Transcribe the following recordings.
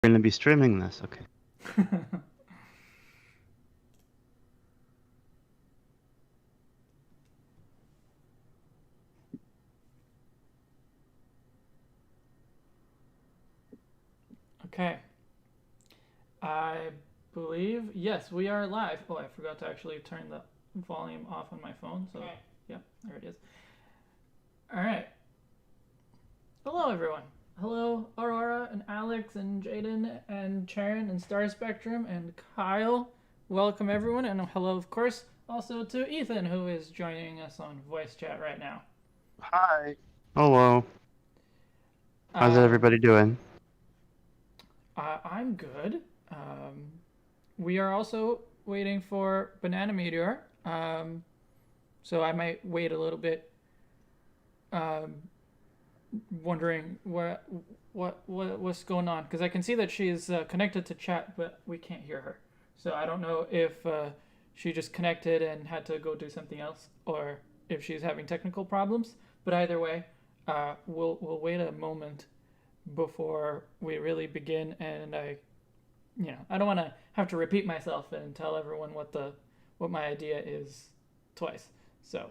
We're gonna be streaming this, okay. Okay. I believe, yes, we are live. Oh, I forgot to actually turn the volume off on my phone. So, yep, there it is. All right. Hello, everyone. Hello, Aurora and Alex and Jaden and Sharon and Star Spectrum and Kyle. Welcome, everyone. And hello, of course, also to Ethan, who is joining us on voice chat right now. Hi. Hello. How's Um, everybody doing? I'm good. We are also waiting for Banana Meteor. So I might wait a little bit, um, wondering what's going on because I can see that she's connected to chat, but we can't hear her. So I don't know if she just connected and had to go do something else, or if she's having technical problems. But either way, we'll wait a moment before we really begin, and I don't want to have to repeat myself and tell everyone what my idea is twice. So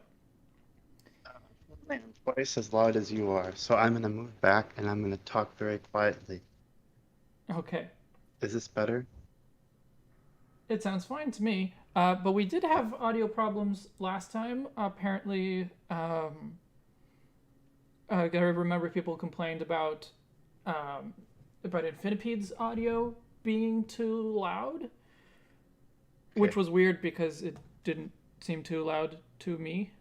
I am twice as loud as you are, so I'm gonna move back and I'm gonna talk very quietly. okay, Is this better? it sounds fine to me. But we did have audio problems last time. Apparently, I remember people complained about Infinipede's audio being too loud, which Okay. was weird because it didn't seem too loud to me.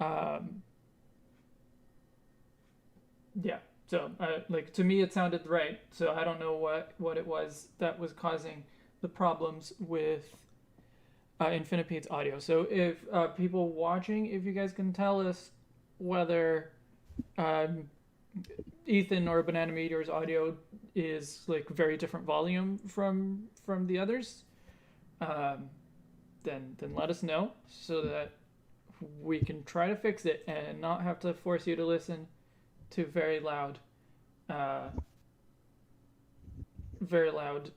Um, yeah. So, like to me, it sounded right. So I don't know what it was that was causing the problems with Infinipede's audio. So if people watching, if you guys can tell us whether um, Ethan or Banana Meteor's audio is like very different volume from the others, um, then let us know so that we can try to fix it and not have to force you to listen to uh, very loud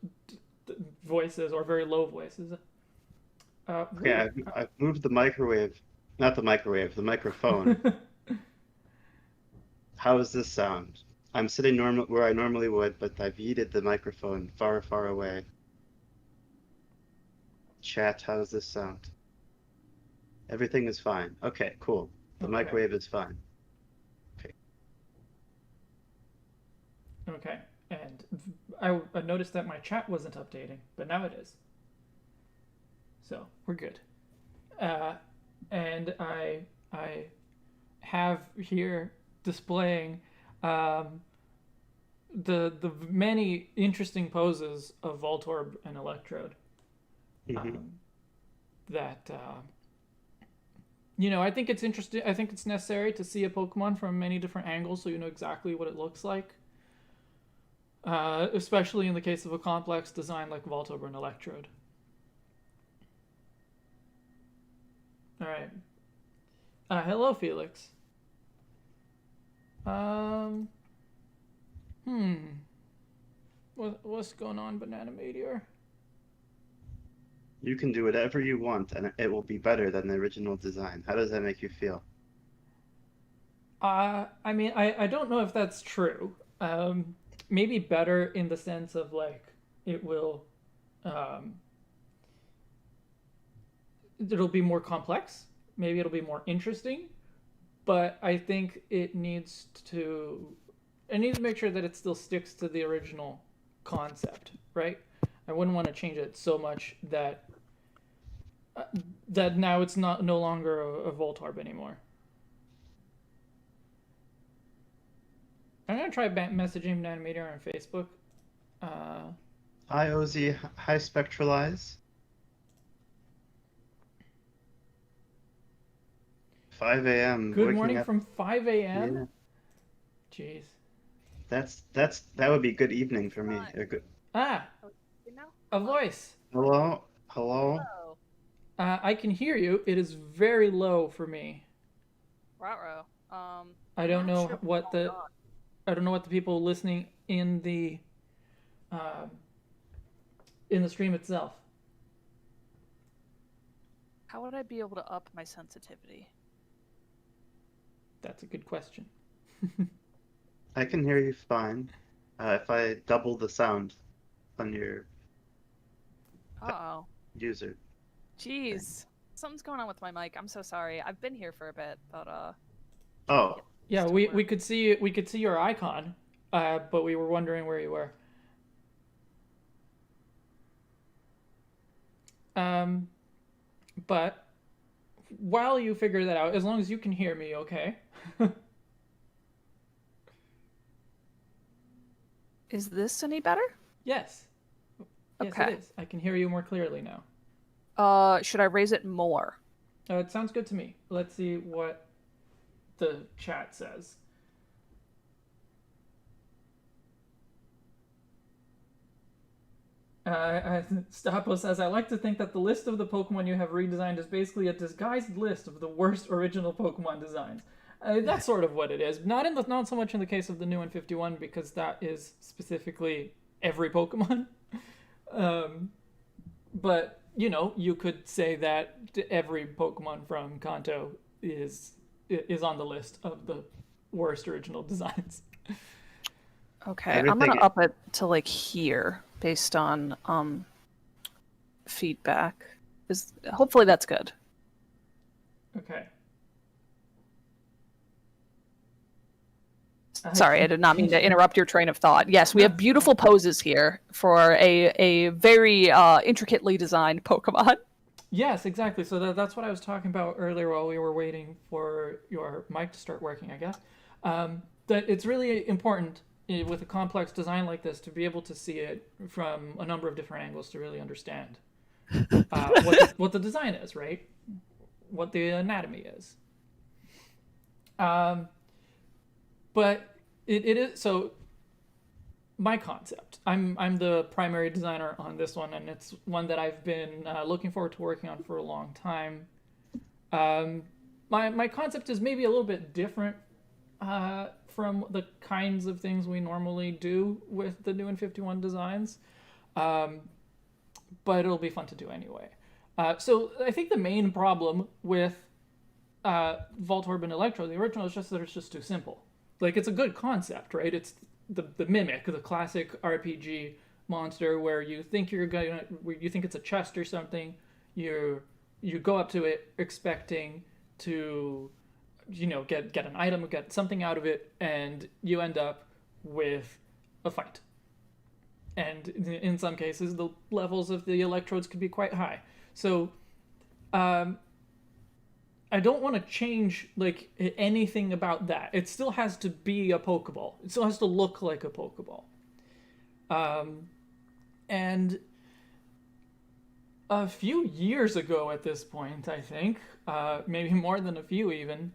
voices or very low voices. Okay, Weird. I've moved the microwave, not the microwave, the microphone. How does this sound? I'm sitting normal where I normally would, but I've yeeted the microphone far, far away. Chat, how does this sound? Everything is fine. Okay, cool. The Okay. microwave is fine. Okay. Okay. And I noticed that my chat wasn't updating, but now it is. So we're good. Uh, and I have here displaying um, the many interesting poses of Voltorb and Electrode. hmm Um, that I think it's interesting. I think it's necessary to see a Pokemon from many different angles so you know exactly what it looks like. Especially in the case of a complex design like Voltorb and Electrode. All right. Hello, Felix. Um. Hmm. What's going on, Banana Meteor? You can do whatever you want, and it will be better than the original design. How does that make you feel? I mean, I don't know if that's true. Maybe better in the sense of like it will, um, it'll be more complex. Maybe it'll be more interesting. But I think it needs to make sure that it still sticks to the original concept, right? I wouldn't want to change it so much uh, that now it's not no longer a Voltorb anymore. I'm gonna try messaging Nanometer on Facebook. Uh, Hi, Ozzy. Hi, Spectralize. 5 a.m. Good waking morning up. from 5 a.m. Yeah, Jeez. that would be good evening for me. Fine. Ah, Oh, you know? a Hello? voice. Hello, hello. Hello. I can hear you. It is very low for me. Ruh-roh. I I'm don't not know sure what's what going the on. I don't know what the people listening uh, in the stream itself. How would I be able to up my sensitivity? That's a good question. I can hear you fine. If I double the sound on your Uh-oh. user thing. Jeez. Something's going on with my mic. I'm so sorry. I've been here for a bit, but trying to Oh, get this Yeah, to we work. could see your icon, but we were wondering where you were. Um, but while you figure that out, as long as you can hear me, okay? Is this any better? Yes, yes, it Okay. is. I can hear you more clearly now. Should I raise it more? It sounds good to me. Let's see what the chat says. Stapo says, I like to think that the list of the Pokemon you have redesigned is basically a disguised list of the worst original Pokemon designs. That's sort of what it is. Not so much in the case of the new 151 because that is specifically every Pokemon. Um, but you know, you could say that every Pokemon from Kanto is on the list of the worst original designs. Okay, I'm gonna everything. up it to like here based on feedback. Is hopefully that's good. Okay. Sorry, I did not mean to interrupt your train of thought. Yes, we have beautiful poses here for a very intricately designed Pokemon. Yes, exactly. So that's what I was talking about earlier while we were waiting for your mic to start working, I guess. That it's really important with a complex design like this to be able to see it from a number of different angles to really understand what the design is, right? What the anatomy is. Um, but it is so my concept. I'm the primary designer on this one, and it's one that I've been looking forward to working on for a long time. Um, my concept is maybe a little bit different from the kinds of things we normally do with the new and 51 designs, um, but it'll be fun to do anyway. So I think the main problem with Voltorb and Electrode, the original, is just that it's just too simple. Like it's a good concept, right? It's the mimic, the classic RPG monster where you think where you think it's a chest or something. You go up to it expecting to, get an item, get something out of it, and you end up with a fight. And in some cases, the levels of the electrodes could be quite high. So, um, I don't want to change like anything about that. It still has to be a Pokeball. It still has to look like a Pokeball. Um, and a few years ago, at this point, I think, maybe more than a few even,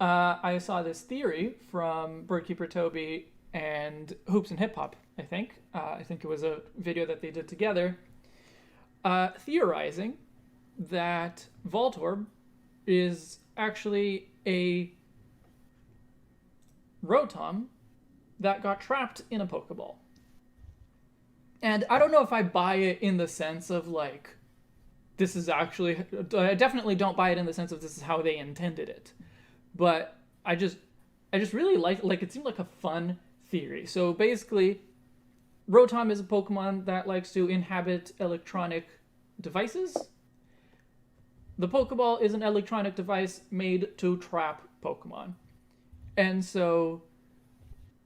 I saw this theory from Birdkeeper Toby and Hoops and Hip Hop. I think it was a video that they did together, theorizing that Voltorb is actually a Rotom that got trapped in a Pokeball. And I don't know if I buy it in the sense of like, this is actually. I definitely don't buy it in the sense of this is how they intended it. But I just really like it seemed like a fun theory. So basically, Rotom is a Pokemon that likes to inhabit electronic devices. The Pokeball is an electronic device made to trap Pokemon. And so,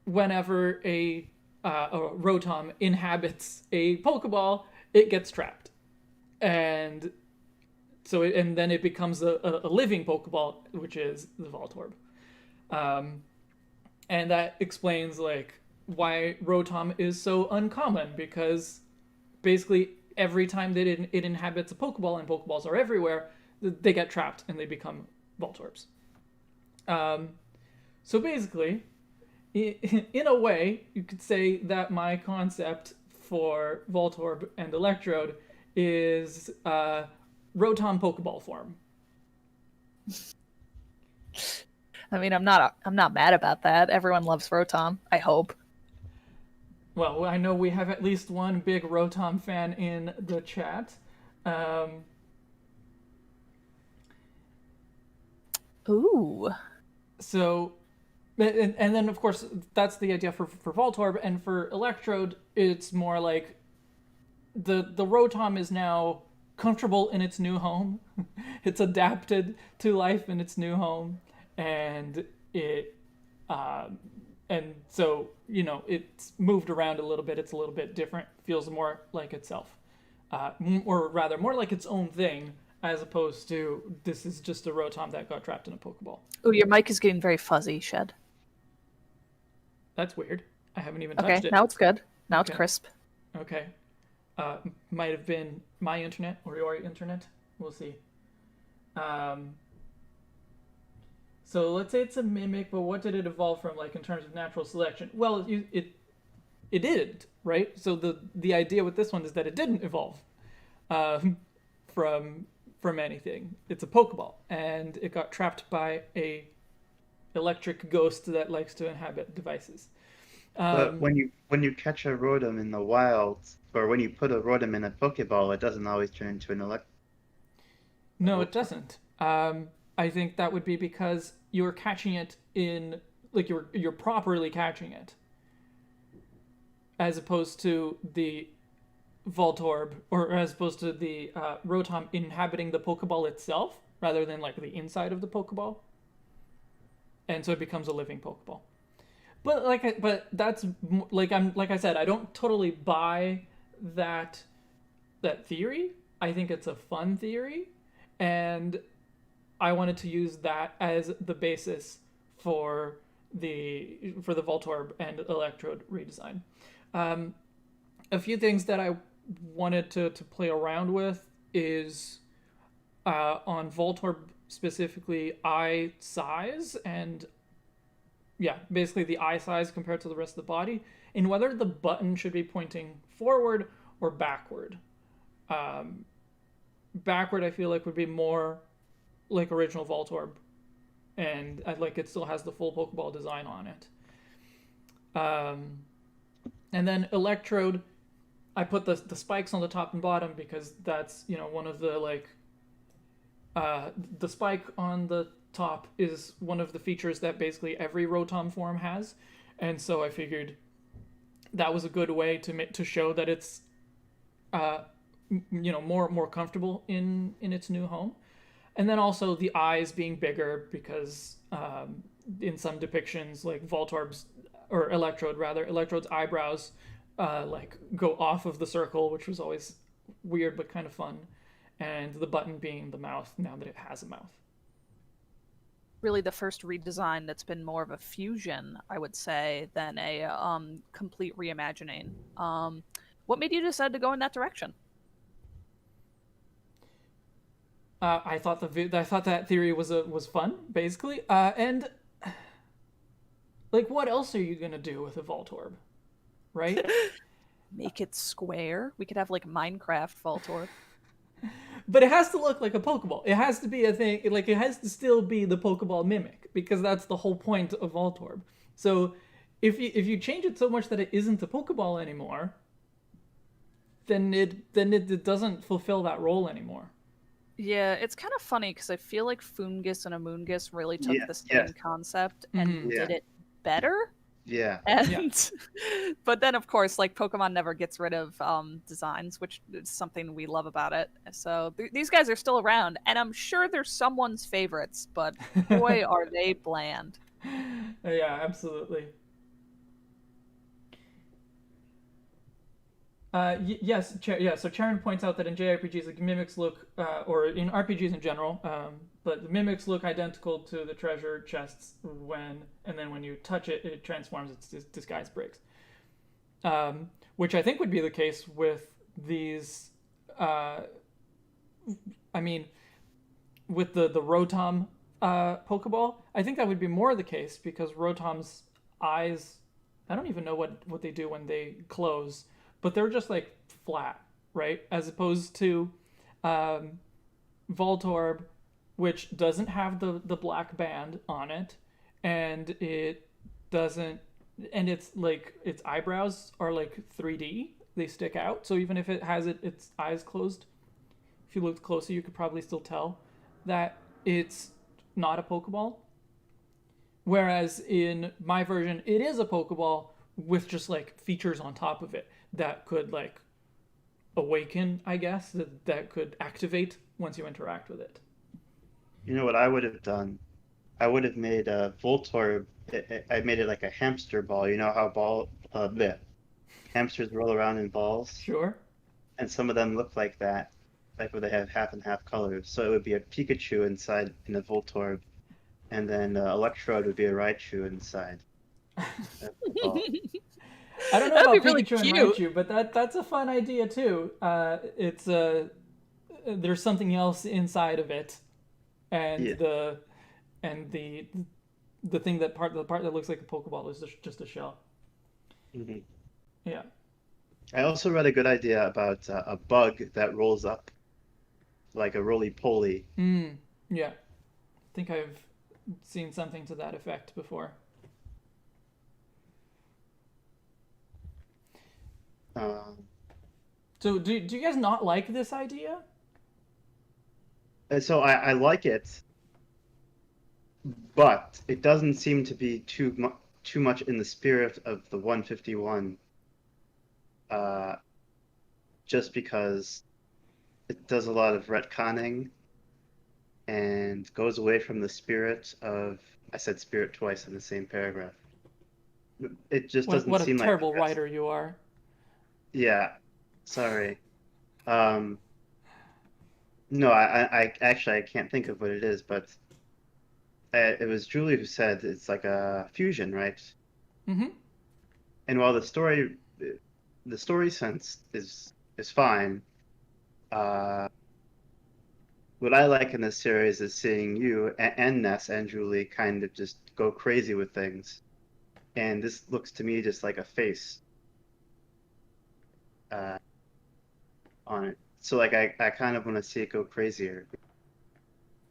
whenever a Rotom inhabits a Pokeball, it gets trapped. And and then it becomes a living Pokeball, which is the Voltorb. Um, and that explains like why Rotom is so uncommon because basically every time that it inhabits a Pokeball and Pokeballs are everywhere, they get trapped and they become Voltorbs. Um, so basically, in a way, you could say that my concept for Voltorb and Electrode is Rotom Pokeball form. I mean, I'm not mad about that. Everyone loves Rotom, I hope. Well, I know we have at least one big Rotom fan in the chat. Um, Ooh. so, and then of course that's the idea for Voltorb, and for Electrode, it's more like the Rotom is now comfortable in its new home. It's adapted to life in its new home, and it and so it's moved around a little bit. It's a little bit different. Feels more like itself, or rather, more like its own thing, as opposed to this is just a Rotom that got trapped in a Pokeball. Ooh, your mic is getting very fuzzy, Shed. That's weird. I haven't even Okay, touched it. now it's good. Now it's Okay. crisp. Okay. Might have been my internet or your internet. We'll see. Um, so let's say it's a mimic, but what did it evolve from, like in terms of natural selection? Well, it didn't, right? So the idea with this one is that it didn't evolve from anything. It's a Pokeball, and it got trapped by a electric ghost that likes to inhabit devices. But when you catch a Rotom in the wild, or when you put a Rotom in a Pokeball, it doesn't always turn into an elect. No, it doesn't. I think that would be because you're catching it in, like, you're properly catching it, as opposed to the Voltorb, or as opposed to the Rotom inhabiting the Pokeball itself, rather than like the inside of the Pokeball, and so it becomes a living Pokeball. But that's like I said, I don't totally buy that theory. I think it's a fun theory, and I wanted to use that as the basis for the Voltorb and Electrode redesign. A few things that I wanted to play around with is on Voltorb specifically, eye size, and yeah, basically the eye size compared to the rest of the body, and whether the button should be pointing forward or backward. Backward, I feel like, would be more like original Voltorb, and I like it still has the full Pokeball design on it. And then Electrode, I put the spikes on the top and bottom because that's one of the like the spike on the top is one of the features that basically every Rotom form has, and so I figured that was a good way to show that it's more comfortable in its new home. And then also the eyes being bigger because in some depictions, like Electrode's eyebrows like go off of the circle, which was always weird but kind of fun. And the button being the mouth now that it has a mouth. Really the first redesign that's been more of a fusion, I would say, than a complete reimagining. What made you decide to go in that direction? I thought that theory was fun, basically, and like, what else are you gonna do with a Voltorb, right? Make it square. We could have like Minecraft Voltorb. But it has to look like a Pokeball. It has to be a thing. Like, it has to still be the Pokeball mimic because that's the whole point of Voltorb. So if you change it so much that it isn't a Pokeball anymore, then it doesn't fulfill that role anymore. Yeah, it's kind of funny because I feel like Foongus and Amoongus really took the same concept and did it better. Yeah. And but then of course, like, Pokemon never gets rid of designs, which is something we love about it. So these guys are still around, and I'm sure they're someone's favorites, but boy are they bland. Yeah, absolutely. Yes, yeah. So Charon points out that in JRPGs, like, mimics look, or in RPGs in general, but the mimics look identical to the treasure chests and then when you touch it, it transforms. Its disguise breaks. Which I think would be the case with these. I mean, with the Rotom Pokeball, I think that would be more the case because Rotom's eyes, I don't even know what they do when they close, but they're just like flat, right? As opposed to Voltorb, which doesn't have the black band on it. and it doesn't, and it's like its eyebrows are like 3D. They stick out. So even if it has its eyes closed, if you looked closer, you could probably still tell that it's not a Pokeball. Whereas in my version, it is a Pokeball with just like features on top of it that could like awaken, I guess, that could activate once you interact with it. You know what I would have done? I would have made a Voltorb. I made it like a hamster ball. You know how hamsters roll around in balls, Sure. and some of them look like that, like where they have half and half colors. So it would be a Pikachu inside in a Voltorb, and then Electrode would be a Raichu inside. That's the ball. I don't know That'd be about really Pikachu and cute. Raichu, but that's a fun idea too. It's there's something else inside of it, and Yeah. and the thing that part the part that looks like a Pokeball is just a shell. Mhm. Yeah. I also read a good idea about a bug that rolls up like a roly-poly. Mm, yeah. I think I've seen something to that effect before. Um, So do you guys not like this idea? and so I like it, but it doesn't seem to be too much in the spirit of the 151. Uh, just because it does a lot of retconning and goes away from the spirit of. I said spirit twice in the same paragraph. It just doesn't What a seem like the terrible best. writer you are. Yeah, sorry. Um, no, I actually I can't think of what it is, but it was Julie who said it's like a fusion, right? Mm-hmm. And while the story sense is fine, uh, what I like in this series is seeing you and Ness and Julie kind of just go crazy with things. And this looks to me just like a face uh, on it. So like I kind of want to see it go crazier.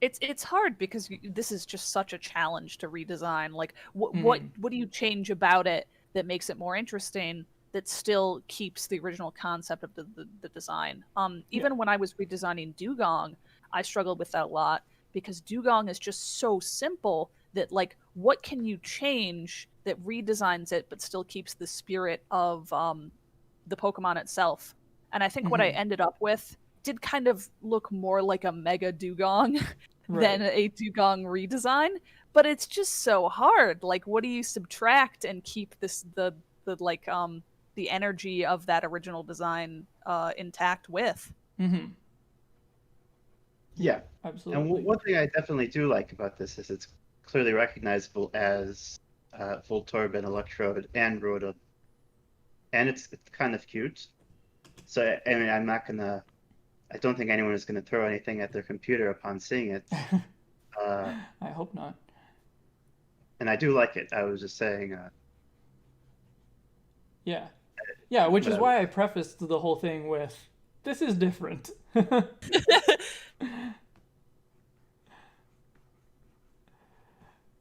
It's hard because this is just such a challenge to redesign. Like, Mm-hmm. what do you change about it that makes it more interesting? That still keeps the original concept of the design. Yeah. Even when I was redesigning Dugong, I struggled with that a lot because Dugong is just so simple that like, what can you change that redesigns it but still keeps the spirit of the Pokemon itself? And I think what I Mm-hmm. ended up with did kind of look more like a Mega Dugong than Right. a Dugong redesign, but it's just so hard. Like, what do you subtract and keep the like the energy of that original design intact with? Mm-hmm. Yeah. Yeah. And Absolutely. one thing I definitely do like about this is it's clearly recognizable as Voltorb and Electrode and Rotom, and it's kind of cute. So I mean, I'm not gonna. I don't think anyone is gonna throw anything at their computer upon seeing it. Uh, I hope not. and I do like it. I was just saying, Yeah. Yeah, which but is why I prefaced the whole thing with this is different.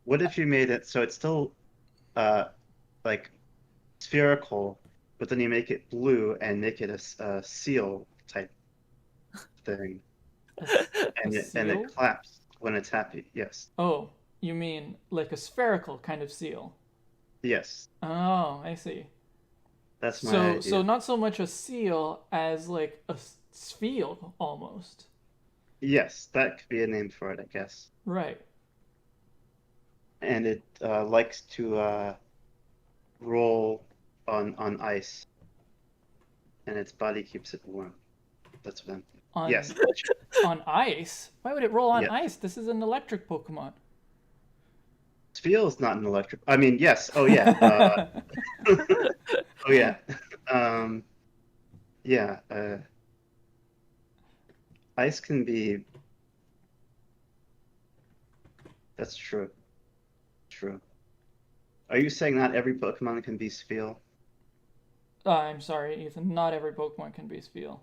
what if you made it so it's still uh like spherical, but then you make it blue and make it a seal type thing, A and it seal? claps when it's happy. Yes, Oh, you mean like a spherical kind of seal? yes, Oh, I see. that's my So idea. not so much a seal as like a sphere almost. Yes, that could be a name for it, I guess. Right. And it likes to roll on ice, and its body keeps it warm. That's what I'm. Yes, On on ice? Why would it roll on yes. ice? This is an electric Pokemon. Steel is not an electric. I mean, yes. Oh yeah. Oh yeah. Um, yeah. Ice can be. That's true. True. Are you saying not every Pokemon can be Steel? I'm sorry, Ethan. Not every Pokemon can be Spheal.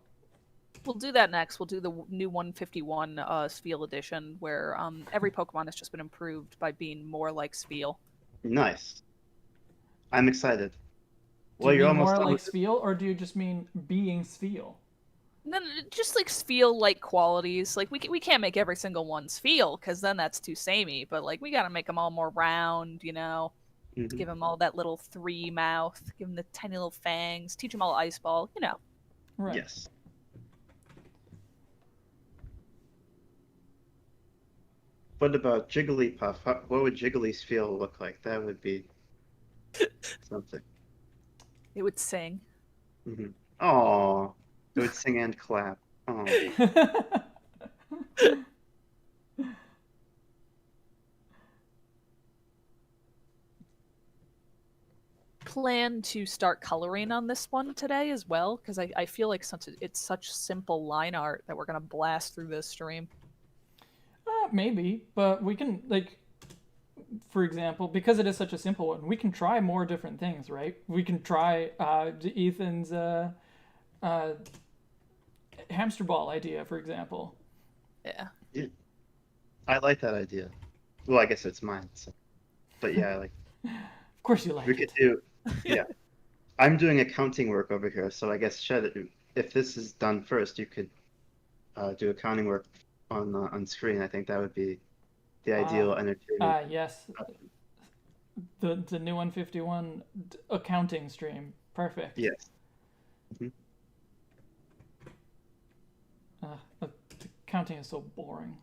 We'll do that next. We'll do the new 151 Spheal edition, where every Pokemon has just been improved by being more like Spheal. Nice. I'm excited. Do Well, you you're mean almost more done like with it. Spheal, or do you just mean being Spheal? No, just like Spheal-like qualities. Like we can't make every single one Spheal, because then that's too samey. But like we gotta make them all more round, you know. Mhm. Give them all that little 3 mouth. Give them the tiny little fangs. Teach them all Ice Ball. You know. Right. Yes. What about Jigglypuff? What would Jiggly's feel look like? That would be something. It would sing. Mm-hmm. Oh, it would sing and clap. Oh, Plan to start coloring on this one today as well, because I feel like it's such simple line art that we're gonna blast through this stream. Maybe, but we can, like, for example, because it is such a simple one, we can try more different things, right? We can try Ethan's hamster ball idea, for example. Yeah. yeah. I like that idea. Well, I guess it's mine. So. But yeah, like Of course you like we it. could do. Yeah, I'm doing accounting work over here, so I guess Shed, if this is done first, you could do accounting work on screen. I think that would be the ideal entertainment. Yes. The new 151 accounting stream. Perfect. Yes. Mhm. The accounting is so boring.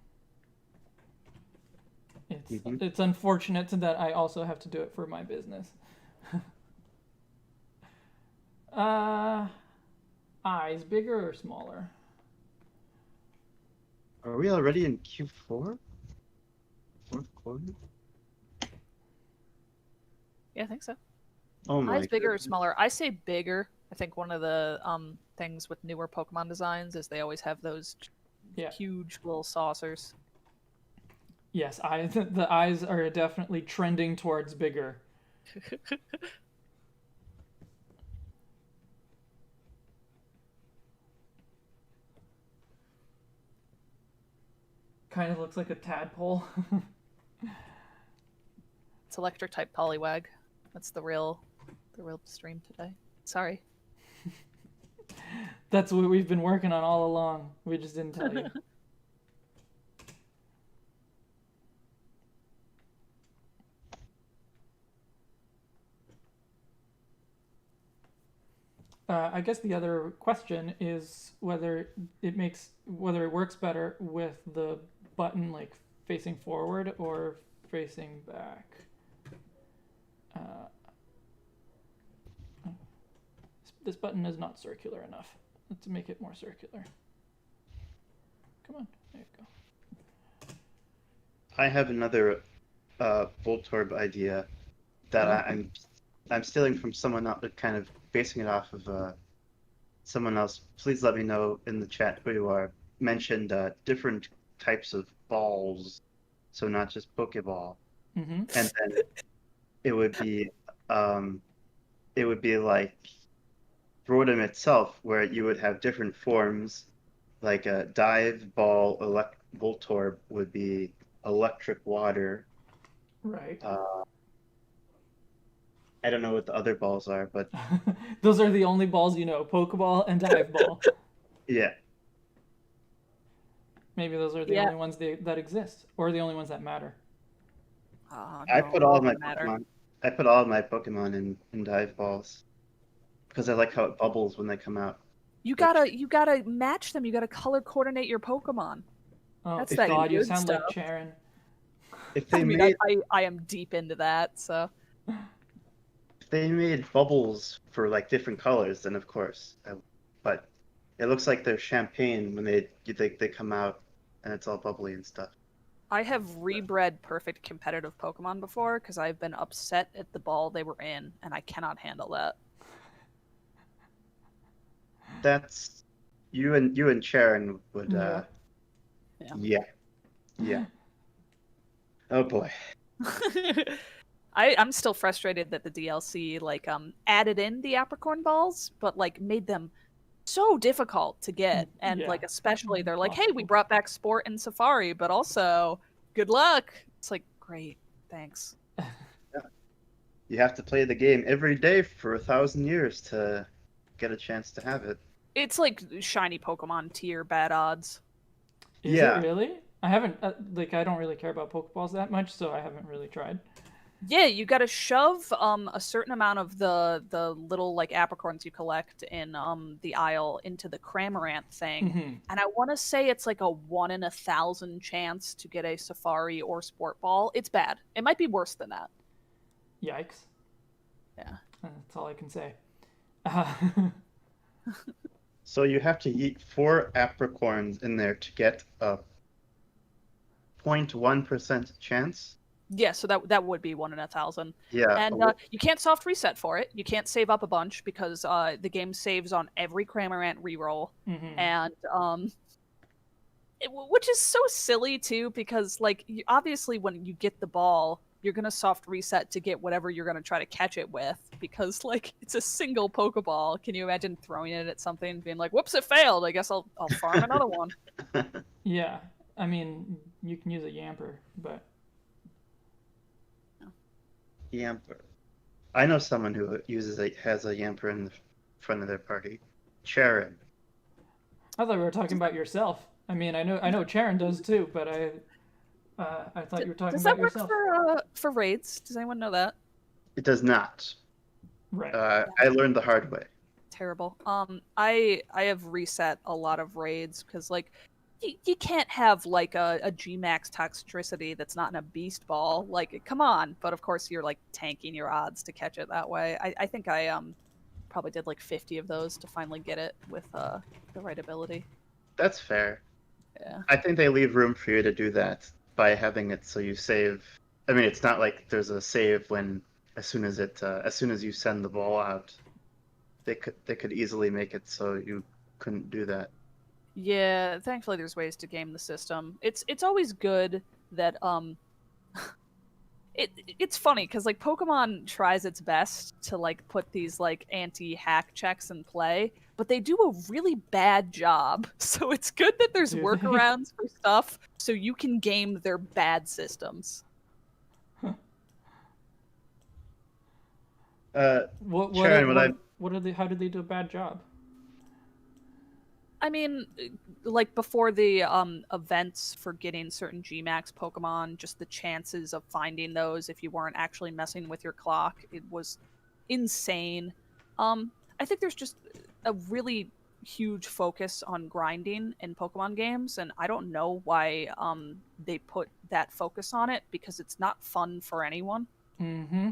Mhm. It's unfortunate that I also have to do it for my business. Eyes bigger or smaller? Are we already in Q4? Fourth quarter? Yeah, I think so. Oh my Eyes bigger or goodness. smaller? I say bigger. I think one of the things with newer Pokemon designs is they always have those huge little saucers. Yes, the eyes are definitely trending towards bigger. Kind of looks like a tadpole. It's electric type Poliwag. That's the real stream today. Sorry. That's what we've been working on all along. We just didn't tell you. I guess the other question is whether it works better with the button like facing forward or facing back. This button is not circular enough. Let's make it more circular. Come on, there you go. I have another Voltorb idea that I'm stealing from someone else, kind of basing it off of someone else. Please let me know in the chat who you are. Mentioned different types of balls, so not just Pokeball. Mm-hmm. And then it would be like Rotom itself, where you would have different forms, like a dive ball. Voltorb would be electric water. Right. I don't know what the other balls are, but those are the only balls you know: Pokeball and Dive Ball. yeah. Maybe those are the only ones that exist, or the only ones that matter. I put all of my Pokemon. I put all of my Pokemon in dive balls because I like how it bubbles when they come out. You gotta match them. You gotta color coordinate your Pokemon. Oh, that's that God, you good sound stuff. like Charon. If they made, I am deep into that. So if they made bubbles for like different colors, then of course. But it looks like they're champagne when they come out and it's all bubbly and stuff. I have rebred perfect competitive Pokemon before because I've been upset at the ball they were in, and I cannot handle that. That's you and Sharon would. Yeah. Oh boy. I'm still frustrated that the DLC like added in the apricorn balls, but like made them so difficult to get, and Yeah. like especially they're like, hey, we Impossible. brought back sport and safari, but also good luck. It's like, great, thanks. You have to play the game every day for 1,000 years to get a chance to have it. It's like shiny Pokemon tier bad odds. Is it Yeah. really? I haven't like I don't really care about Pokeballs that much, so I haven't really tried. Yeah, you got to shove a certain amount of the little like apricorns you collect in the aisle into the Cramorant thing, Hmm. and I want to say it's like a 1 in 1,000 chance to get a Safari or Sport Ball. It's bad. It might be worse than that. Yikes. Yeah. That's all I can say. So you have to eat 4 apricorns in there to get a 0.1% chance. Yeah, so that would be 1 in 1,000. Yeah. And you can't soft reset for it. You can't save up a bunch because the game saves on every Cramorant reroll, and which is so silly too because like obviously when you get the ball, you're gonna soft reset to get whatever you're gonna try to catch it with because like it's a single Pokeball. Can you imagine throwing it at something and being like, "Whoops, it failed. I guess I'll farm another one." Yeah, I mean you can use a Yamper, but Yamper. I know someone who has a Yamper in the front of their party. Charon. I thought we were talking about yourself. I mean, I know Charon does too, but I thought you were talking Does about that work yourself. for raids? Does anyone know that? It does not. Right. I learned the hard way. Terrible. I have reset a lot of raids because like you can't have like a Gmax toxicity that's not in a beast ball. Like, come on. But of course, you're like tanking your odds to catch it that way. I think I probably did like 50 of those to finally get it with the right ability. That's fair. Yeah. I think they leave room for you to do that by having it so you save. I mean, it's not like there's a save when as soon as you send the ball out, they could easily make it so you couldn't do that. Yeah, thankfully there's ways to game the system. It's always good that it's funny because like Pokemon tries its best to like put these like anti-hack checks in play, but they do a really bad job. So it's good that there's Do they? workarounds for stuff so you can game their bad systems. Sharon, What are they? How did they do a bad job? I mean, like before the events for getting certain Gmax Pokemon, just the chances of finding those if you weren't actually messing with your clock, it was insane. I think there's just a really huge focus on grinding in Pokemon games, and I don't know why they put that focus on it because it's not fun for anyone. Mm-hmm.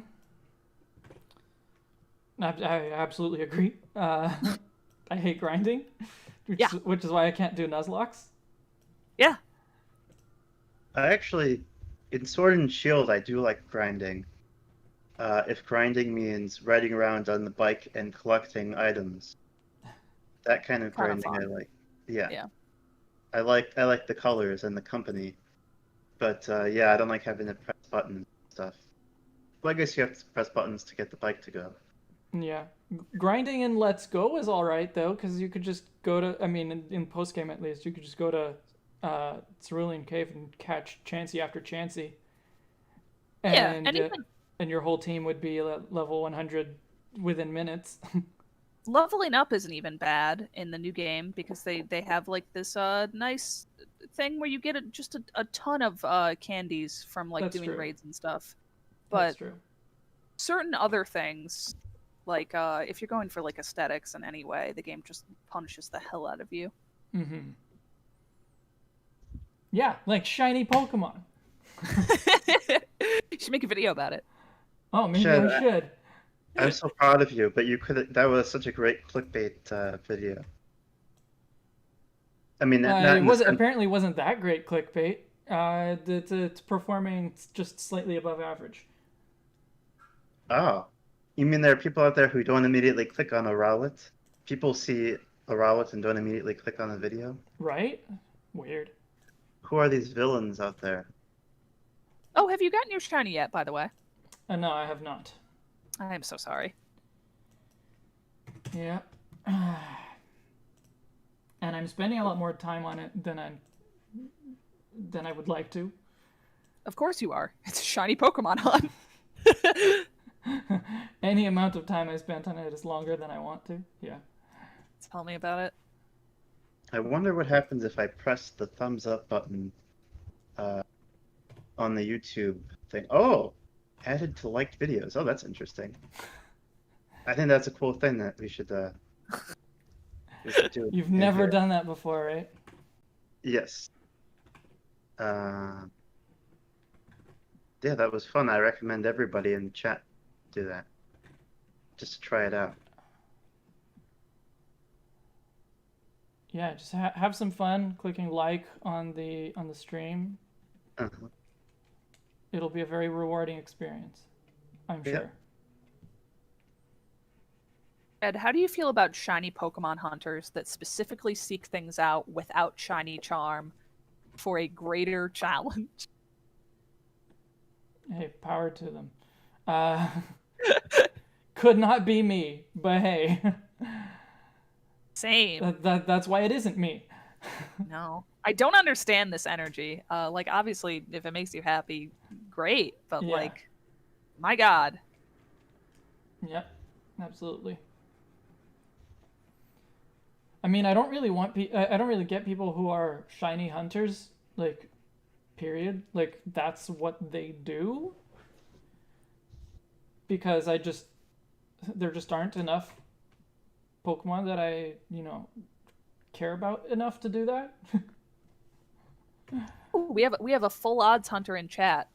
I absolutely agree. I hate grinding, which is why I can't do Nuzlocks. Yeah. in Sword and Shield, I do like grinding. If grinding means riding around on the bike and collecting items, that kind of Kind of grinding I fun. like. Yeah. Yeah. I like the colors and the company, but yeah, I don't like having to press buttons and stuff. Well, I guess you have to press buttons to get the bike to go. Yeah, grinding in Let's Go is all right though, because you could just go to. I mean, in post game at least, you could just go to Cerulean Cave and catch Chansey after Chansey. Yeah, And anything and your whole team would be level 100 within minutes. leveling up isn't even bad in the new game because they have like this nice thing where you get just a ton of candies from like That's doing true. raids and stuff. That's But true. certain other things, like if you're going for like aesthetics in any way, the game just punishes the hell out of you. Mm-hmm. Yeah, like shiny Pokemon. You should make a video about it. Oh, maybe Should I should. I'm so proud of you, but you could. That was such a great clickbait video. I mean, not It in the was sense. apparently wasn't that great clickbait. It's performing just slightly above average. Oh, you mean there are people out there who don't immediately click on a Rowlet? People see a Rowlet and don't immediately click on the video? Right? Weird. Who are these villains out there? Oh, have you gotten your shiny yet, by the way? No, I have not. I am so sorry. Yeah. and I'm spending a lot more time on it than I would like to. Of course you are. It's a shiny Pokemon hunt. Any amount of time I spent on it is longer than I want to. Yeah. Tell me about it. I wonder what happens if I press the thumbs up button on the YouTube thing. Oh, added to liked videos. Oh, that's interesting. I think that's a cool thing that we should do. You've never done that before, right? Yes. Yeah, that was fun. I recommend everybody in the chat do that. Just to try it out. Yeah, just have some fun clicking like on the stream. Uh-huh. It'll be a very rewarding experience, I'm sure. Ed, how do you feel about shiny Pokemon hunters that specifically seek things out without shiny charm for a greater challenge? Hey, power to them. Could not be me, but hey. Same. That's why it isn't me. No. I don't understand this energy. Like, obviously, if it makes you happy, great. But, Yeah. like, my God. Yep, absolutely. I mean, I don't really get people who are shiny hunters, like, period. Like, that's what they do. Because there just aren't enough Pokemon that I, care about enough to do that. Ooh, we have a full odds hunter in chat.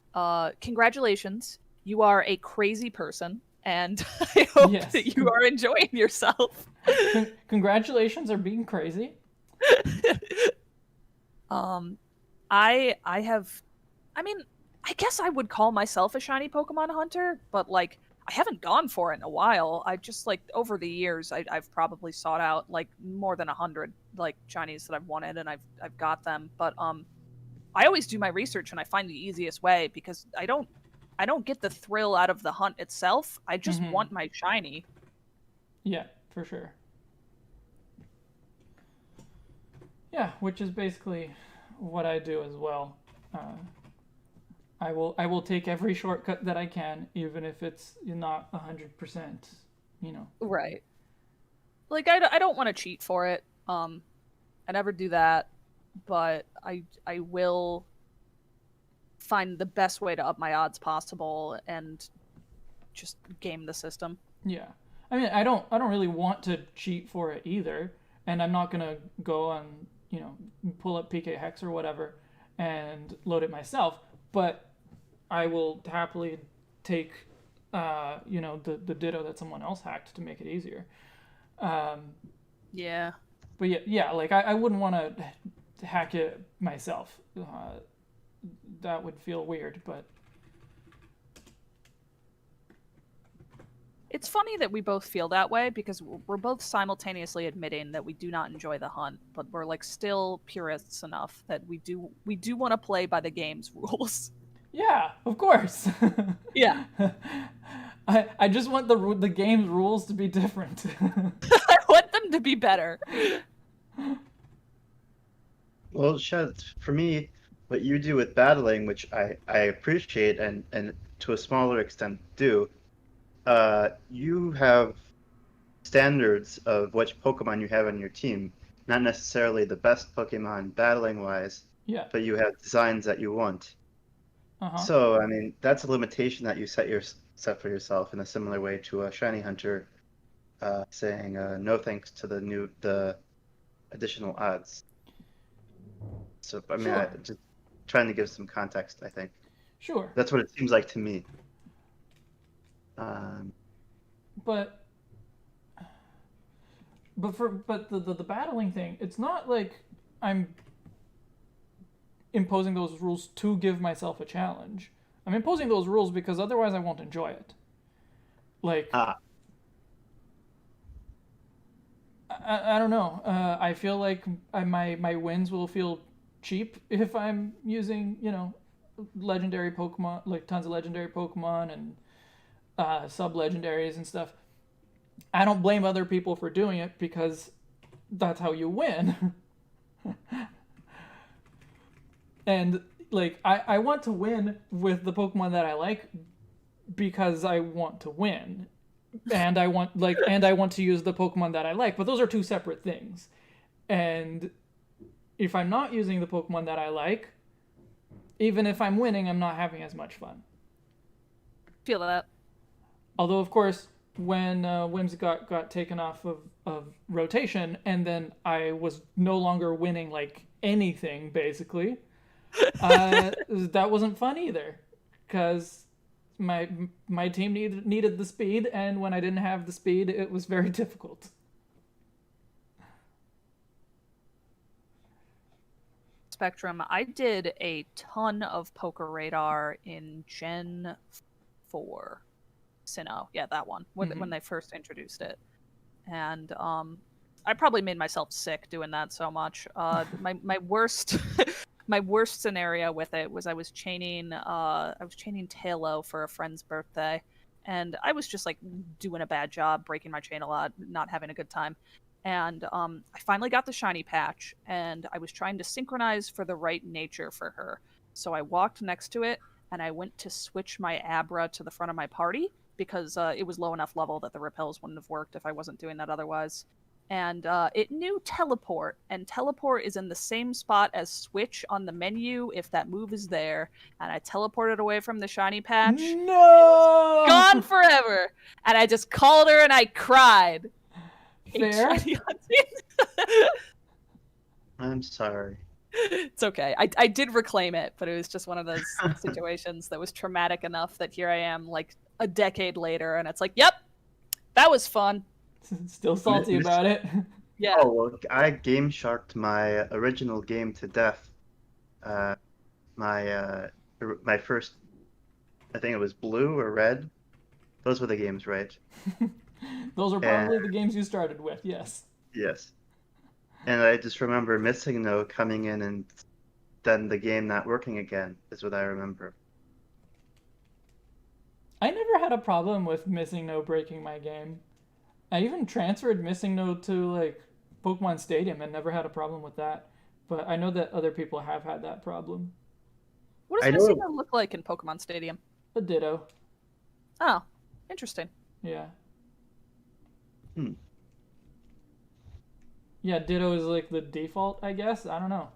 Congratulations. You are a crazy person, and I hope Yes. that you are enjoying yourself. Congratulations on being crazy. I guess I would call myself a shiny Pokemon hunter, but like I haven't gone for it in a while. I just like over the years I've probably sought out like more than 100 like shinies that I've wanted, and I've got them. But I always do my research and I find the easiest way because I don't get the thrill out of the hunt itself. I just want my shiny. Yeah, for sure. Yeah, which is basically what I do as well. I will take every shortcut that I can, even if it's not 100%, Right. Like I don't want to cheat for it. I never do that, but I will find the best way to up my odds possible and just game the system. Yeah. I mean, I don't really want to cheat for it either, and I'm not going to go on, pull up PK Hex or whatever and load it myself, but I will happily take the ditto that someone else hacked to make it easier. Yeah. But yeah, like I wouldn't want to hack it myself. That would feel weird, but it's funny that we both feel that way because we're both simultaneously admitting that we do not enjoy the hunt, but we're like still purists enough that we do want to play by the game's rules. Yeah, of course. Yeah. I just want the game's rules to be different. I want them to be better. Well, Shed, for me, what you do with battling, which I appreciate and to a smaller extent do, you have standards of which Pokemon you have on your team. Not necessarily the best Pokemon battling-wise, Yeah. but you have designs that you want. Uh-huh. So, I mean, that's a limitation that you set for yourself in a similar way to a shiny hunter saying no thanks to the additional odds. So, I mean, Sure. just trying to give some context, I think. Sure. That's what it seems like to me. But the battling thing, it's not like I'm imposing those rules to give myself a challenge. I'm imposing those rules because otherwise I won't enjoy it. Like, I don't know. I feel like my wins will feel cheap if I'm using, legendary Pokemon, like tons of legendary Pokemon and sub-legendaries and stuff. I don't blame other people for doing it because that's how you win. And like I want to win with the Pokemon that I like because I want to win. And I want to use the Pokemon that I like, but those are two separate things. And if I'm not using the Pokemon that I like, even if I'm winning, I'm not having as much fun. Feel that. Although, of course, when Whimsicott got taken off of rotation, and then I was no longer winning like anything, basically, that wasn't fun either, because my team needed the speed, and when I didn't have the speed, it was very difficult. Spectrum, I did a ton of Poker Radar in Gen 4. Sinnoh, yeah, that one, when they first introduced it. And I probably made myself sick doing that so much. My worst my worst scenario with it was I was chaining Tailo for a friend's birthday, and I was just like doing a bad job, breaking my chain a lot, not having a good time. And I finally got the shiny patch, and I was trying to synchronize for the right nature for her. So I walked next to it, and I went to switch my Abra to the front of my party, because it was low enough level that the repels wouldn't have worked if I wasn't doing that otherwise. And it knew teleport, and teleport is in the same spot as switch on the menu if that move is there. And I teleported away from the shiny patch. No! Gone forever! And I just called her and I cried. Fair. I'm sorry. It's okay. I did reclaim it, but it was just one of those situations that was traumatic enough that here I am, like, a decade later, and it's like, yep, that was fun. Still salty about it. Yeah. Oh, well, I Game Sharked my original game to death. My first, I think it was Blue or Red. Those were the games, right? Those are probably the games you started with, yes. Yes. And I just remember Missing No coming in and then the game not working again, is what I remember. I never had a problem with Missing No breaking my game. I even transferred Missing No to like Pokemon Stadium and never had a problem with that. But I know that other people have had that problem. What does Missing No look like in Pokemon Stadium? A Ditto. Oh, interesting. Yeah. Yeah, Ditto is like the default, I guess. I don't know.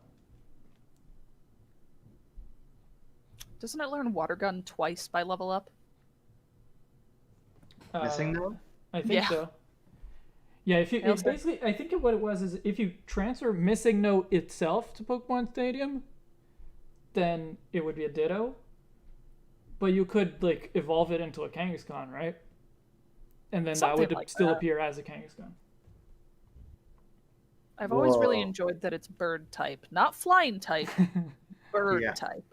Doesn't it learn Water Gun twice by level up? Missing No? I think so. Yeah, if you it's basically, I think what it was is if you transfer Missing No itself to Pokemon Stadium, then it would be a Ditto. But you could like evolve it into a Kangaskhan, right? And then Something that would like still that. appear as a Kangaskhan. I've always really enjoyed that it's bird type, not flying type. Bird type.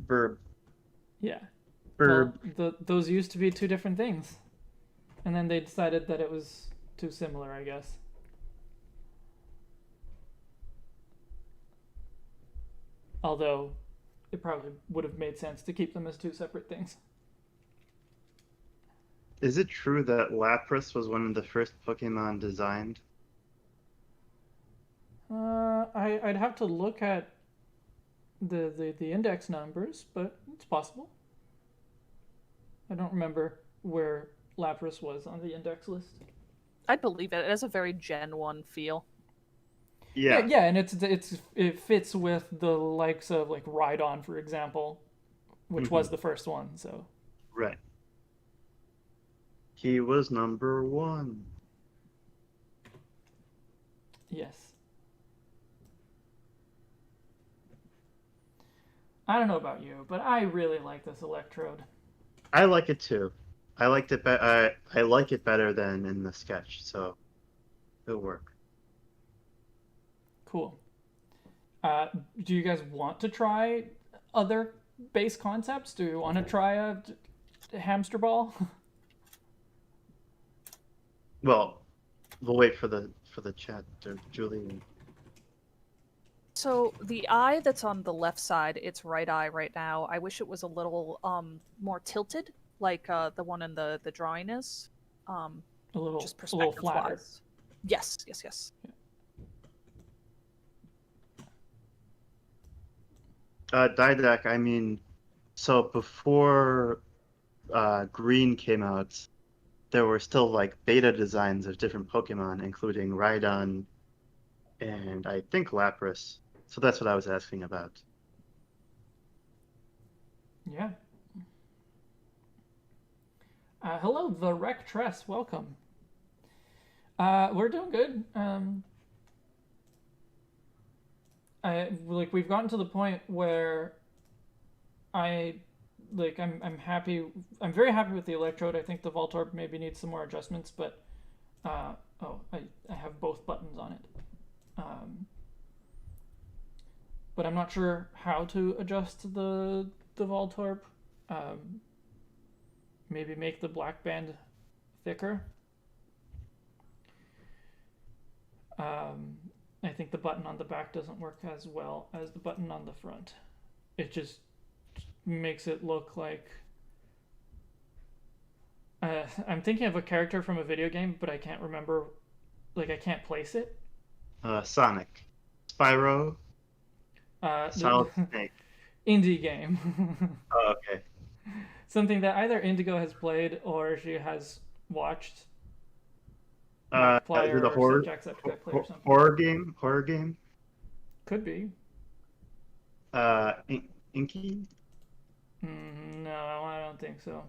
Burb. Yeah. Burb. Well, those used to be two different things. And then they decided that it was too similar, I guess. Although, it probably would have made sense to keep them as two separate things. Is it true that Lapras was one of the first Pokemon designed? I'd have to look at the index numbers, but it's possible. I don't remember where Lapras was on the index list. I believe it. It has a very Gen 1 feel. Yeah, and it fits with the likes of like Rhydon, for example, which was the first one. So right. He was number 1. Yes. I don't know about you, but I really like this Electrode. I like it too. I liked it. I like it better than in the sketch, so it'll work. Cool. Do you guys want to try other base concepts? Do you want to try a hamster ball? Well, we'll wait for the chat, Julie. So the eye that's on the left side, its right eye right now, I wish it was a little more tilted, like the one in the drawing is. A little just perspective flatter. wise. Yes. Yeah. Didac, I mean, so before Green came out, there were still like beta designs of different Pokemon, including Rhydon and I think Lapras. So that's what I was asking about. Yeah. Hello, the Rectress. Welcome. We're doing good. We've gotten to the point where I'm happy. I'm very happy with the Electrode. I think the Voltorb maybe needs some more adjustments, but I have both buttons on it. But I'm not sure how to adjust the Voltorb. Maybe make the black band thicker. I think the button on the back doesn't work as well as the button on the front. It just makes it look like I'm thinking of a character from a video game, but I can't remember. Like I can't place it. Sonic, Spyro, Solid The Snake. indie game. Oh, okay. Something that either Indigo has played or she has watched. Is Markiplier it a or Jacksepticeye play or something. horror game? Horror game? Could be. Inky? No, I don't think so.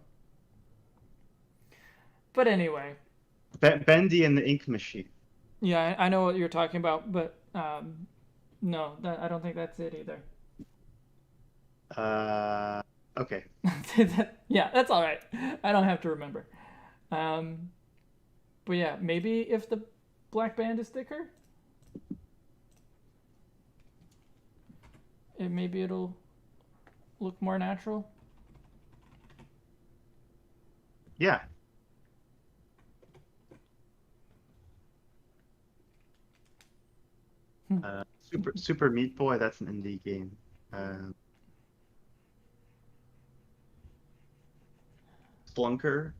But anyway. Bendy and the Ink Machine. Yeah, I know what you're talking about, but no, I don't think that's it either. Okay. Yeah, that's all right. I don't have to remember. But yeah, maybe if the black band is thicker, maybe it'll look more natural. Yeah. Super Meat Boy, that's an indie game. Splunker.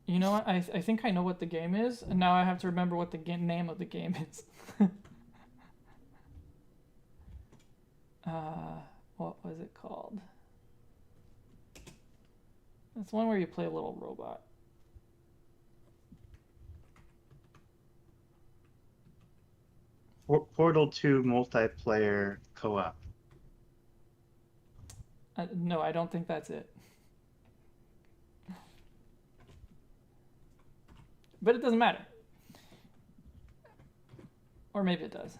You know what? I think I know what the game is, and now I have to remember what the name of the game is. What was it called? It's one where you play a little robot. Portal 2 multiplayer co-op. No, I don't think that's it. But it doesn't matter. Or maybe it does.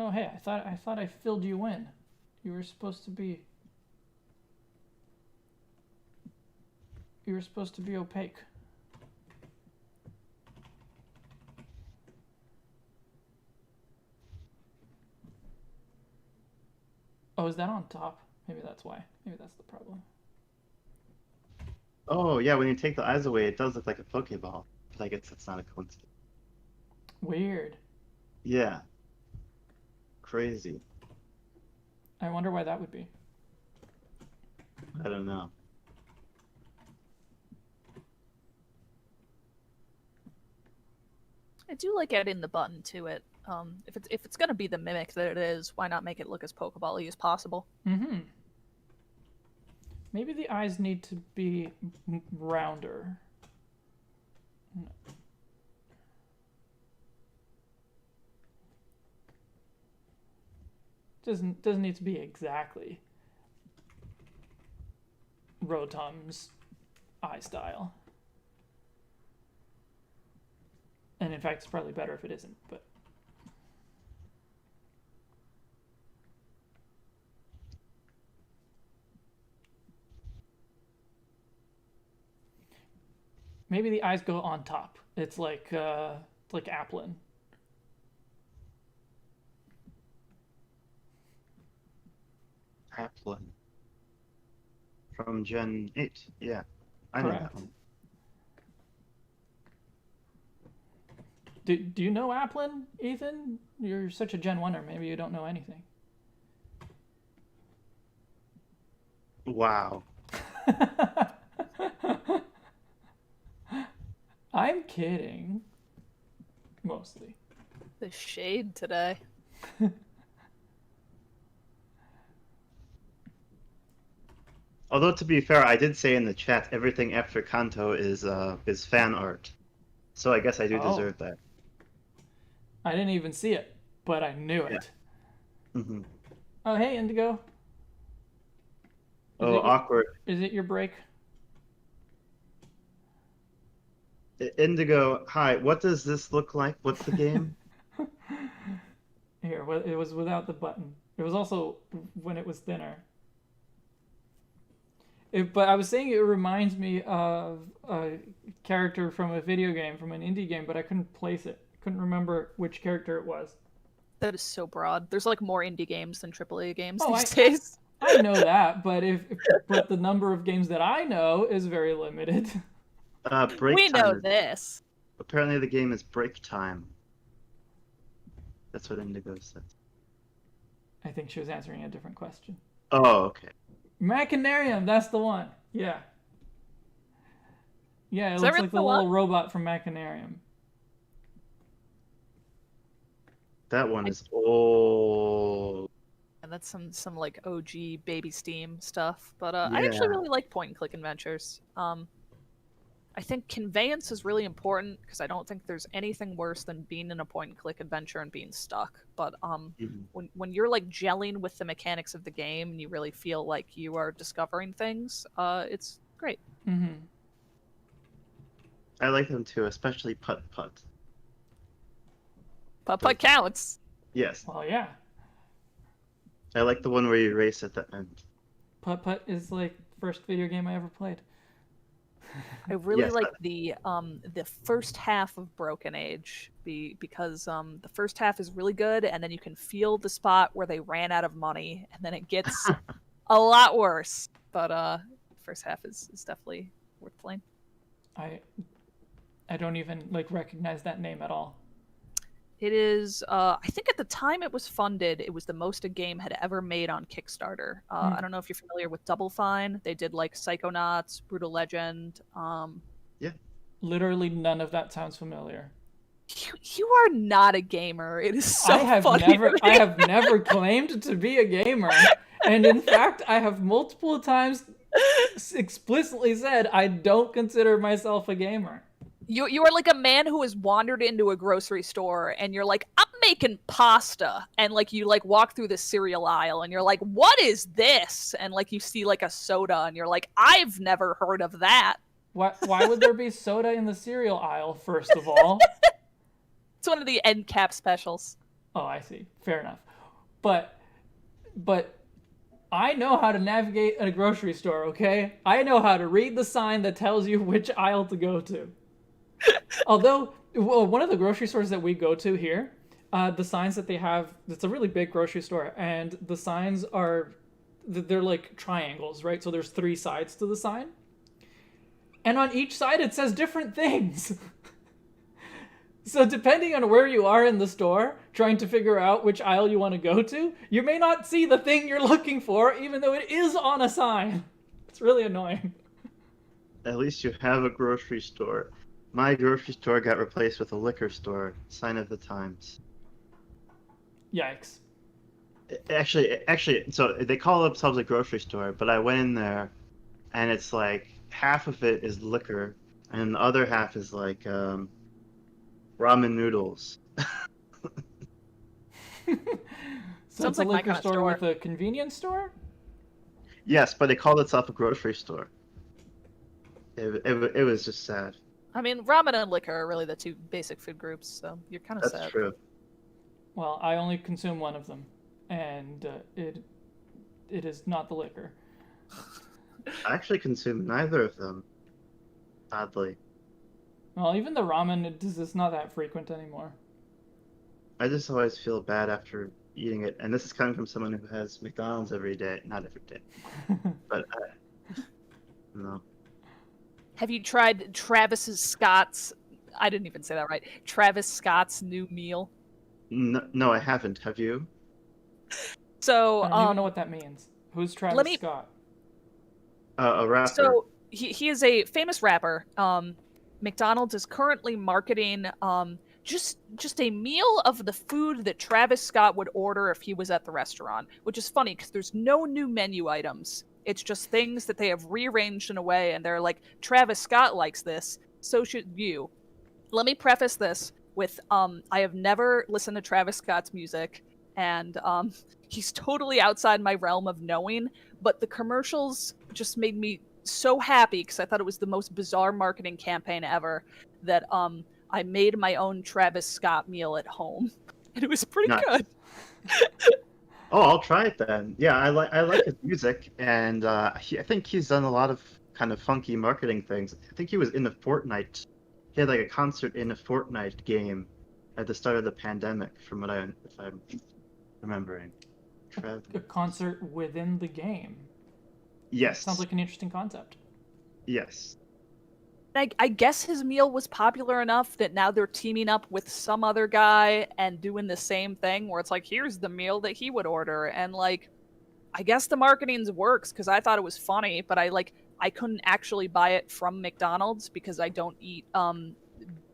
Oh hey, I thought I filled you in. You were supposed to be opaque. Oh, is that on top? Maybe that's why. Maybe that's the problem. Oh yeah, when you take the eyes away, it does look like a Pokeball. But I guess that's not a coincidence. Weird. Yeah. Crazy. I wonder why that would be. I don't know. I do like adding the button to it. If it's gonna be the mimic that it is, why not make it look as Pokeball-y as possible? Mm-hmm. Maybe the eyes need to be rounder. No. Doesn't need to be exactly Rotom's eye style. And in fact, it's probably better if it isn't, but maybe the eyes go on top. It's like Applin. Applin. From Gen 8. Yeah. I know that one. Do you know Applin, Ethan? You're such a Gen 1er. Maybe you don't know anything. Wow. I'm kidding. Mostly. The shade today. Although to be fair, I did say in the chat everything after Kanto is fan art, so I guess I do Oh. deserve that. I didn't even see it, but I knew it. Mm-hmm. Oh, hey, Indigo. Oh, awkward. Is it your break? Indigo, hi. What does this look like? What's the game? Here, it was without the button. It was also when it was thinner. But I was saying it reminds me of a character from a video game, from an indie game, but I couldn't place it. Couldn't remember which character it was. That is so broad. There's like more indie games than AAA games Oh, these days. I know that, but but the number of games that I know is very limited. Break We time. know this. Apparently the game is break time. That's what Indigo says. I think she was answering a different question. Oh, okay. Machinarium, that's the one. Yeah. Yeah, it looks like the little robot from Machinarium. That one is old. And that's some like OG baby Steam stuff. But I actually really like point and click adventures. I think conveyance is really important because I don't think there's anything worse than being in a point and click adventure and being stuck. But when you're like gelling with the mechanics of the game and you really feel like you are discovering things, it's great. Mm-hmm. I like them too, especially Putt Putt. Putt Putt counts. Yes. Well, yeah. I like the one where you race at the end. Putt Putt is like the first video game I ever played. I really like the first half of Broken Age because the first half is really good, and then you can feel the spot where they ran out of money, and then it gets a lot worse. But first half is definitely worth playing. I don't even like recognize that name at all. It is, I think at the time it was funded, it was the most a game had ever made on Kickstarter. I don't know if you're familiar with Double Fine. They did like Psychonauts, Brutal Legend. Yeah. Literally none of that sounds familiar. You are not a gamer. It is so funny. I have never claimed to be a gamer. And in fact, I have multiple times explicitly said I don't consider myself a gamer. You are like a man who has wandered into a grocery store and you're like, I'm making pasta. And like you like walk through the cereal aisle and you're like, what is this? And like you see like a soda and you're like, I've never heard of that. Why would there be soda in the cereal aisle, first of all? It's one of the end cap specials. Oh, I see. Fair enough. But I know how to navigate a grocery store, okay? I know how to read the sign that tells you which aisle to go to. Although, one of the grocery stores that we go to here, the signs that they have, it's a really big grocery store, and the signs they're like triangles, right? So there's 3 sides to the sign. And on each side it says different things. So depending on where you are in the store, trying to figure out which aisle you want to go to, you may not see the thing you're looking for, even though it is on a sign. It's really annoying. At least you have a grocery store. My grocery store got replaced with a liquor store. Sign of the times. Yikes. Actually, so they call themselves a grocery store, but I went in there, and it's like half of it is liquor, and the other half is like ramen noodles. So it's a like liquor store with a convenience store? Yes, but they called itself a grocery store. It was just sad. I mean, ramen and liquor are really the 2 basic food groups, so you're kind of sad. That's true. Well, I only consume one of them, and it is not the liquor. I actually consume neither of them, oddly. Well, even the ramen is not that frequent anymore. I just always feel bad after eating it, and this is coming from someone who has McDonald's every day. Not every day, but no. Have you tried Travis Scott's? I didn't even say that right. Travis Scott's new meal. No, I haven't. Have you? So I don't even know what that means. Who's Travis Scott? A rapper. So he is a famous rapper. McDonald's is currently marketing just a meal of the food that Travis Scott would order if he was at the restaurant, which is funny because there's no new menu items. It's just things that they have rearranged in a way, and they're like, Travis Scott likes this, so should you. Let me preface this with I have never listened to Travis Scott's music, and he's totally outside my realm of knowing, but the commercials just made me so happy because I thought it was the most bizarre marketing campaign ever that I made my own Travis Scott meal at home. And it was pretty Nice. good. Oh, I'll try it then. Yeah, I like his music, and I think he's done a lot of kind of funky marketing things. I think he was in a Fortnite. He had like a concert in a Fortnite game at the start of the pandemic, if I'm remembering. A concert within the game. Yes. Sounds like an interesting concept. Yes. I guess his meal was popular enough that now they're teaming up with some other guy and doing the same thing where it's like, here's the meal that he would order. And like, I guess the marketing works because I thought it was funny, but I couldn't actually buy it from McDonald's because I don't eat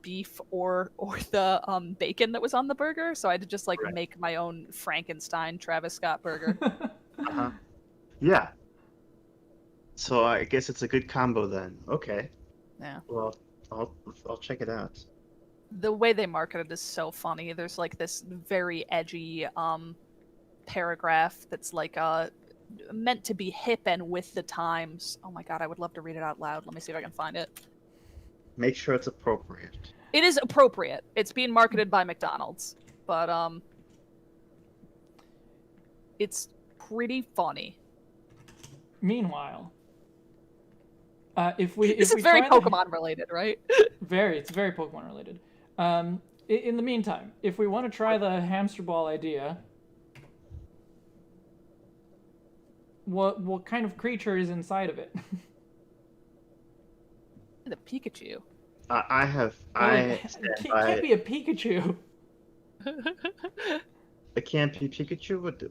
beef or the bacon that was on the burger. So I had to just Right. make my own Frankenstein Travis Scott burger. Uh-huh. Yeah. So I guess it's a good combo then. Okay. Yeah. Well, I'll check it out. The way they market it is so funny. There's like this very edgy paragraph that's like meant to be hip and with the times. Oh my god, I would love to read it out loud. Let me see if I can find it. Make sure it's appropriate. It is appropriate. It's being marketed by McDonald's, but it's pretty funny. Meanwhile, This is very Pokemon related, right? It's very Pokemon related. In the meantime, if we want to try the hamster ball idea, what kind of creature is inside of it? The Pikachu. It can't be a Pikachu. It can't be Pikachu.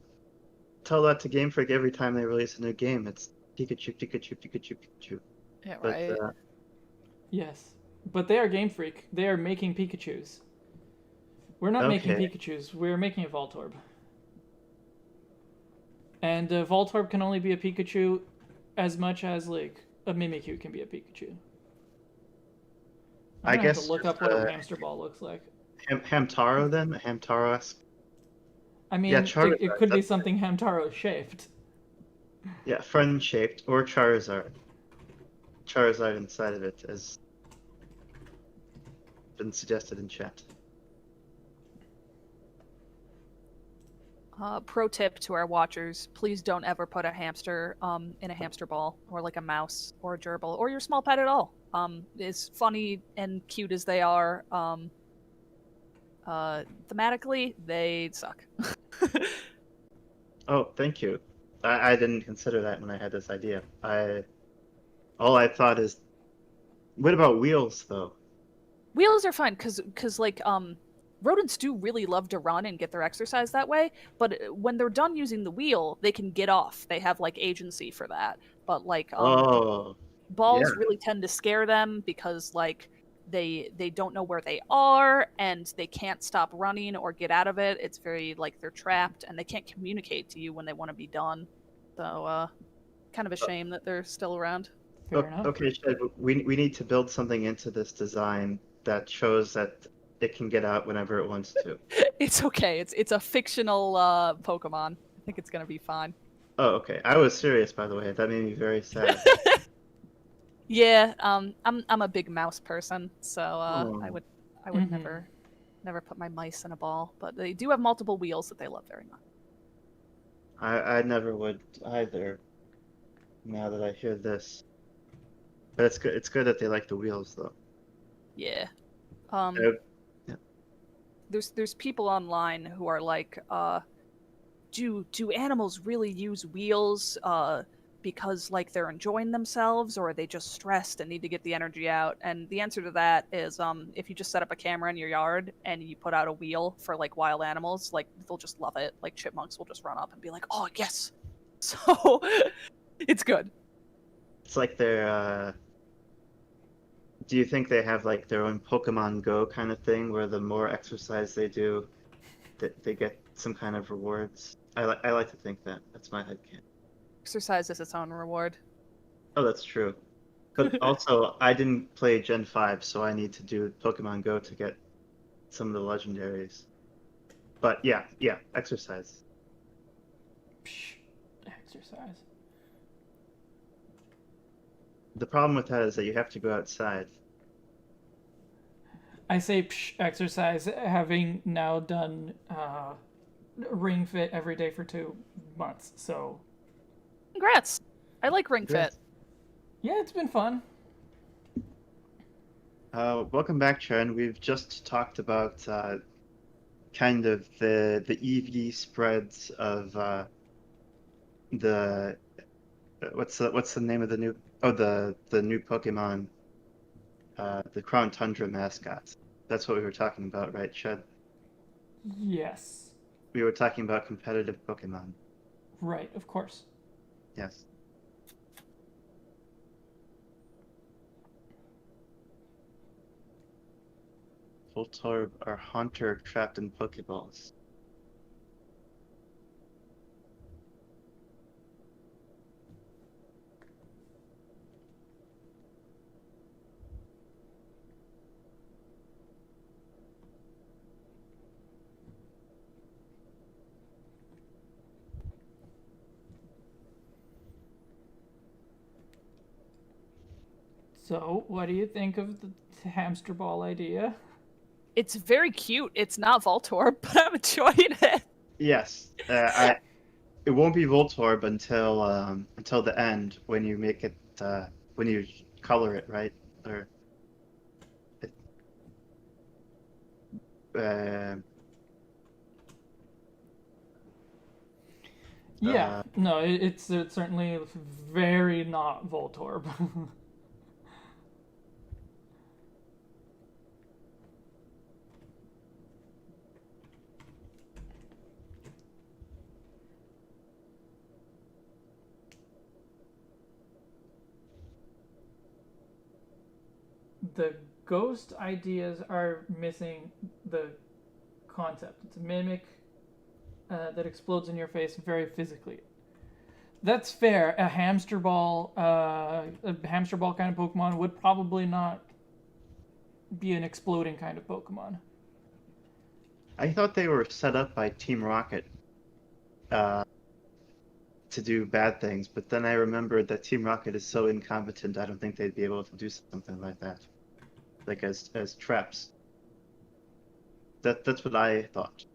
Tell that to Game Freak every time they release a new game. It's Pikachu, Pikachu, Pikachu, Pikachu. Yeah, right. But, Yes, but they are Game Freak. They are making Pikachus. We're not making Pikachus. We're making a Voltorb. And Voltorb can only be a Pikachu as much as like a Mimikyu can be a Pikachu. I guess have to look up what a hamster ball looks like. Hamtaro then? Hamtaro-esque? I mean, yeah, it could be something Hamtaro shaped. Yeah, fern shaped or Charizard. Charizard inside of it has been suggested in chat. Pro tip to our watchers: please don't ever put a hamster in a hamster ball, or like a mouse, or a gerbil, or your small pet at all. As funny and cute as they are, thematically they suck. Oh, thank you. I didn't consider that when I had this idea. All I thought is, what about wheels though? Wheels are fine because like rodents do really love to run and get their exercise that way, but when they're done using the wheel, they can get off. They have like agency for that. But like balls really tend to scare them because like they don't know where they are and they can't stop running or get out of it. It's very like they're trapped and they can't communicate to you when they want to be done. So kind of a shame that they're still around. Fair enough. Okay, Shed, we need to build something into this design that shows that it can get out whenever it wants to. It's okay. It's a fictional Pokemon. I think it's gonna be fine. Oh, okay. I was serious, by the way. That made me very sad. Yeah, I'm a big mouse person, so I would never put my mice in a ball. But they do have multiple wheels that they love very much. I never would either. Now that I hear this, but it's good. It's good that they like the wheels, though. Yeah. Yeah. There's people online who are like, do animals really use wheels because like they're enjoying themselves, or are they just stressed and need to get the energy out? And the answer to that is if you just set up a camera in your yard and you put out a wheel for like wild animals, like they'll just love it. Like chipmunks will just run up and be like, oh yes. So it's good. It's like their Do you think they have like their own Pokemon Go kind of thing where the more exercise they do, that they get some kind of rewards? I like to think that. That's my headcanon. Exercise is its own reward. Oh, that's true. But also, I didn't play Gen 5, so I need to do Pokemon Go to get some of the legendaries. But yeah, exercise. Psh, exercise. The problem with that is that you have to go outside. I say psh, exercise, having now done Ring Fit every day for 2 months. So Congrats! I like Ring Fit. Yes. yeah, it's been fun. Welcome back, Sharon. We've just talked about kind of the EV spreads of the what's the name of the new the new Pokemon, the Crown Tundra mascot. That's what we were talking about, right, Shed? Yes. We were talking about competitive Pokemon. Right, of course. Yes. Voltorb are Haunter trapped in Pokeballs. So, what do you think of the hamster ball idea? It's very cute. It's not Voltorb, but I'm enjoying it. Yes, it won't be Voltorb until the end when you make it when you color it, right? Or it, uh, Yeah, no, it's certainly very not Voltorb. The ghost ideas are missing the concept. It's a mimic that explodes in your face very physically. That's fair. A hamster ball kind of Pokemon would probably not be an exploding kind of Pokemon. I thought they were set up by Team Rocket uh, to do bad things, but then I remembered that Team Rocket is so incompetent. I don't think they'd be able to do something like that, like as traps. That's what I thought.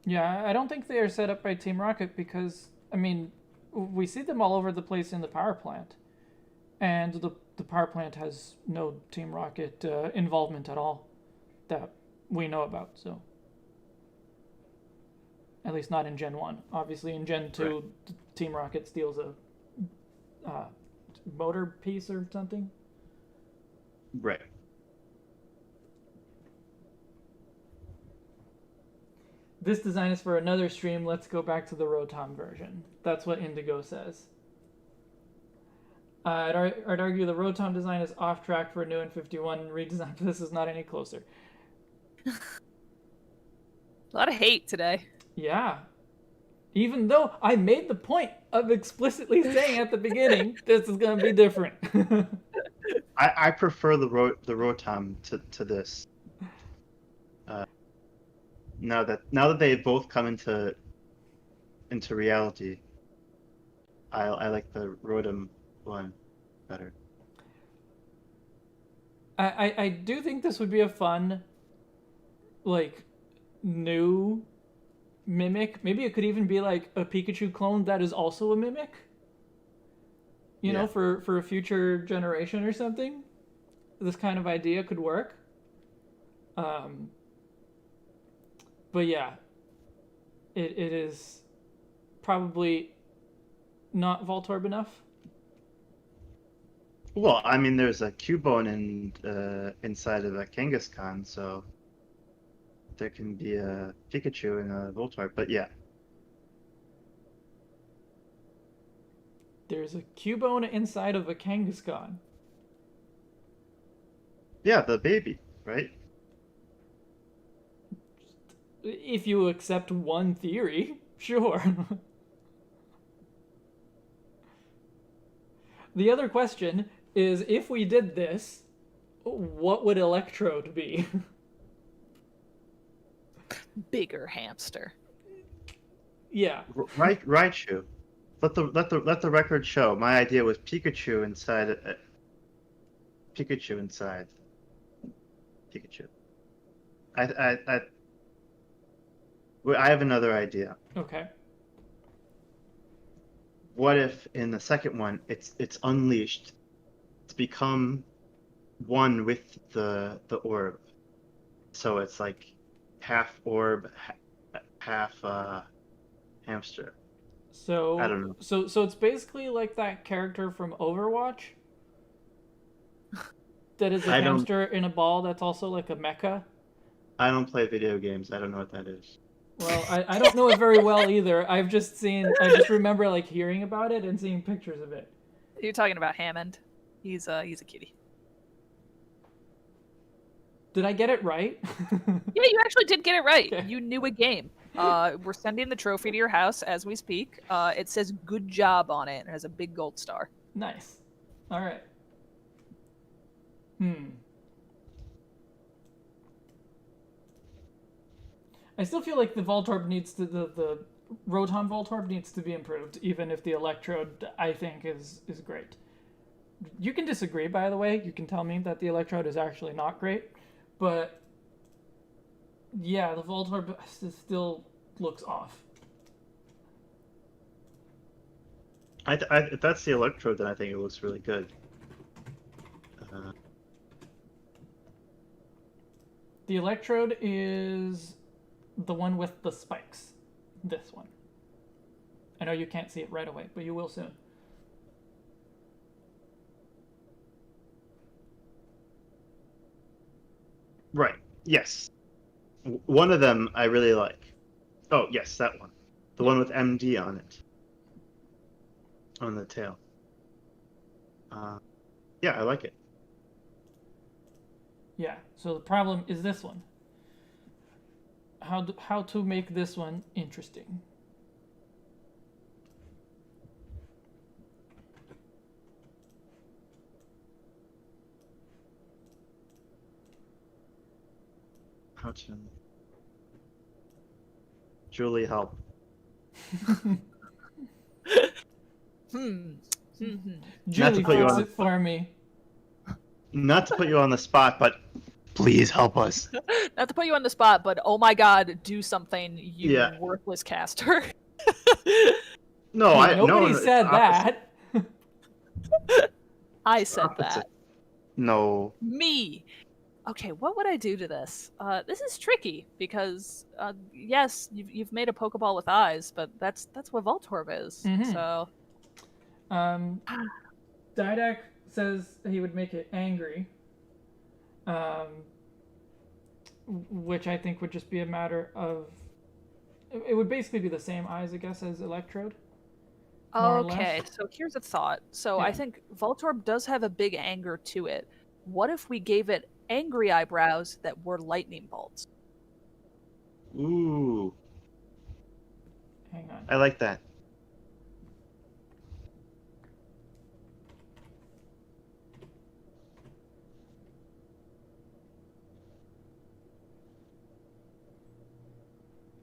Yeah, I don't think they are set up by Team Rocket because, I mean, we see them all over the place in the power plant. And the power plant has no Team Rocket involvement at all that we know about, so. At least not in Gen 1. Obviously, in Gen 2, Right. Team Rocket steals a motor piece or something. Right. This design is for another stream. Let's go back to the Rotom version. That's what Indigo says. I'd argue the Rotom design is off track for a new N51 redesign, but this is not any closer. A lot of hate today. Yeah. Even though I made the point of explicitly saying at the beginning, this is going to be different. I prefer the Rotom to this. Now that they both come into reality, I like the Rotom one better. I do think this would be a fun, like, new mimic. Maybe it could even be like a Pikachu clone that is also a mimic. You know, for a future generation or something. This kind of idea could work. But yeah, it is probably not Voltorb enough. Well, I mean, there's a Cubone inside of a Kangaskhan, so there can be a Pikachu and a Voltorb. But yeah, There's a Cubone inside of a Kangaskhan. Yeah, the baby, right? If you accept one theory, sure. The other question is, if we did this, what would Electrode be? Bigger hamster. Yeah. Right, Raichu. Let the record show. My idea was Pikachu inside. Pikachu inside. Pikachu. I have another idea. Okay. What if in the second one it's unleashed? It's become one with the orb. So it's like half orb, half hamster. So I don't know. So it's basically like that character from Overwatch. That is a I don't- hamster in a ball that's also like a mecha. I don't play video games. I don't know what that is. Well, I don't know it very well either. I just remember like hearing about it and seeing pictures of it. You're talking about Hammond. He's a cutie. Did I get it right? Yeah, you actually did get it right. Okay. You knew a game. We're sending the trophy to your house as we speak. It says "Good job" on it and it has a big gold star. Nice. All right. I still feel like the Voltorb needs to the Rotom Voltorb needs to be improved, even if the Electrode I think is great. You can disagree, by the way. You can tell me that the Electrode is actually not great, but yeah, the Voltorb still looks off. If that's the Electrode, then I think it looks really good. The Electrode is the one with the spikes. This one. I know you can't see it right away, but you will soon. Right. Yes. One of them I really like. Oh, yes, that one. The one with MD on it. On the tail. Yeah, I like it. Yeah, so the problem is this one. How to make this one interesting. How to... Julie, help. Julie put you fix on- it for me. Not to put you on the spot, but please help us. Not to put you on the spot, but oh my god, do something, you Yeah. worthless caster. No, Hey, nobody said that. I said Opposite. that. No. Me. Okay, what would I do to this? This is tricky because yes, you've made a Pokeball with eyes, but that's what Voltorb is. Mhm. So Didac says he would make it angry, which I think would just be a matter of. It would basically be the same eyes, I guess, as Electrode. More or okay, less. so here's a thought. So Yeah. I think Voltorb does have a big anger to it. What if we gave it angry eyebrows that were lightning bolts? Ooh, Hang on. I like that.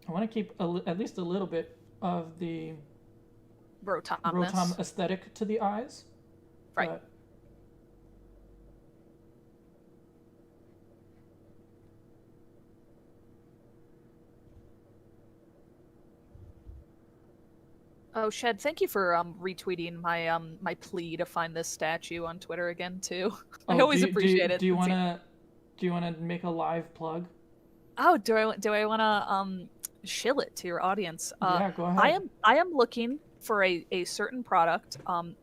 I want to keep at least a little bit of the Rotomness. Rotom aesthetic to the eyes. Right. But Oh, Shed, thank you for retweeting my my plea to find this statue on Twitter again too. I always appreciate it. Do you wanna make a live plug? Oh, do I want to shill it to your audience? Yeah, go ahead. I am looking for a certain product. I'm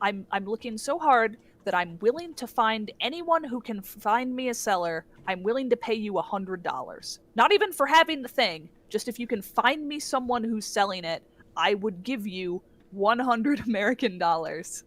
looking so hard that I'm willing to find anyone who can find me a seller. I'm willing to pay you $100. Not even for having the thing. Just if you can find me someone who's selling it, I would give you 100 American dollars.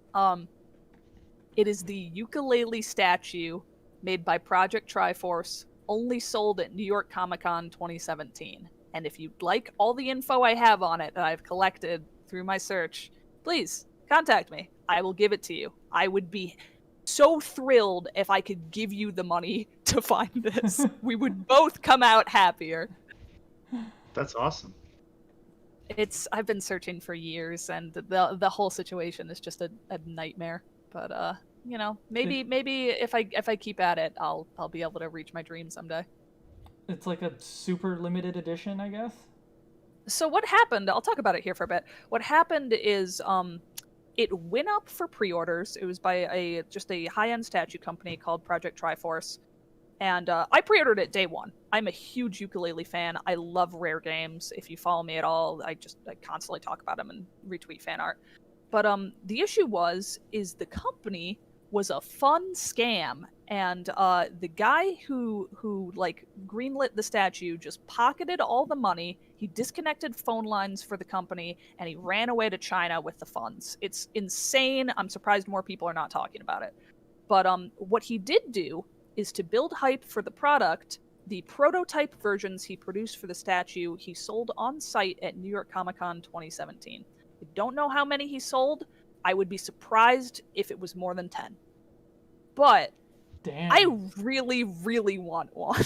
It is the ukulele statue made by Project Triforce, only sold at New York Comic Con 2017. And if you'd like all the info I have on it that I've collected through my search, please contact me. I will give it to you. I would be so thrilled if I could give you the money to find this. We would both come out happier. That's awesome. I've been searching for years, and the whole situation is just a nightmare. But you know, maybe if I keep at it, I'll be able to reach my dream someday. It's like a super limited edition, I guess. So what happened? I'll talk about it here for a bit. What happened is it went up for pre-orders. It was by just a high-end statue company called Project Triforce. And I pre-ordered it day one. I'm a huge ukulele fan. I love rare games. If you follow me at all, I constantly talk about them and retweet fan art. But the issue is the company was a fun scam, and the guy who like greenlit the statue just pocketed all the money. He disconnected phone lines for the company, and he ran away to China with the funds. It's insane. I'm surprised more people are not talking about it. But what he did do is to build hype for the product. The prototype versions he produced for the statue, he sold on site at New York Comic Con 2017. I don't know how many he sold. I would be surprised if it was more than 10. But damn, I really, really want one.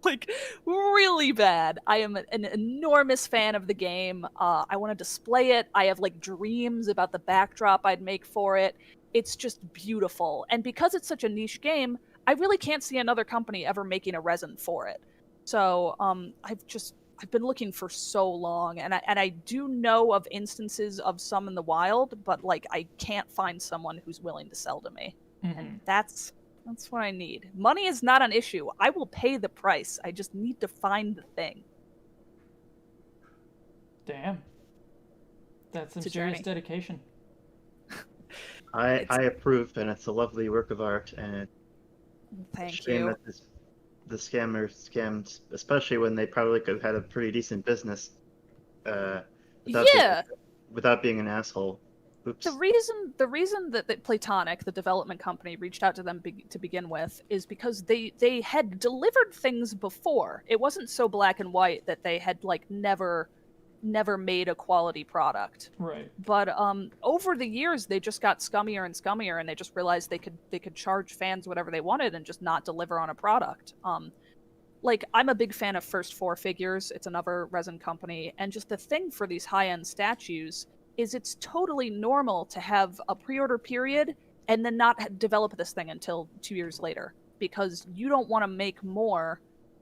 Like, really bad. I am an enormous fan of the game. I want to display it. I have, like, dreams about the backdrop I'd make for it. It's just beautiful. And because it's such a niche game, I really can't see another company ever making a resin for it. So I've been looking for so long, and I do know of instances of some in the wild, but like I can't find someone who's willing to sell to me. Mm-hmm. And that's what I need. Money is not an issue. I will pay the price. I just need to find the thing. Damn. That's some serious dedication. I approve, and it's a lovely work of art, and thank you. That the scammer scammed, especially when they probably could have had a pretty decent business without being an asshole. Oops. The reason that Platonic, the development company, reached out to them to begin with is because they had delivered things before. It wasn't so black and white that they had like never made a quality product. Right. But over the years they just got scummier and scummier, and they just realized they could charge fans whatever they wanted and just not deliver on a product. Like, I'm a big fan of First Four Figures. It's another resin company, and just the thing for these high-end statues is it's totally normal to have a pre-order period and then not develop this thing until 2 years later, because you don't want to make more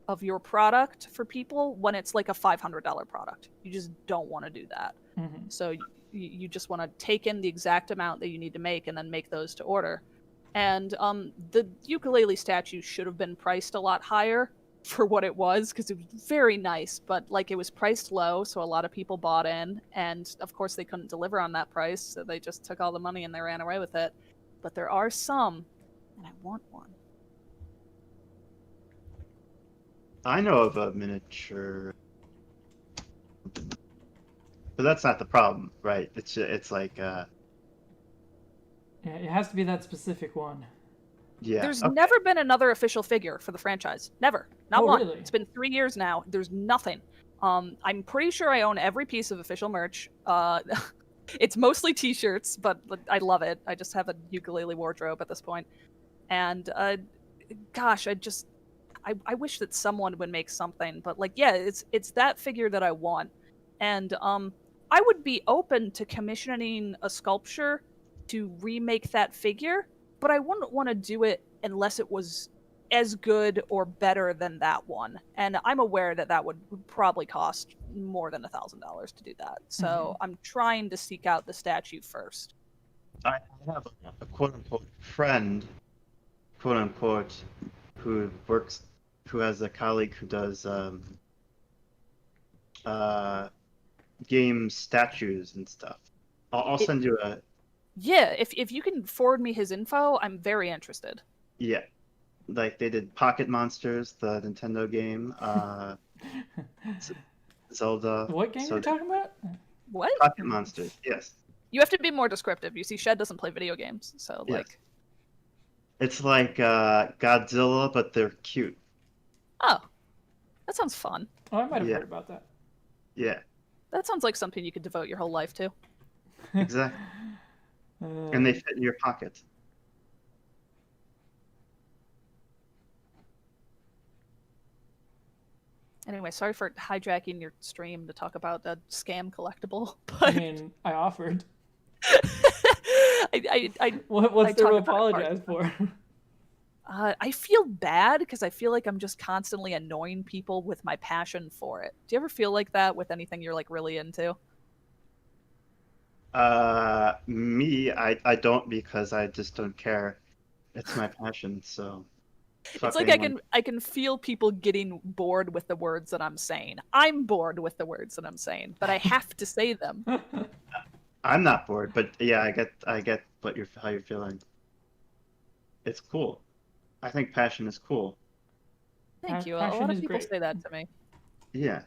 of your product for people when it's like a $500 product. You just don't want to do that. Mm-hmm. So you just want to take in the exact amount that you need to make and then make those to order. And the ukulele statue should have been priced a lot higher for what it was, because it was very nice, but like it was priced low, so a lot of people bought in, and of course they couldn't deliver on that price, so they just took all the money and they ran away with it. But there are some, and I want one. I know of a miniature, but that's not the problem, right? It's like yeah, it has to be that specific one. Yeah. There's never been another official figure for the franchise. Never. Not one. Really? It's been 3 years now. There's nothing. I'm pretty sure I own every piece of official merch. It's mostly t-shirts, but I love it. I just have a ukulele wardrobe at this point. And gosh, I wish that someone would make something, but like, yeah, it's that figure that I want. And I would be open to commissioning a sculpture to remake that figure, but I wouldn't want to do it unless it was as good or better than that one. And I'm aware that would probably cost more than $1,000 to do that. So I'm trying to seek out the statue first. I have a quote-unquote friend, quote-unquote, who has a colleague who does game statues and stuff. I'll send you a... Yeah, if you can forward me his info, I'm very interested. Yeah. Like, they did Pocket Monsters, the Nintendo game, Zelda. What game are you talking about? What? Pocket Monsters, yes. You have to be more descriptive. You see, Shed doesn't play video games, so, Yes. like... It's like Godzilla, but they're cute. Oh, that sounds fun. Oh, I might have Yeah, heard about that. yeah, That sounds like something you could devote your whole life to. exactly. And they Um, fit in your pocket. Anyway, sorry for hijacking your stream to talk about a scam collectible, I but mean, I offered. I What's there talk to about it far apologize too for? I feel bad because I feel like I'm just constantly annoying people with my passion for it. Do you ever feel like that with anything you're like really into? Me, I don't because I just don't care. It's my passion, so It's fuck like anyone. I can feel people getting bored with the words that I'm saying. I'm bored with the words that I'm saying, but I have to say them. I'm not bored, but yeah, I get what you're how you're feeling. It's cool. I think passion is cool. Thank you. A Passion lot of is people great. say that to me. Yeah.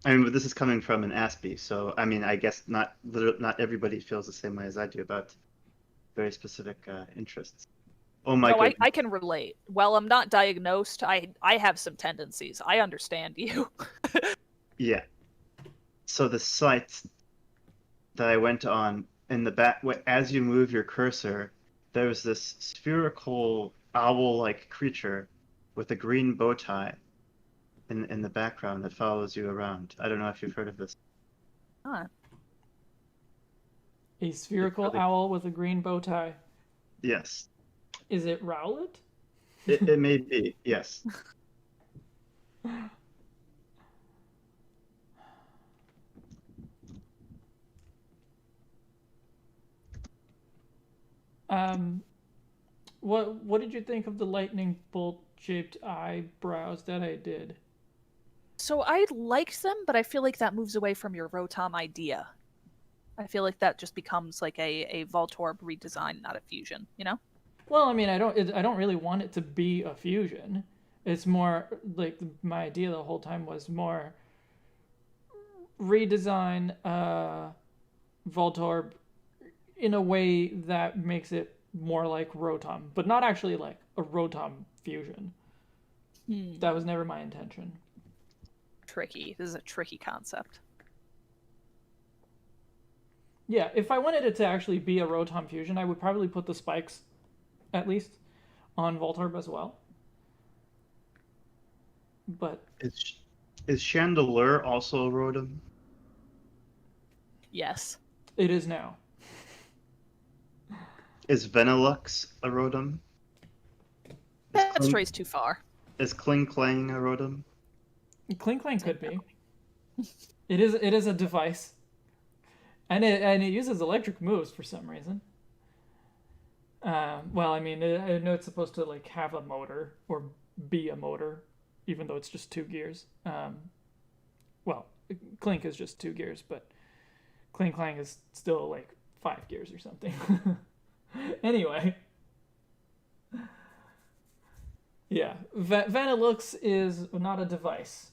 I mean, but this is coming from an Aspie, so I mean, I guess not everybody feels the same way as I do about very specific interests. Oh my No, goodness. I can relate. While I'm not diagnosed, I have some tendencies. I understand you. Yeah. So the site that I went on in the back, as you move your cursor, there's this spherical owl-like creature with a green bow tie in the background that follows you around. I don't know if you've heard of this. Huh. A It's spherical really owl with a green bow tie. yes. Is it Rowlet? It may be, yes. Um, what did you think of the lightning bolt shaped eyebrows that I did? So I liked them, but I feel like that moves away from your Rotom idea. I feel like that just becomes like a Voltorb redesign, not a fusion, you know? Well, I mean, I don't really want it to be a fusion. It's more like my idea the whole time was more redesign Voltorb in a way that makes it more like Rotom, but not actually like a Rotom fusion. That was never my intention. Tricky. This is a tricky concept. Yeah, if I wanted it to actually be a Rotom fusion, I would probably put the spikes, at least, on Voltorb as well. But Is Chandelure also a Rotom? Yes. it is now. Is Venilux a Rotom? Is That strays too far. Kling Clang a Rotom? Cling Clang could be. It is a device, and it uses electric moves for some reason. Well, I mean, I know it's supposed to like have a motor or be a motor, even though it's just two gears. Well, Clink is just two gears, but Cling Clang is still like five gears or something. Anyway, yeah, Vanillux is not a device.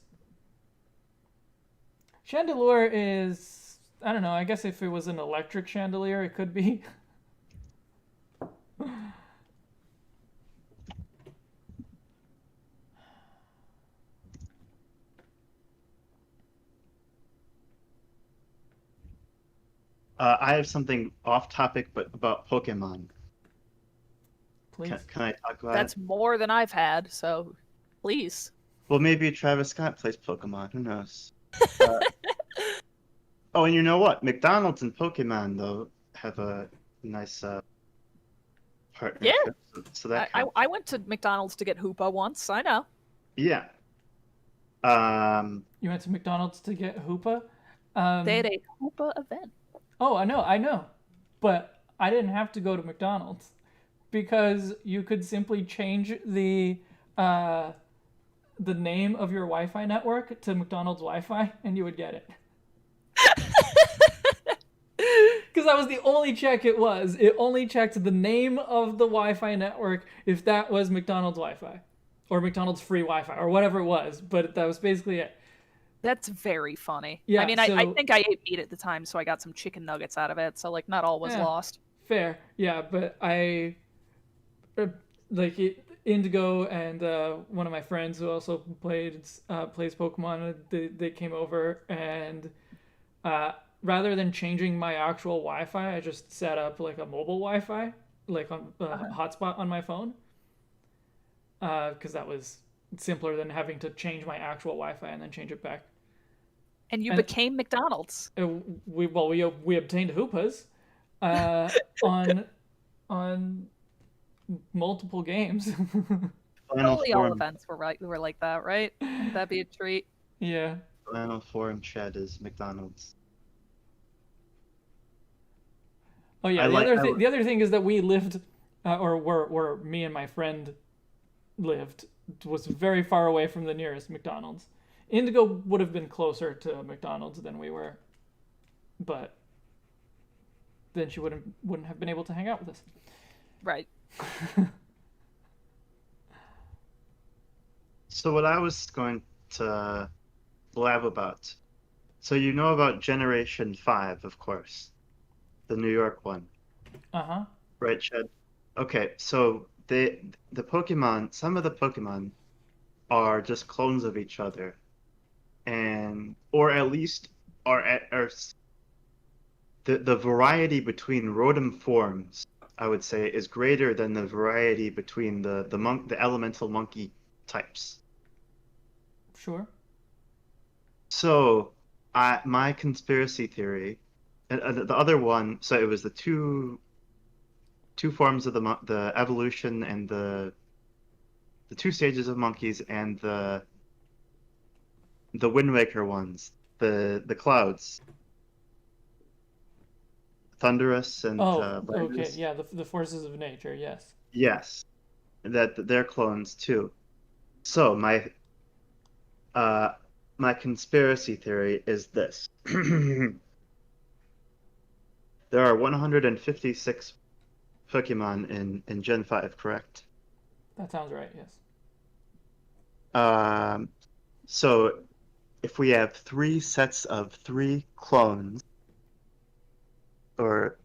Chandelure is, I don't know, I guess if it was an electric chandelier, it could be. I have something off topic, but about Pokemon. Please. Can I talk about That's it? more than I've had, so please. Well, maybe Travis Scott plays Pokemon. Who knows? Uh, oh, and you know what? McDonald's and Pokemon though have a nice Yeah. partnership, so that counts. I went to McDonald's to get Hoopa once. I know. Yeah. Um, You went to McDonald's to get Hoopa? They had a Hoopa event. Oh, I know. But I didn't have to go to McDonald's because you could simply change the name of your Wi-Fi network to McDonald's Wi-Fi and you would get it. Because that was the only check it was. It only checked the name of the Wi-Fi network if that was McDonald's Wi-Fi or McDonald's free Wi-Fi or whatever it was. But that was basically it. That's very funny. Yeah, I mean, I so think I ate meat at the time, so I got some chicken nuggets out of it. So like, not all was yeah, lost. fair. Yeah, but uh, Indigo and one of my friends who also plays Pokemon, they came over and uh, rather than changing my actual Wi-Fi, I just set up like a mobile Wi-Fi, like on hotspot on my phone, because that was simpler than having to change my actual Wi-Fi and then change it back. And you And became McDonald's. we obtained Hoopas uh, on on multiple games. Final Probably all form. events were like that, right? Wouldn't that be a treat? Yeah. Final form shed is McDonald's. Oh yeah. I like. The other thing is that we lived, or where me and my friend lived, was very far away from the nearest McDonald's. Indigo would have been closer to McDonald's than we were, but then she wouldn't have been able to hang out with us. Right. So what I was going to blab about. So you know about Generation 5, of course. The New York one. Uh-huh. Right, Shed? Okay, so the Pokemon, some of the Pokemon are just clones of each other. And or at least are the variety between Rotom forms, I would say, is greater than the variety between the elemental monkey types. Sure. So, my conspiracy theory, and the other one, so it was the two forms of the evolution and the two stages of monkeys and the Wind Waker ones, the clouds, Thunderous and Oh, okay. Brightness. Yeah, the forces of nature. Yes. Yes, that they're clones too. So uh my conspiracy theory is this. There are 156 Pokemon in Gen 5, correct? That sounds right. Yes. Um, so if we have three sets of three clones, or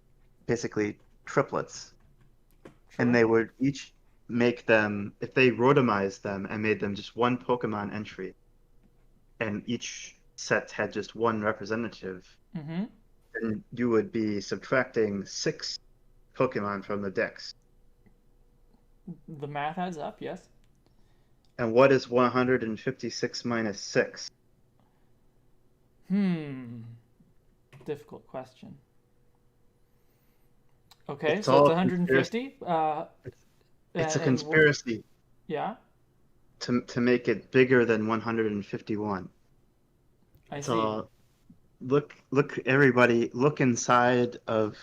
basically triplets, and Sure. they would each make them, if they rotomized them and made them just one Pokemon entry, and each set had just one representative, Mm-hmm. then you would be subtracting six Pokemon from the dex. The math adds up. Yes. And what is 156 minus 6? Hmm. Difficult question. Okay, It's so it's all a conspiracy. 150. It's a And conspiracy yeah, to make it bigger than 151. I It's see. all look everybody look inside of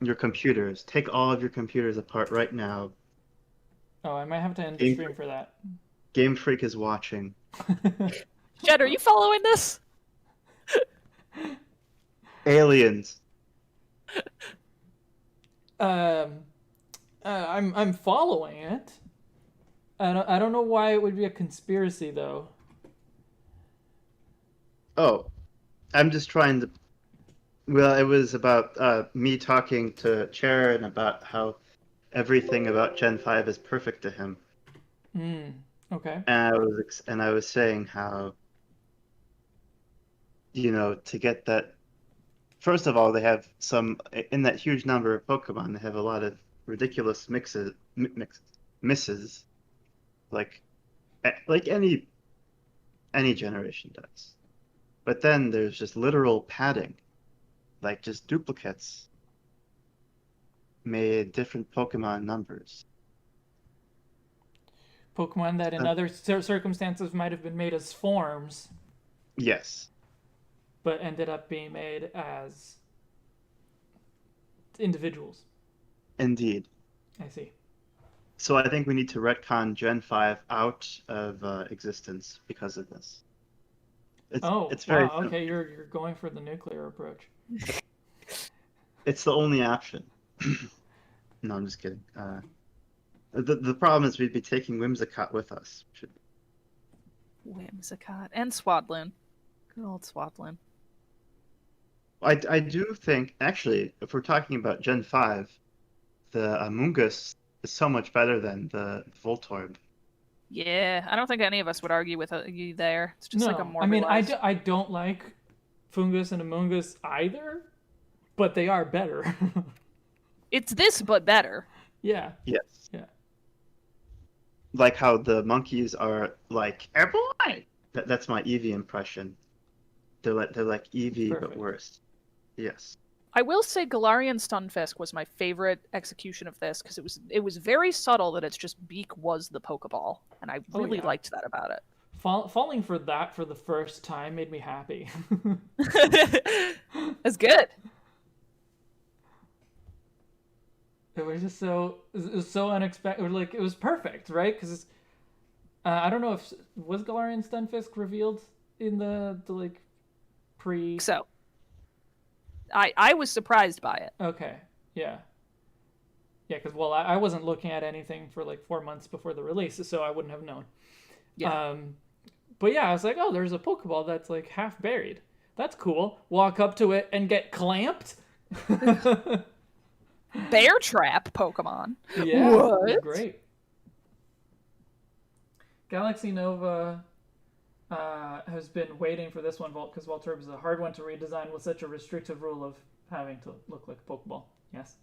your computers. Take all of your computers apart right now. Oh, I might have to end the Game stream for that. Game Freak is watching. Jed, are you following this? Aliens. um, I'm following it. I don't know why it would be a conspiracy though. Oh, I'm just trying to. Well, it was about me talking to Charon about how everything about Gen 5 is perfect to him. Hmm. Okay. And I was saying how, to get that. First of all, they have some in that huge number of Pokemon. They have a lot of ridiculous misses, like like any generation does. But then there's just literal padding, like just duplicates made different Pokemon numbers. Pokemon that in Uh, other circumstances might have been made as forms, yes, but ended up being made as individuals. indeed. I see. So I think we need to retcon Gen 5 out of existence because of this. Oh, It's very wow. simple. Okay, you're going for the nuclear approach. It's the only option. No, I'm just kidding. The problem is we'd be taking Whimsicott with us. Whimsicott and Swadloon. Good old Swampland. I do think, actually, if we're talking about Gen 5, the Amoonguss is so much better than the Voltorb. Yeah, I don't think any of us would argue with you there. It's just like a No, I more mean realized. I don't like Fungus and Amoonguss either, but they are better. It's this, but better. Yeah, Yes. yeah, Like how the monkeys are like, everyone! That's my Eevee impression. They're like it's Eevee, but perfect. worse. Yes. I will say Galarian Stunfisk was my favorite execution of this because it was very subtle that its just beak was the Pokeball, and I Oh really yeah, liked that about it. falling for that for the first time made me happy. That's good. It was just it was so unexpected. Like it was perfect, right? Because I don't know if was Galarian Stunfisk revealed in the like pre. So I was surprised by it. Okay, yeah, yeah. Because well, I wasn't looking at anything for like 4 months before the release, so I wouldn't have known. Yeah. But yeah, I was like, oh, there's a Pokeball that's like half buried. That's cool. Walk up to it and get clamped. Bear Trap Pokemon. Yeah, it was What? great. Galaxy Nova has been waiting for this one, because Voltorb is a hard one to redesign with such a restrictive rule of having to look like a Pokeball. Yes.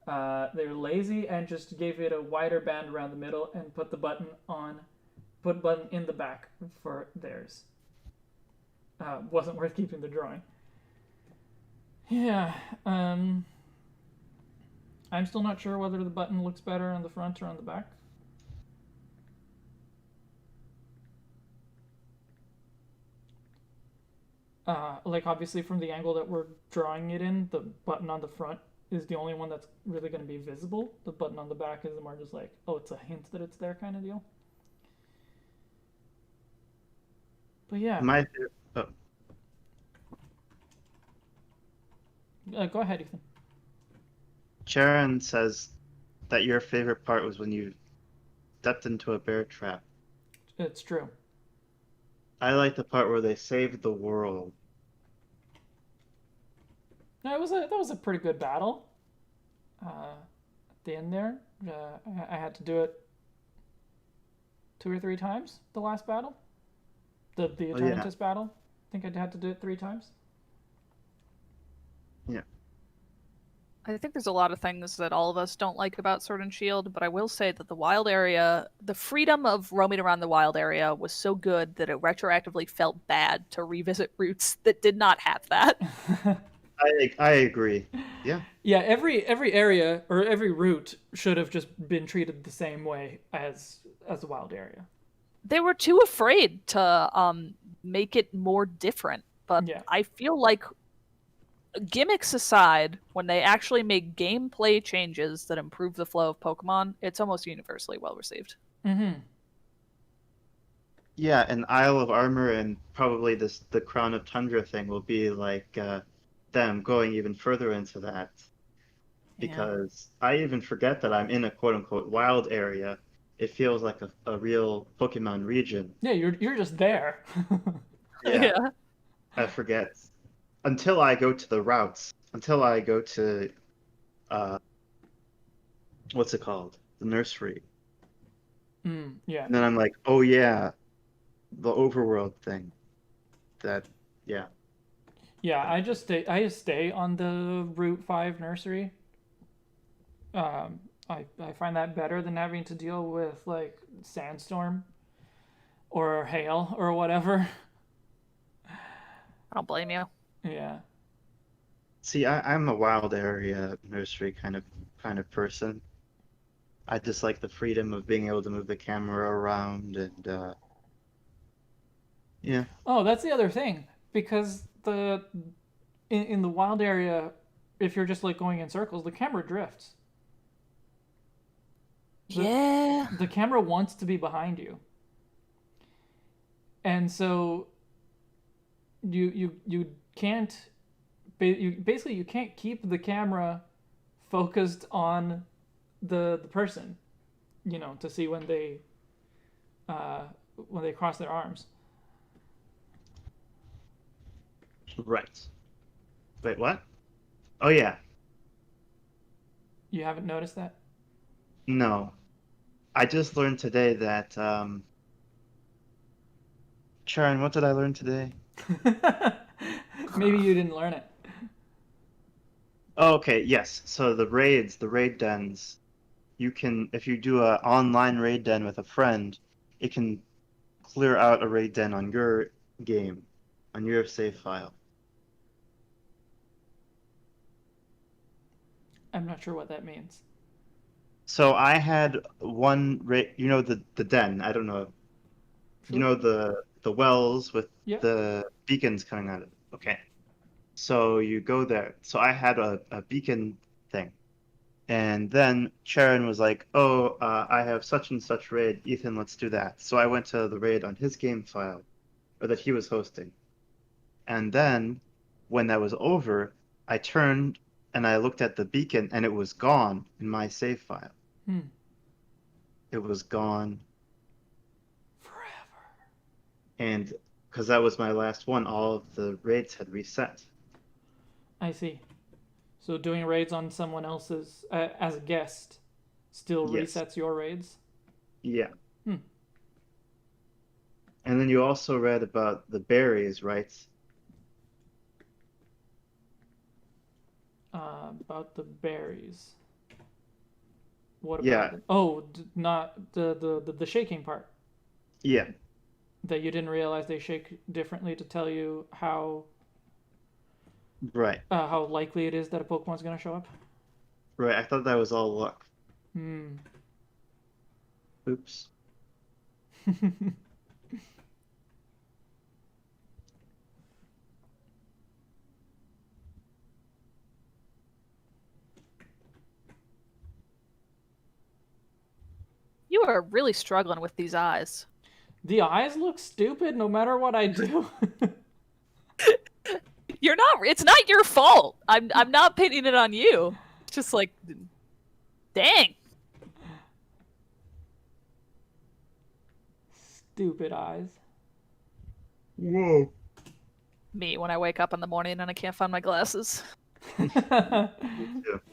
They're lazy and just gave it a wider band around the middle and put button in the back for theirs. Wasn't worth keeping the drawing. Yeah. I'm still not sure whether the button looks better on the front or on the back. Like obviously from the angle that we're drawing it in, the button on the front is the only one that's really going to be visible. The button on the back is more just like, oh, it's a hint that it's there kind of deal. But yeah, My go ahead, Ethan. Sharon says that your favorite part was when you stepped into a bear trap. It's true. I like the part where they saved the world. No, that was a pretty good battle. At the end there, I had to do it 2 or 3 times. The last battle, the Oh yeah, Eternatus battle. I think I had to do it 3 times. yeah. I think there's a lot of things that all of us don't like about Sword and Shield, but I will say that the wild area, the freedom of roaming around the wild area was so good that it retroactively felt bad to revisit routes that did not have that. I agree. Yeah. Yeah, every area or every route should have just been treated the same way as a wild area. They were too afraid to make it more different, but Yeah. I feel like gimmicks aside, when they actually make gameplay changes that improve the flow of Pokemon, it's almost universally well received. Mm-hmm. Yeah, and Isle of Armor and probably the Crown of Tundra thing will be like them going even further into that. Because I even forget that I'm in a quote unquote wild area. It feels like a real Pokemon region. Yeah, you're just there. Yeah, I forget. Until I go to the routes. Until I go to what's it called? The nursery. Yeah. And then I'm like, oh yeah, the overworld thing. That yeah. Yeah, I just stay on the Route 5 nursery. I find that better than having to deal with like sandstorm or hail or whatever. I don't blame you. Yeah. See, I'm a wild area nursery kind of person. I just like the freedom of being able to move the camera around and yeah. Oh, that's the other thing because in the wild area, if you're just like going in circles, the camera drifts. Yeah. The camera wants to be behind you. And so you can't you can't keep the camera focused on the person, to see when they cross their arms. Right. Wait, what? Oh yeah. You haven't noticed that? No. I just learned today that Sharon, what did I learn today? Maybe you didn't learn it. Oh, okay, yes. So the raids, the raid dens, you can if you do a online raid den with a friend, it can clear out a raid den on your game, on your save file. I'm not sure what that means. So I had one raid, the den, I don't know. You Sure. know the wells with Yeah. the beacons coming out of it. Okay. So you go there. So I had a beacon thing. And then Sharon was like, "Oh, I have such and such raid. Ethan, let's do that." So I went to the raid on his game file, or that he was hosting. And then when that was over, I turned and I looked at the beacon, and it was gone in my save file. Hmm. It was gone, Forever. and because that was my last one, all of the raids had reset. I see. So doing raids on someone else's as a guest still Yes. resets your raids? Yeah. Hmm. And then you also read about the berries, right? About the berries. What about Yeah. them? Oh, not the shaking part. Yeah. That you didn't realize they shake differently to tell you Right. how likely it is that a Pokemon's gonna show up. Right. I thought that was all luck. Hmm. Oops. You are really struggling with these eyes. The eyes look stupid no matter what I do. You're not. It's not your fault. I'm not pinning it on you. It's just like, dang. Stupid eyes. Whoa. Me when I wake up in the morning and I can't find my glasses.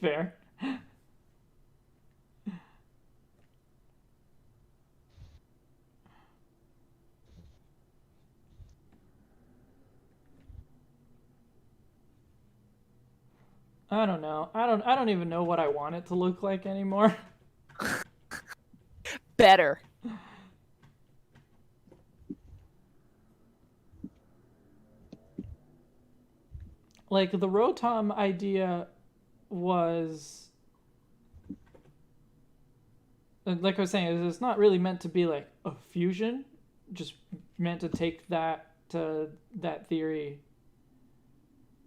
Fair. I don't know. I don't even know what I want it to look like anymore. Better. Like the Rotom idea was like I was saying, it's not really meant to be like a fusion, just meant to take that theory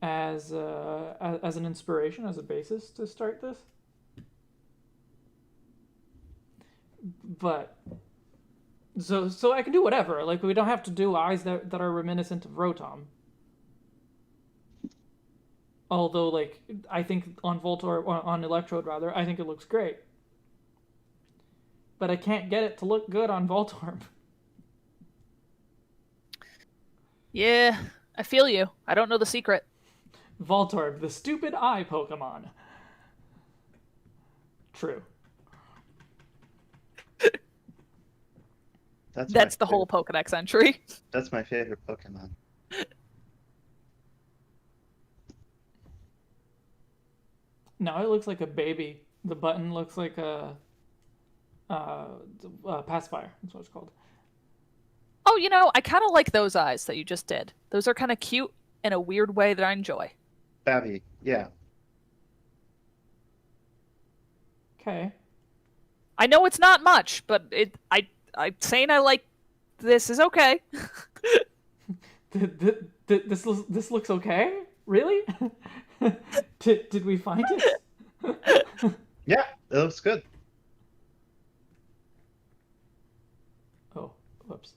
as an inspiration, as a basis to start this. But so I can do whatever. Like we don't have to do eyes that are reminiscent of Rotom. Although, like, I think on Voltorb, on Electrode rather, I think it looks great. But I can't get it to look good on Voltorb. Yeah, I feel you. I don't know the secret. Voltorb, the stupid eye Pokemon. True. That's the whole Pokedex entry. That's my favorite Pokemon. No, it looks like a baby. The button looks like a pacifier. That's what it's called. Oh, I kind of like those eyes that you just did. Those are kind of cute in a weird way that I enjoy. Babby, yeah. Okay. I know it's not much, but I'm saying I like this is okay. This looks okay? Really? Did we find it? Yeah, it looks good. Oh, whoops.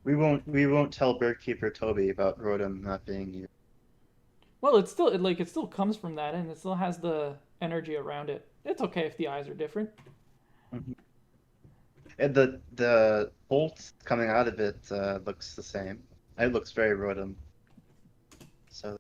We won't tell Birdkeeper Toby about Rotom not being here. Well, it still comes from that, and it still has the energy around it. It's okay if the eyes are different. Mm-hmm. And the bolt coming out of it looks the same. It looks very Rotom. So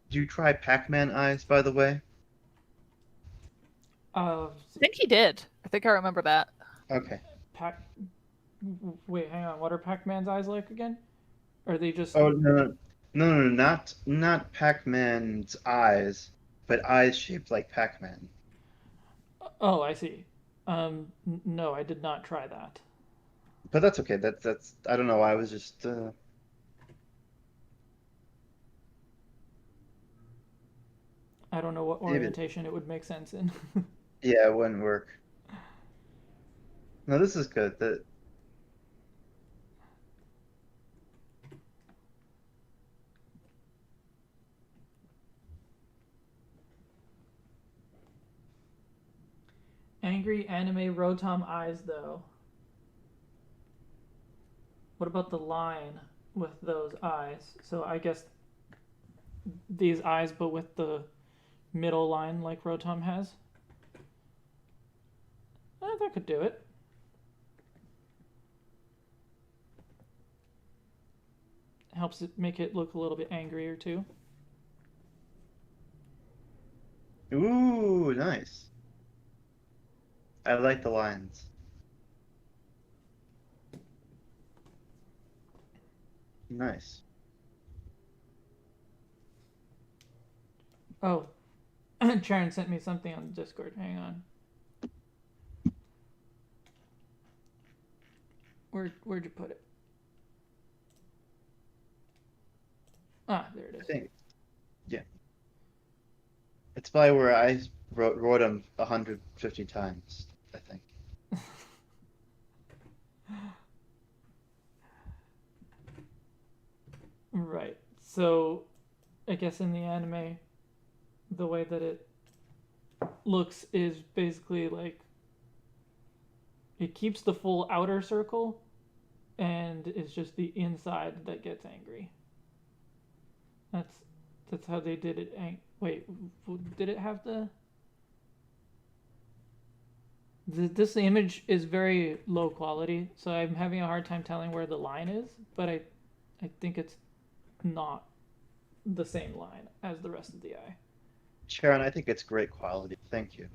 did you try Pac-Man Eyes, by the way? Uh, I think he did. I think I remember that. Okay. Pac. Wait, hang on. What are Pac-Man's eyes like again? Are they just? Oh no, not Pac-Man's eyes, but eyes shaped like Pac-Man. Oh, I see. No, I did not try that. But that's okay. That's I don't know. I was just I don't know what maybe orientation it would make sense in. yeah, it wouldn't work. No, this is good. The Angry anime Rotom eyes, though. What about the line with those eyes? So I guess these eyes, but with the middle line like Rotom has. That could do it. Helps it make it look a little bit angrier too. ooh, nice. I like the lines. Nice. Oh, Sharon sent me something on Discord. Hang on. Where'd you put it? Ah, there it I is. think. Yeah. It's probably where I wrote them 150 times, I think. Right. So, I guess in the anime, the way that it looks is basically like it keeps the full outer circle, and it's just the inside that gets angry. That's how they did it. Wait, did it have this image is very low quality, so I'm having a hard time telling where the line is, but I think it's not the same line as the rest of the eye. Sharon, I think it's great quality. Thank you.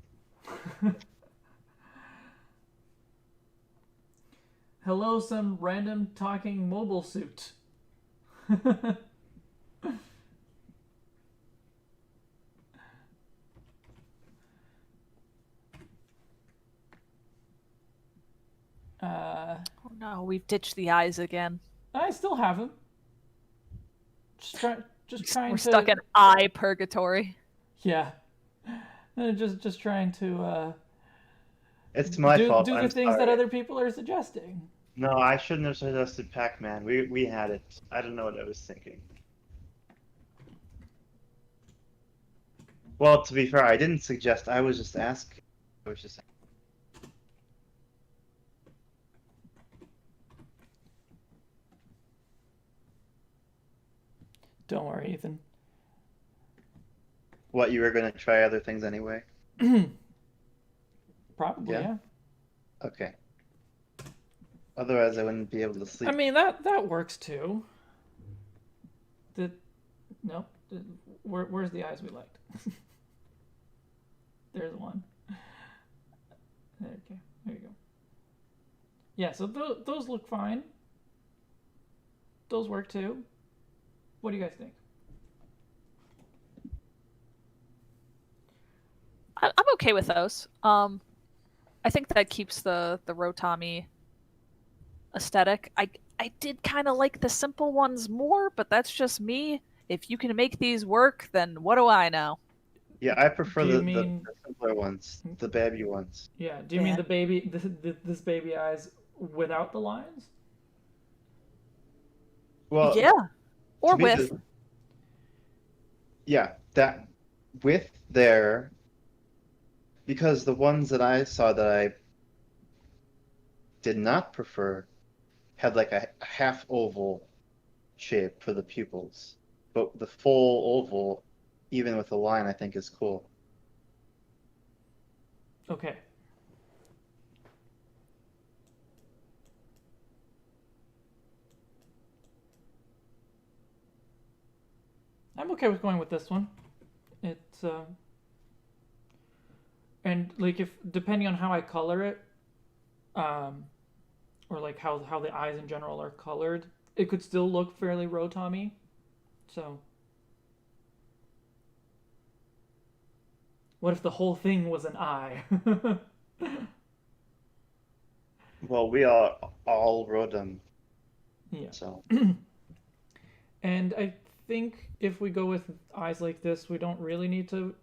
Hello, some random talking mobile suit. Oh no, we've ditched the eyes again. I still have him. Just trying We're to. stuck in eye purgatory. Yeah. Just trying to It's my fault. do the I'm things that sorry. other people are suggesting. No, I shouldn't have suggested Pac-Man. We had it. I don't know what I was thinking. Well, to be fair, I didn't suggest. I was just asking. I was just. Don't worry, Ethan. What, you were gonna try other things anyway? Probably, yeah. Okay. Otherwise, I wouldn't be able to sleep. I mean that works too. No. Where's the eyes we liked? There's one. Okay, there you go. Yeah, so those look fine. Those work too. What do you guys think? I'm okay with those. I think that keeps the Rotami aesthetic. I did kind of like the simple ones more, but that's just me. If you can make these work, then what do I know? Yeah, I prefer Do you the mean- simpler ones, the baby ones. Yeah, do you mean the baby this baby eyes without the lines? Well, Yeah, or to me, with. yeah, that with there, because the ones that I saw that I did not prefer had like a half oval shape for the pupils, but the full oval, even with the line, I think is cool. Okay. I'm okay with going with this one. It's and like if depending on how I color it, um, or like how the eyes in general are colored, it could still look fairly Rotom-y. So, what if the whole thing was an eye? Well, we are all Rotom, Yeah. so And I think if we go with eyes like this, we don't really need to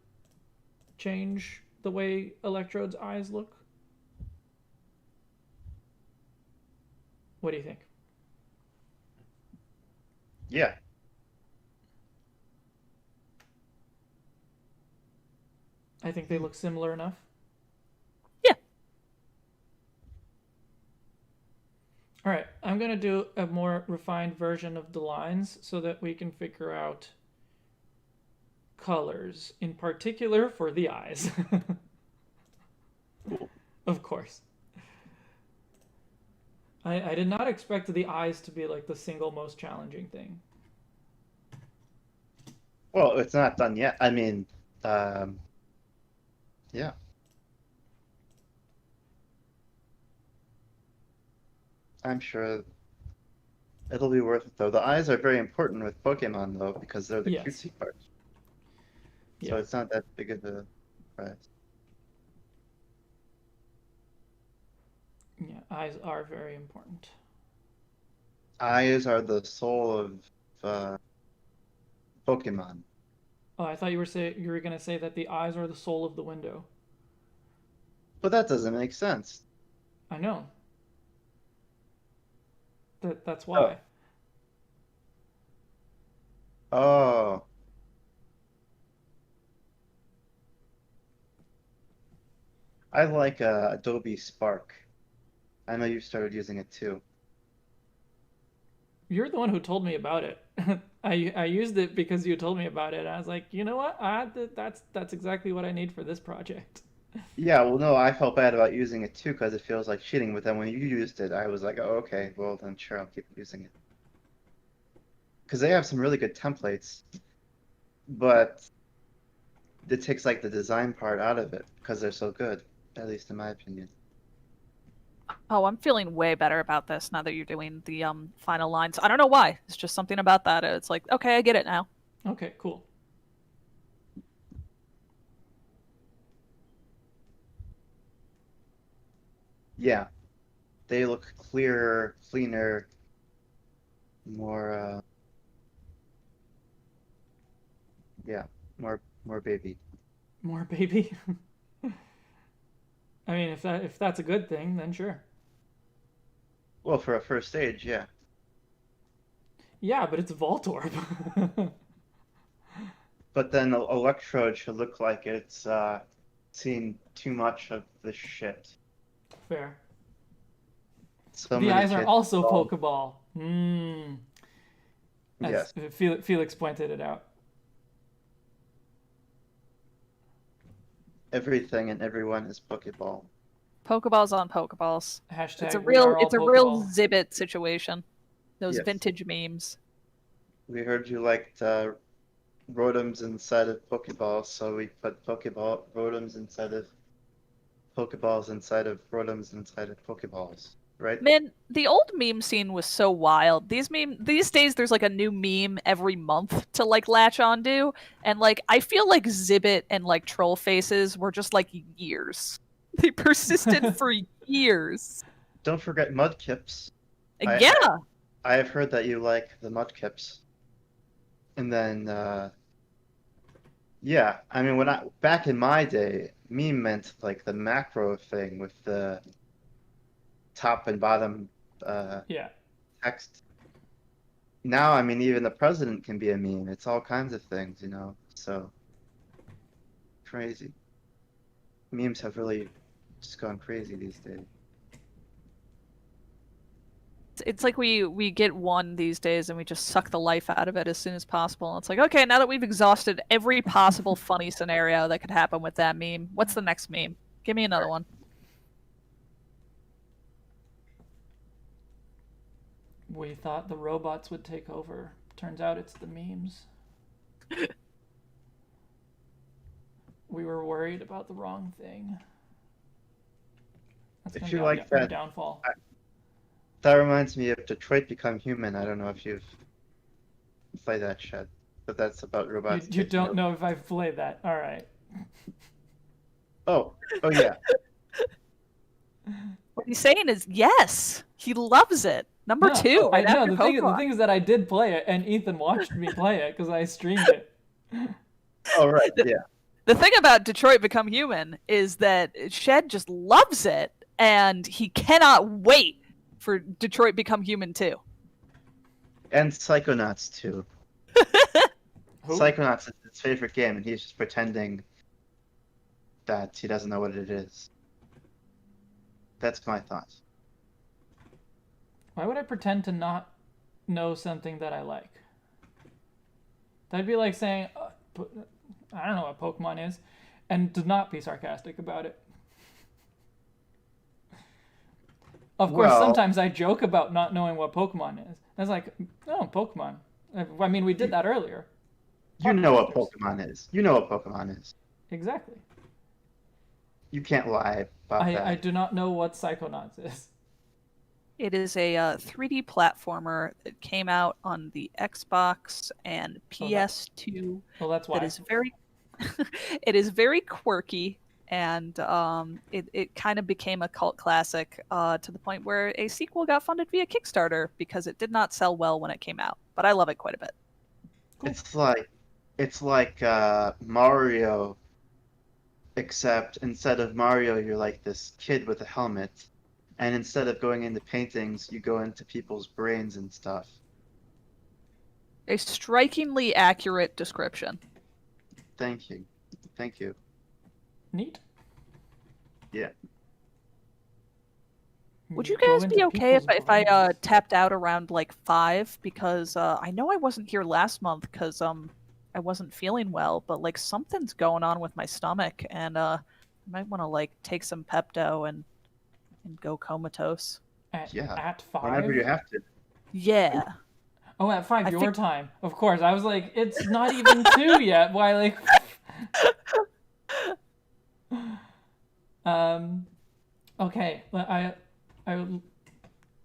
change the way Electrode's eyes look. What do you think? yeah. I think they look similar enough. Yeah. All right, I'm going to do a more refined version of the lines so that we can figure out colors, in particular for the eyes. Of course. I did not expect the eyes to be like the single most challenging thing. Well, it's not done yet. I mean, um, yeah. I'm sure it'll be worth it though. The eyes are very important with Pokemon though, because they're the Yes. cutesy part. So Yeah. it's not that big of a prize. Yeah, eyes are very important. Eyes are the soul of Pokemon. Oh, I thought you were gonna say that the eyes are the soul of the window. But that doesn't make sense. I know. That's Oh. why. Oh. I like Adobe Spark. I know you've started using it too. You're the one who told me about it. I used it because you told me about it. I was like, you know what? That's exactly what I need for this project. Yeah, well, no, I felt bad about using it too because it feels like cheating. But then when you used it, I was like, oh, okay, well then sure, I'll keep using it. Because they have some really good templates, but it takes like the design part out of it because they're so good, at least in my opinion. Oh, I'm feeling way better about this now that you're doing the final lines. I don't know why. It's just something about that. It's like, okay, I get it now. Okay, cool. Yeah, they look clearer, cleaner, more yeah, more baby. More baby. I mean, if that's a good thing, then sure. Well, for a first stage, yeah. Yeah, but it's Voltorb. But then Electrode should look like it's seen too much of the shit. Fair. So The many eyes are kids. also Pokeball. Hmm. As Yes, Felix pointed it out. everything and everyone is Pokeball. Pokeballs on Pokeballs. Hashtag we are all It's a real Pokeball. Zibbit situation. Those Yes. vintage memes. We heard you liked Rotoms inside of Pokeballs, so we put Pokeball Rotoms inside of Pokeballs inside of Rotoms inside of Pokeballs, right? Man, the old meme scene was so wild. These days there's like a new meme every month to like latch onto, and like I feel like Zibbit and like troll faces were just like years. They persisted for years. Don't forget Mudkips. Yeah. I have heard that you like the Mudkips. And then yeah, I mean when I back in my day, meme meant like the macro thing with the top and bottom Yeah. text. Now, I mean, even the president can be a meme. It's all kinds of things, you know. So crazy. Memes have really just gone crazy these days. It's like we get one these days and we just suck the life out of it as soon as possible. And it's like, okay, now that we've exhausted every possible funny scenario that could happen with that meme, what's the next meme? Give me another one. We thought the robots would take over. Turns out it's the memes. We were worried about the wrong thing. That's If gonna you be like our that- downfall. That reminds me of Detroit Become Human. I don't know if you've played that shit, but that's about robots. You don't know if I've played that. All right. Oh yeah. What he's saying is yes, he loves it. Number No, two, right I know. after The Pokemon. thing is that I did play it, and Ethan watched me play it because I streamed it. Oh right, yeah. The thing about Detroit Become Human is that Shed just loves it, and he cannot wait for Detroit Become Human 2. And Psychonauts too. Who? Psychonauts is his favorite game, and he's just pretending that he doesn't know what it is. That's my thoughts. Why would I pretend to not know something that I like? That'd be like saying, I don't know what Pokemon is, and to not be sarcastic about it. Of course, Well- sometimes I joke about not knowing what Pokemon is. I was like, oh, Pokemon. I mean, we did that earlier. You know what Pokemon is. You know what Pokemon is. Exactly. You can't lie about that. I do not know what Psychonauts is. It is a 3D platformer that came out on the Xbox and Oh, that- PS2. Well, that's why. That is very, it is very quirky, and it kind of became a cult classic to the point where a sequel got funded via Kickstarter because it did not sell well when it came out. But I love it quite a bit. Cool. It's like Mario, except instead of Mario, you're like this kid with a helmet, and instead of going into paintings, you go into people's brains and stuff. A strikingly accurate description. Thank you. Thank you. Neat. Yeah. Would you Go guys into be okay if people's I brains. tapped out around like 5? Because I know I wasn't here last month because I wasn't feeling well, but like something's going on with my stomach, and I might want to like take some Pepto and go comatose. Yeah. At 5? Whenever you have to. Yeah. Oh, at 5 I your think- time. Of course. I was like, it's not even 2 yet. Why, like... Okay.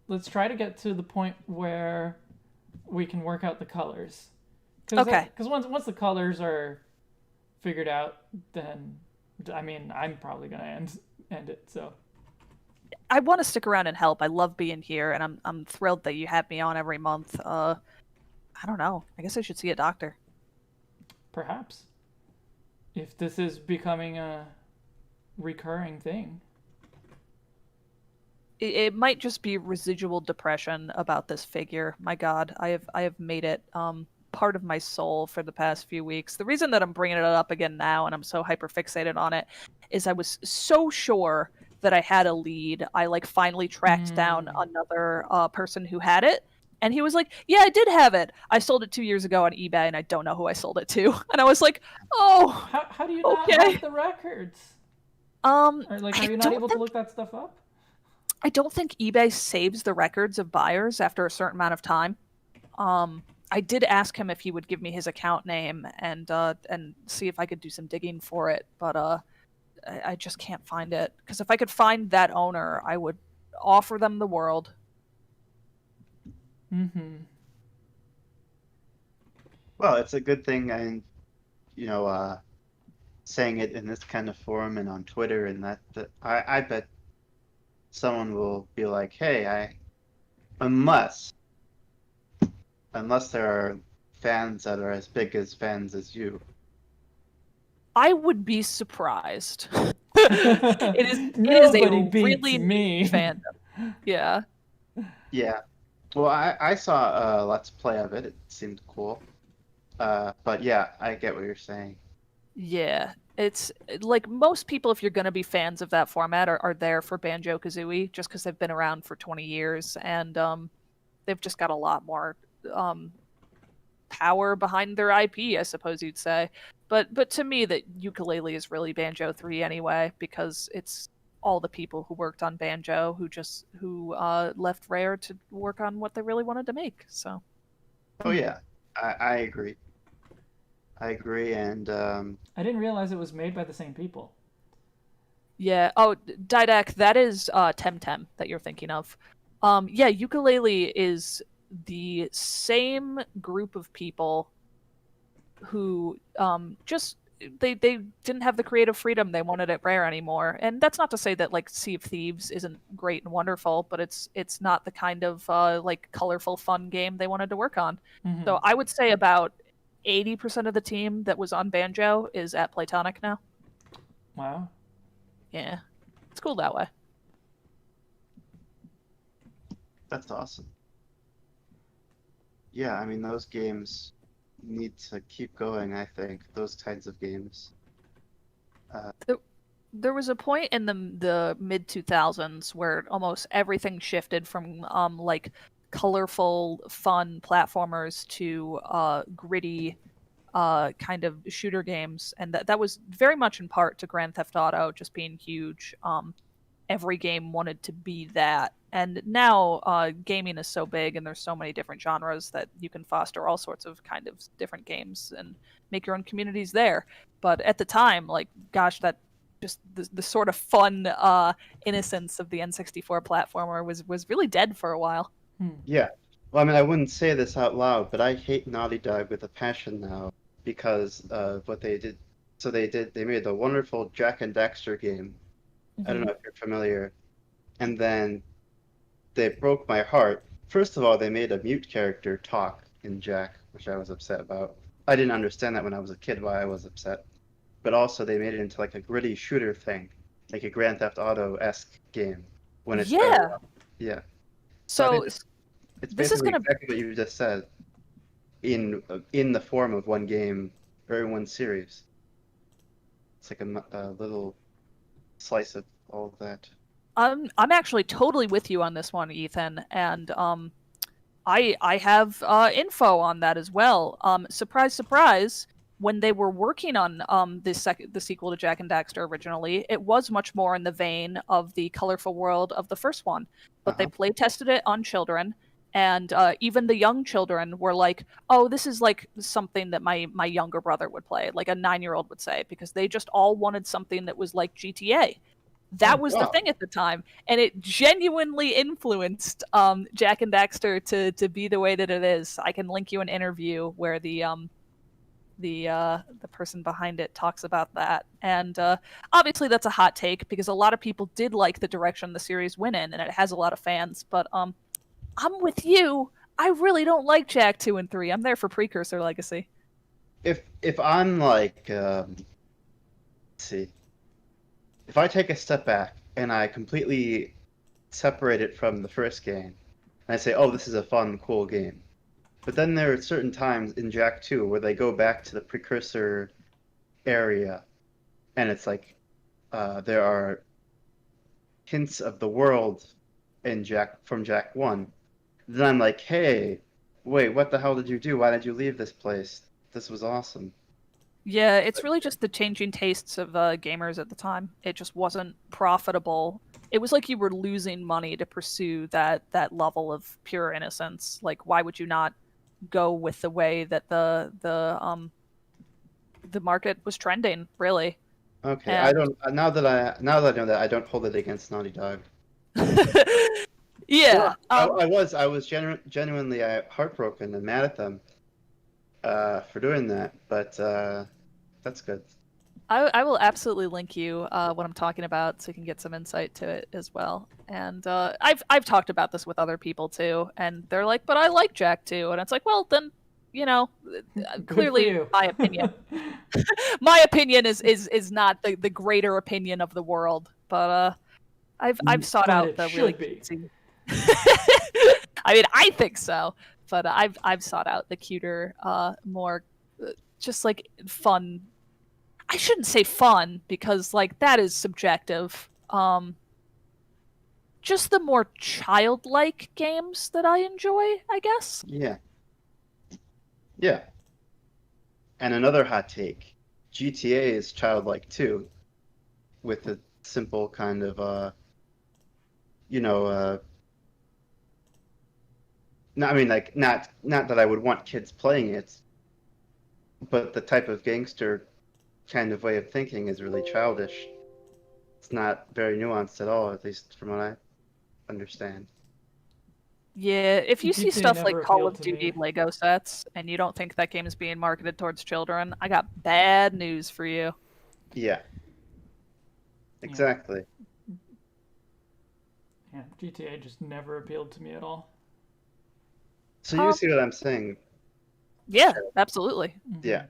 Let's try to get to the point where we can work out the colors. Okay. Because once the colors are figured out, then, I mean, I'm probably going to end it, so... I want to stick around and help. I love being here, and I'm thrilled that you have me on every month. I don't know. I guess I should see a doctor. Perhaps. If this is becoming a recurring thing. It might just be residual depression about this figure. My God, I have made it part of my soul for the past few weeks. The reason that I'm bringing it up again now, and I'm so hyper fixated on it, is I was so sure that I had a lead. I like finally tracked down another person who had it, and he was like, "Yeah, I did have it. I sold it 2 years ago on eBay, and I don't know who I sold it to." And I was like, "Oh, How do you not Okay. have the records? Or Like, are you not able to look that stuff up? I don't think eBay saves the records of buyers after a certain amount of time. I did ask him if he would give me his account name and see if I could do some digging for it, but I just can't find it. Because if I could find that owner, I would offer them the world. Mm-hmm. Well, it's a good thing, and saying it in this kind of forum and on Twitter, and that I bet someone will be like, "Hey, unless there are fans that are as big as fans as you." I would be surprised. it is a Nobody beats really me. big fandom. Yeah. Yeah. Well, I saw a Let's Play of it. It seemed cool. But yeah, I get what you're saying. Yeah, it's like most people, if you're going to be fans of that format, are there for Banjo-Kazooie just because they've been around for 20 years. And they've just got a lot more power behind their IP, I suppose you'd say. But to me, that Yooka-Laylee is really Banjo 3 anyway, because it's all the people who worked on Banjo who left Rare to work on what they really wanted to make. So. Oh yeah, I agree. I agree, and I didn't realize it was made by the same people. Yeah. Oh, Didac, that is Temtem that you're thinking of. Yeah, Yooka-Laylee is the same group of people who just they didn't have the creative freedom they wanted at Rare anymore. And that's not to say that like Sea of Thieves isn't great and wonderful, but it's not the kind of like colorful fun game they wanted to work on. Mm-hmm. So I would say about 80% of the team that was on Banjo is at Playtonic now. Wow. Yeah. It's cool that way. that's awesome. Yeah, I mean those games need to keep going. I think those kinds of games. There was a point in the mid 2000s where almost everything shifted from like colorful, fun platformers to gritty kind of shooter games, and that was very much in part to Grand Theft Auto just being huge. Every game wanted to be that, and now gaming is so big, and there's so many different genres that you can foster all sorts of kind of different games and make your own communities there. But at the time, like, gosh, that just the sort of fun innocence of the N64 platformer was really dead for a while. Yeah. Well, I mean, I wouldn't say this out loud, but I hate Naughty Dog with a passion now because of what they did. So they made the wonderful Jack and Daxter game. I don't know if you're familiar. And then they broke my heart. First of all, they made a mute character talk in Jack, which I was upset about. I didn't understand that when I was a kid, why I was upset. But also they made it into like a gritty shooter thing, like a Grand Theft Auto-esque game. When it's yeah. So it's this is basically gonna exactly what you just said, in the form of one game or in one series. It's like a little slice of all of that. I'm actually totally with you on this one, Ethan, and I have info on that as well. Surprise, surprise. When they were working on the sequel to Jack and Daxter originally, it was much more in the vein of the colorful world of the first one. But they play tested it on children, and even the young children were like, "Oh, this is like something that my younger brother would play, like a 9-year-old would say," because they just all wanted something that was like GTA. That was the thing at the time, and it genuinely influenced Jack and Daxter to be the way that it is. I can link you an interview where the person behind it talks about that, and obviously that's a hot take because a lot of people did like the direction the series went in, and it has a lot of fans. But I'm with you. I really don't like Jack 2 and 3. I'm there for Precursor Legacy. If I'm like, let's see, if I take a step back and I completely separate it from the first game, and I say, oh, this is a fun, cool game. But then there are certain times in Jack 2 where they go back to the precursor area, and it's like there are hints of the world in from Jack 1. Then I'm like, hey, wait, what the hell did you do? Why did you leave this place? This was awesome. Yeah, it's really just the changing tastes of gamers at the time. It just wasn't profitable. It was like you were losing money to pursue that level of pure innocence. Like, why would you not go with the way that the market was trending? Really. Okay, I don't. Now that I know that, I don't hold it against Naughty Dog. Yeah, I was genuinely heartbroken and mad at them for doing that, but that's good. I will absolutely link you what I'm talking about so you can get some insight to it as well. And I've talked about this with other people too, and they're like, "But I like Jack too," and it's like, "Well, then, you know, clearly my opinion, my opinion is not the greater opinion of the world." But I've sought out the really cutesy. I mean, I think so, but I've sought out the cuter, more just like fun. I shouldn't say fun because like that is subjective. just the more childlike games that I enjoy, I guess. Yeah. Yeah. And another hot take, GTA is childlike too, with a simple kind of you know, no, I mean like not that I would want kids playing it, but the type of gangster kind of way of thinking is really childish. It's not very nuanced at all, at least from what I understand. Yeah, if you see GTA stuff like never Call appealed of to Duty me. Lego sets and you don't think that game is being marketed towards children, I got bad news for you. Yeah, exactly. Yeah, GTA just never appealed to me at all. So you see what I'm saying? Yeah, absolutely. Yeah.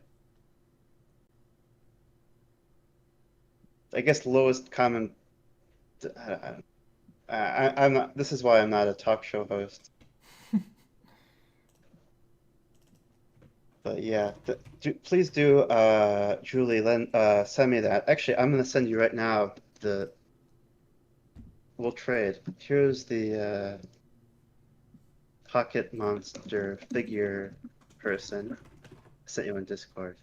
I guess lowest common. I'm not. This is why I'm not a talk show host. But yeah, please do, Julie, send me that. Actually, I'm gonna send you right now the. We'll trade. Here's the Pocket Monster figure person. I sent you in Discord.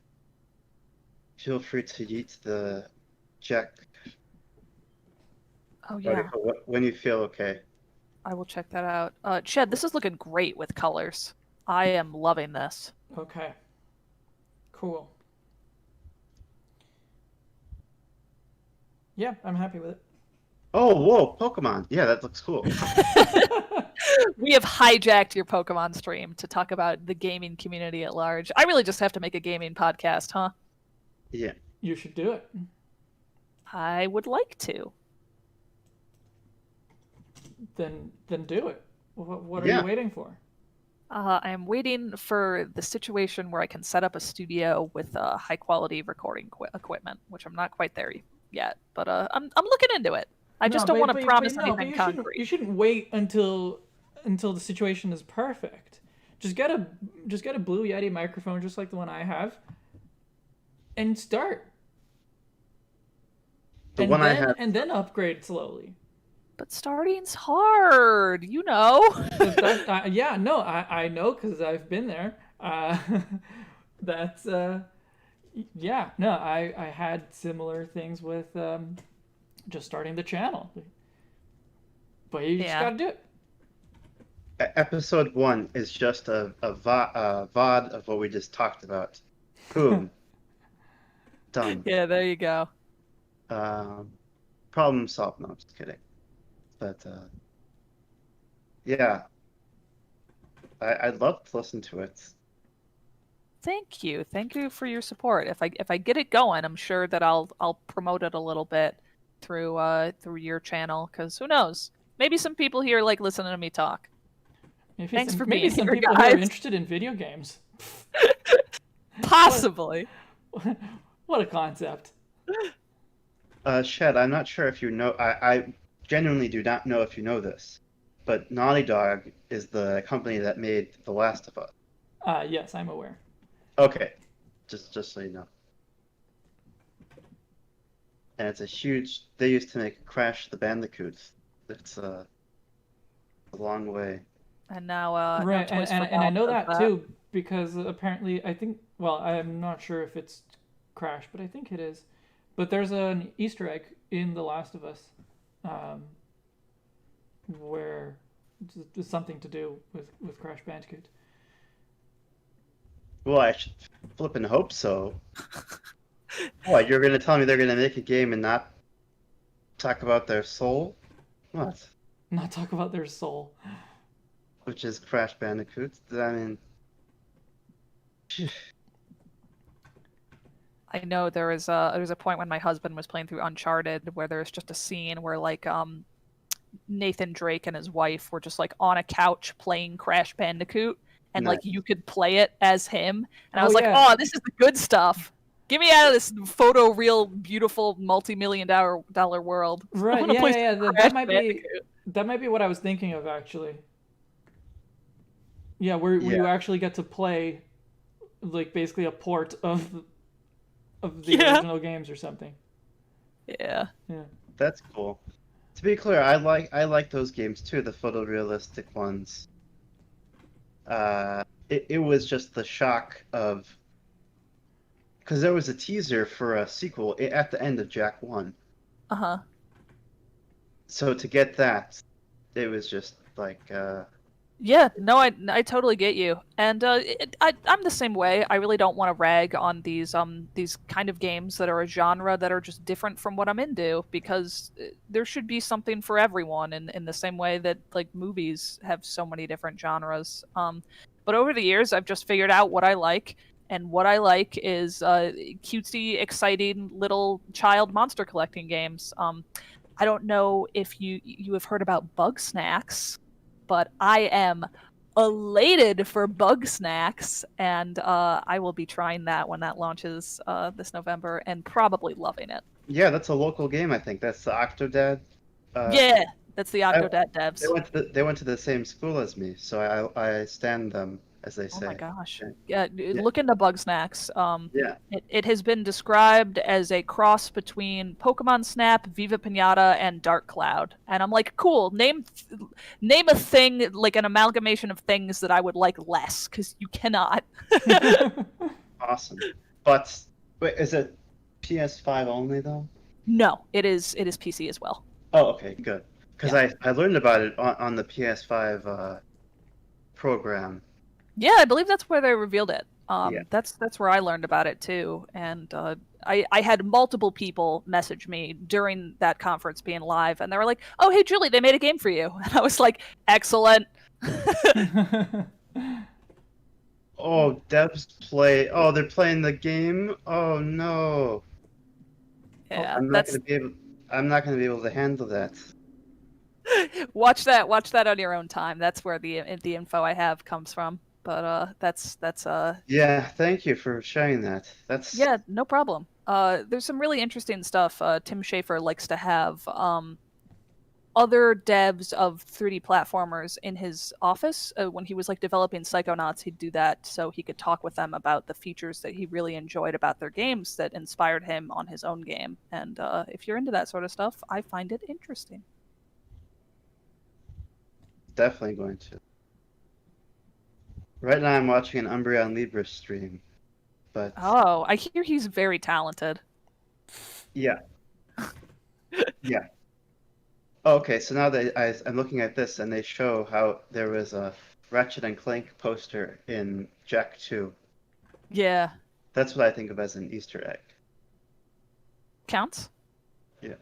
Feel free to yeet the Jack Oh yeah, when you feel okay. I will check that out. Shed, this is looking great with colors. I am loving this. Okay. Cool. Yeah, I'm happy with it. Oh, whoa, Pokemon. Yeah, that looks cool. We have hijacked your Pokemon stream to talk about the gaming community at large. I really just have to make a gaming podcast, huh? Yeah. You should do it. I would like to. Then do it. What are Yeah. you waiting for? I'm waiting for the situation where I can set up a studio with high quality recording equipment, which I'm not quite there yet, but I'm looking into it. I just don't want to promise anything concrete. You shouldn't wait until the situation is perfect. Just get a Blue Yeti microphone, just like the one I have, and start. And then upgrade slowly. But starting's hard, you know. Yeah, no, I know because I've been there. That's yeah, no, I had similar things with just starting the channel, but you just gotta do it. Episode 1 is just a VOD of what we just talked about. Boom. Done. Yeah, there you go. Problem solved. No, I'm just kidding. But yeah, I'd love to listen to it. Thank you for your support. If I get it going, I'm sure that I'll promote it a little bit through your channel, because who knows, maybe some people here like listening to me talk. Thanks for being some here, people guys. who are interested in video games. Possibly. What a concept. Shed, I'm not sure if you know. I genuinely do not know if you know this, but Naughty Dog is the company that made The Last of Us. Yes, I'm aware. Okay, just so you know. And it's a huge. They used to make Crash the Bandicoots. It's a long way. And now, right, now and I know that too, because apparently I'm not sure if it's Crash, but I think it is. But there's an Easter egg in The Last of Us, where it's something to do with Crash Bandicoot. Well, I should flip and hope so. What, you're gonna tell me they're gonna make a game and not talk about their soul? What? Not talk about their soul. Which is Crash Bandicoot. I mean, I know there's a point when my husband was playing through Uncharted where there's just a scene where like Nathan Drake and his wife were just like on a couch playing Crash Bandicoot, and nice. like you could play it as him, and I was like, oh, this is the good stuff. Get me out of this photo real beautiful multi-million-dollar world. Right? Yeah. That might be what I was thinking of actually. Yeah, where you actually get to play, like basically a port of the original games or something. Yeah. Yeah. That's cool. To be clear, I like those games too, the photorealistic ones. It was just the shock of because there was a teaser for a sequel at the end of Jack 1. Uh-huh. So to get that, it was just like Yeah, no, I totally get you, and I'm the same way. I really don't want to rag on these kind of games that are a genre that are just different from what I'm into, because there should be something for everyone, in the same way that like movies have so many different genres. But over the years, I've just figured out what I like, and what I like is cutesy, exciting little child monster collecting games. I don't know if you have heard about Bug Snacks, but I am elated for Bug Snacks, and I will be trying that when that launches this November, and probably loving it. yeah, that's a local game. I think that's the Octodad. Uh, Yeah, that's the I, Octodad they devs. went to the same school as me, so I stand them, as they Oh my say. gosh. Yeah, Yeah, yeah, look into Bug Snacks. yeah. It has been described as a cross between Pokemon Snap, Viva Pinata, and Dark Cloud. And I'm like, cool, name a thing, like an amalgamation of things that I would like less, because you cannot. Awesome. But wait, is it PS5 only though? No, it is PC as well. Oh, okay, good. Because Yeah. I learned about it on the PS5 program. Yeah, I believe that's where they revealed it. Yeah. That's where I learned about it too, and I had multiple people message me during that conference being live, and they were like, "Oh, hey Julie, they made a game for you," and I was like, "Excellent." Oh, devs play. Oh, they're playing the game. Oh no. Oh, Yeah, I'm not that's gonna be able. I'm not gonna be able to handle that. watch that on your own time. That's where the info I have comes from. But that's Yeah, thank you for sharing that. That's yeah, no problem. There's some really interesting stuff. Tim Schafer likes to have other devs of 3D platformers in his office. When he was like developing Psychonauts, he'd do that so he could talk with them about the features that he really enjoyed about their games that inspired him on his own game. And if you're into that sort of stuff, I find it interesting. definitely going to. Right now, I'm watching an Umbreon Libra stream, but Oh, I hear he's very talented. yeah, yeah. Oh, okay, so now I'm looking at this, and they show how there was a Ratchet and Clank poster in Jack 2. Yeah, That's what I think of as an Easter egg. counts. Yeah.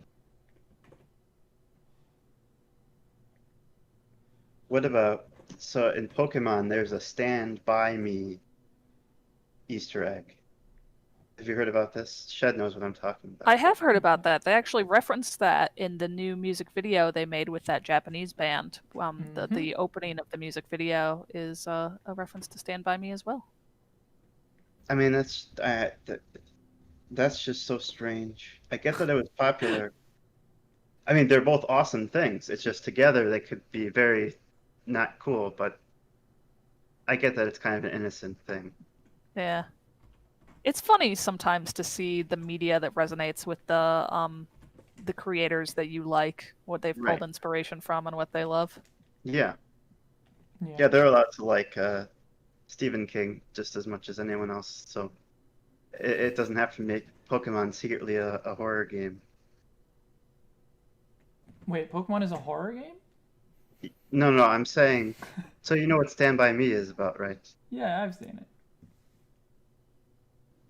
What about, so in Pokemon, there's a Stand By Me Easter egg. Have you heard about this? Shed knows what I'm talking about. I have heard about that. They actually referenced that in the new music video they made with that Japanese band. The opening of the music video is a reference to Stand By Me as well. I mean, that's just so strange. I get that it was popular. I mean, they're both awesome things. It's just together they could be very not cool, but I get that it's kind of an innocent thing. Yeah. It's funny sometimes to see the media that resonates with the creators that you like, what they've Right. pulled inspiration from and what they love. Yeah. Yeah, they're allowed to like Stephen King just as much as anyone else, so it doesn't have to make Pokemon secretly a horror game. Wait, Pokemon is a horror game? No, no, I'm saying, so you know what Stand By Me is about, right? Yeah, I've seen it.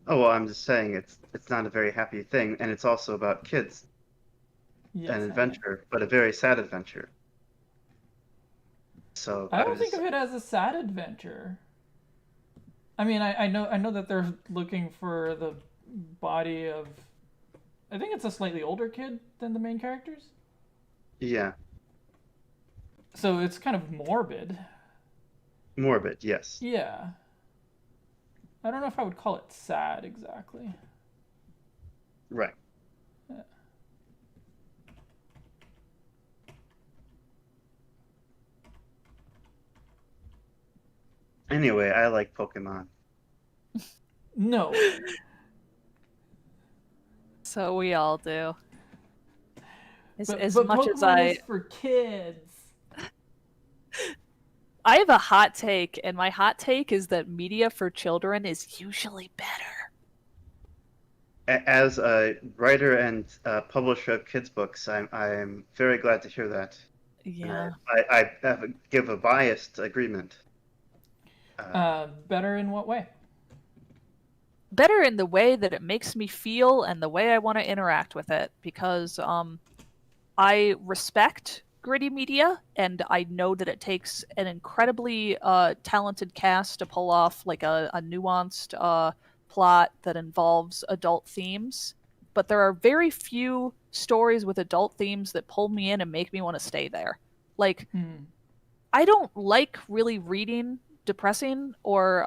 Oh, well, I'm just saying it's not a very happy thing, and it's also about kids, Yes, an adventure, but a very sad adventure. So I don't think of it as a sad adventure. I mean, I know that they're looking for the body of. I think it's a slightly older kid than the main characters. Yeah, So it's kind of morbid. morbid, yes. Yeah. I don't know if I would call it sad exactly. Right. Yeah. Anyway, I like Pokemon. No. So we all do. As but much as Pokemon is for kids. I have a hot take, and my hot take is that media for children is usually better. As a writer and publisher of kids' books, I'm very glad to hear that. Yeah. I give a biased agreement. Better in what way? Better in the way that it makes me feel and the way I want to interact with it, because I respect gritty media, and I know that it takes an incredibly talented cast to pull off like a nuanced plot that involves adult themes. But there are very few stories with adult themes that pull me in and make me want to stay there. Like, I don't like really reading depressing or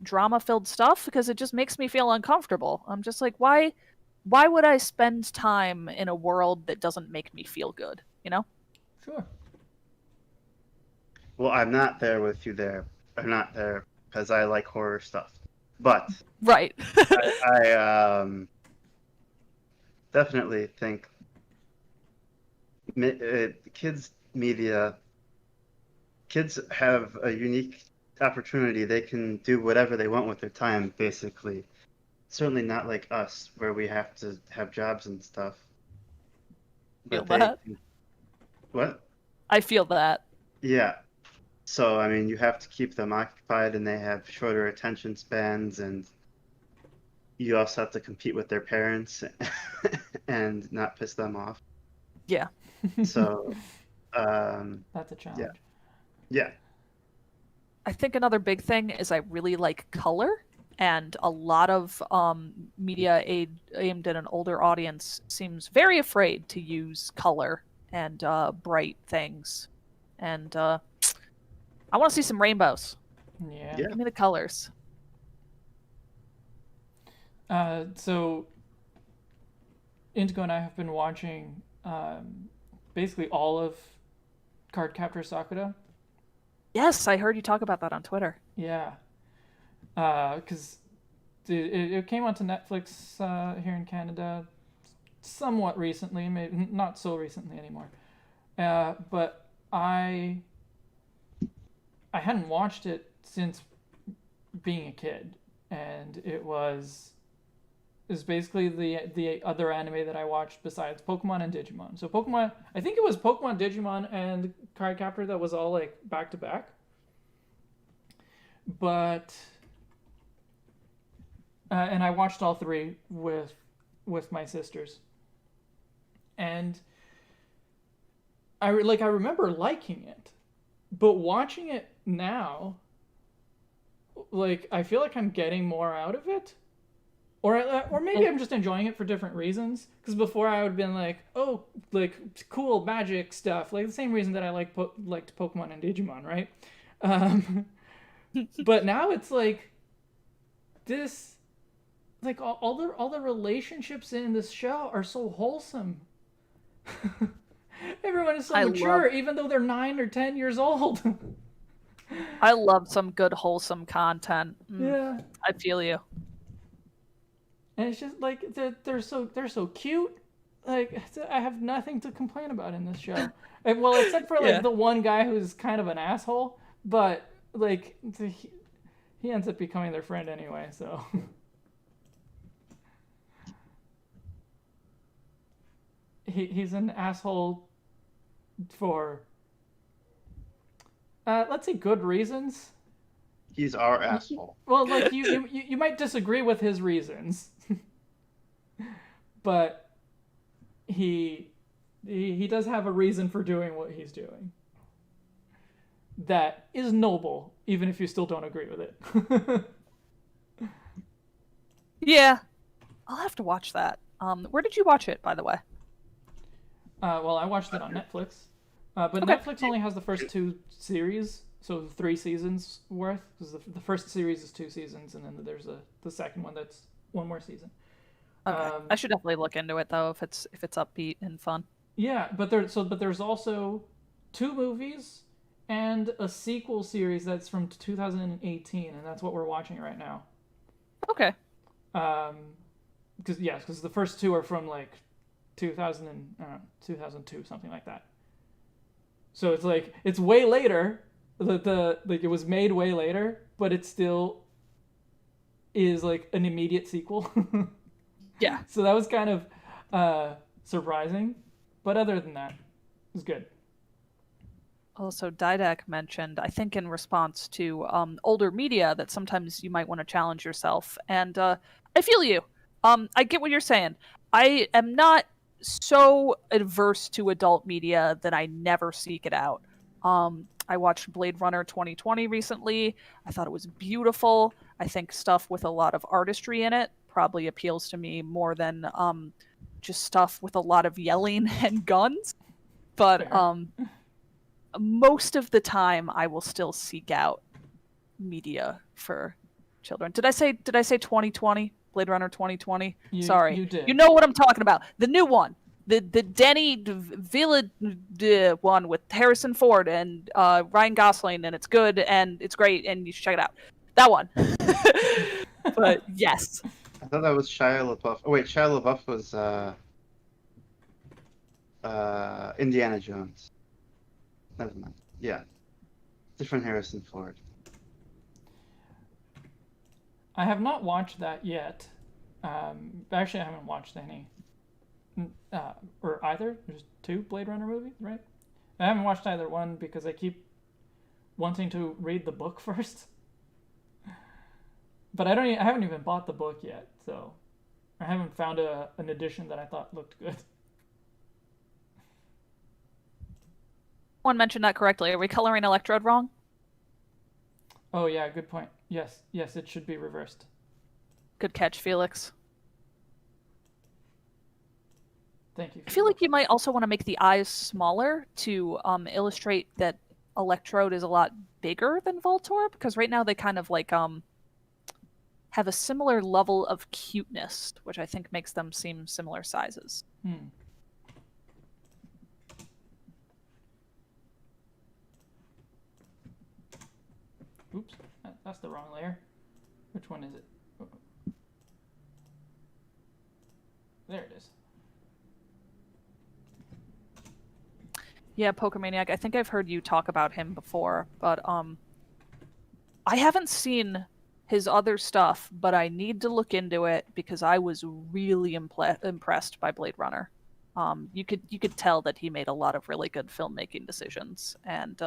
drama-filled stuff because it just makes me feel uncomfortable. I'm just like, why would I spend time in a world that doesn't make me feel good, you know? Sure. Well, I'm not there with you there. I'm not there because I like horror stuff. But Right. I definitely think kids media, kids have a unique opportunity. They can do whatever they want with their time, basically. Certainly not like us, where we have to have jobs and stuff. Feel But that? What? I feel that. Yeah. So, I mean, you have to keep them occupied, and they have shorter attention spans, and you also have to compete with their parents and not piss them off. Yeah. So, That's a challenge. yeah. I think another big thing is I really like color, and a lot of media aimed at an older audience seems very afraid to use color and bright things. And I want to see some rainbows. Yeah. Give me the colors. So Indigo and I have been watching basically all of Cardcaptor Sakura. Yes, I heard you talk about that on Twitter. Yeah. Because it came onto Netflix here in Canada somewhat recently, maybe not so recently anymore. But I hadn't watched it since being a kid, and it was basically the other anime that I watched besides Pokemon and Digimon. So Pokemon, I think it was Pokemon, Digimon, and Cardcaptor that was all like back to back. But and I watched all three with my sisters, and I remember liking it, but watching it now, like I feel like I'm getting more out of it. Or maybe I'm just enjoying it for different reasons. Because before I would have been like, oh, like cool magic stuff, like the same reason that I liked Pokemon and Digimon, right? But now it's like this, like all the relationships in this show are so wholesome. Everyone is so mature, even though they're 9 or 10 years old. I love some good wholesome content. Yeah, I feel you. and it's just like they're so cute. Like I have nothing to complain about in this show. Well, except for like the one guy who's kind of an asshole, but like he ends up becoming their friend anyway. So he's an asshole for let's say good reasons. He's our asshole. Well, like you might disagree with his reasons, but he does have a reason for doing what he's doing. That is noble, even if you still don't agree with it. Yeah, I'll have to watch that. Where did you watch it, by the way? Well, I watched it on Netflix, but Netflix only has the first 2 series, so 3 seasons worth. Because the first series is 2 seasons, and then there's the second one that's 1 more season. Okay. I should definitely look into it though if it's upbeat and fun. Yeah, but there's also 2 movies and a sequel series that's from 2018, and that's what we're watching right now. Okay. Because the first 2 are from like 2002, something like that. So it's like it's way later. The like it was made way later, but it still is like an immediate sequel. Yeah. So that was kind of surprising, but other than that, it was good. Also, Didac mentioned, I think in response to older media, that sometimes you might want to challenge yourself. And I feel you. I get what you're saying. I am not so adverse to adult media that I never seek it out. I watched Blade Runner 2020 recently. I thought it was beautiful. I think stuff with a lot of artistry in it probably appeals to me more than just stuff with a lot of yelling and guns. But most of the time I will still seek out media for children. Did I say 2020? Blade Runner 2020? Sorry. You did. You know what I'm talking about. The new one. The Denny Villeneuve one with Harrison Ford and Ryan Gosling, and it's good and it's great and you should check it out. That one. But yes. I thought that was Shia LaBeouf. Oh wait, Shia LaBeouf was Indiana Jones. Never mind. Yeah. Different Harrison Ford. I have not watched that yet. Actually, I haven't watched any. Or either. There's 2 Blade Runner movies, right? I haven't watched either one because I keep wanting to read the book first. But I haven't even bought the book yet, so I haven't found an edition that I thought looked good. One mentioned that correctly. Are we coloring Electrode wrong? Oh yeah, good point. Yes, it should be reversed. Good catch, Felix. Thank you. I feel like you might also want to make the eyes smaller to illustrate that Electrode is a lot bigger than Voltorb, because right now they kind of like have a similar level of cuteness, which I think makes them seem similar sizes. Oops, that's the wrong layer. Which one is it? Oh. There it is. Yeah, Pokemaniac, I think I've heard you talk about him before, but I haven't seen his other stuff, but I need to look into it because I was really impressed by Blade Runner. You could tell that he made a lot of really good filmmaking decisions, and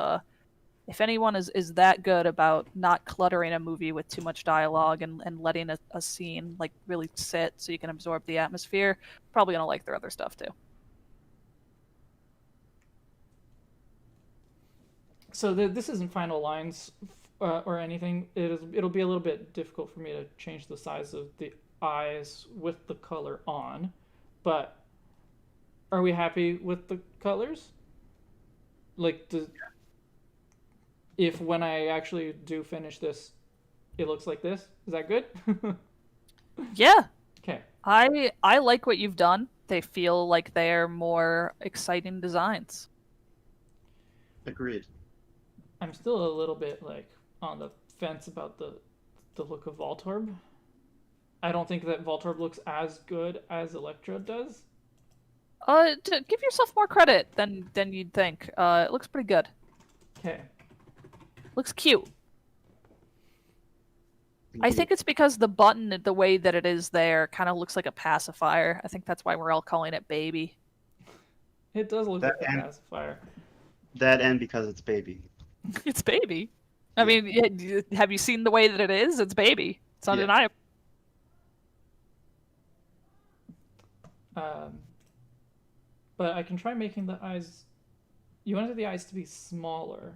if anyone is that good about not cluttering a movie with too much dialogue and letting a scene like really sit so you can absorb the atmosphere, probably gonna like their other stuff too. So this isn't final lines or anything. It'll be a little bit difficult for me to change the size of the eyes with the color on, but are we happy with the colors? Like, if when I actually do finish this, it looks like this, is that good? Yeah. Okay. I like what you've done. They feel like they're more exciting designs. Agreed. I'm still a little bit like on the fence about the look of Voltorb. I don't think that Voltorb looks as good as Electrode does. To give yourself more credit than you'd think. It looks pretty good. Okay. Looks cute. I think it's because the button, the way that it is there, kind of looks like a pacifier. I think that's why we're all calling it baby. It does look like a pacifier. That and because it's baby. It's baby. I mean, have you seen the way that it is? It's baby. It's undeniable. But I can try making the eyes... You wanted the eyes to be smaller.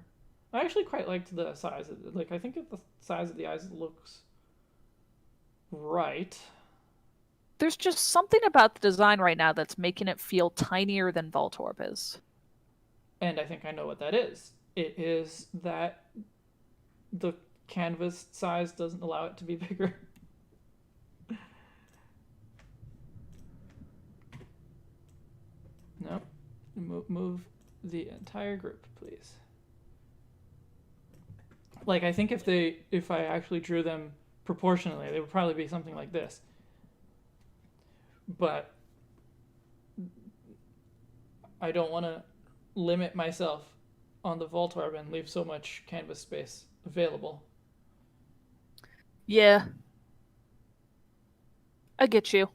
I actually quite liked the size of it. Like, I think if the size of the eyes looks right. There's just something about the design right now that's making it feel tinier than Voltorb is. And I think I know what that is. It is that the canvas size doesn't allow it to be bigger. No. Move the entire group, please. Like, I think if I actually drew them proportionally, they would probably be something like this. But I don't want to limit myself on the Voltorb and leave so much canvas space available. Yeah. I get you.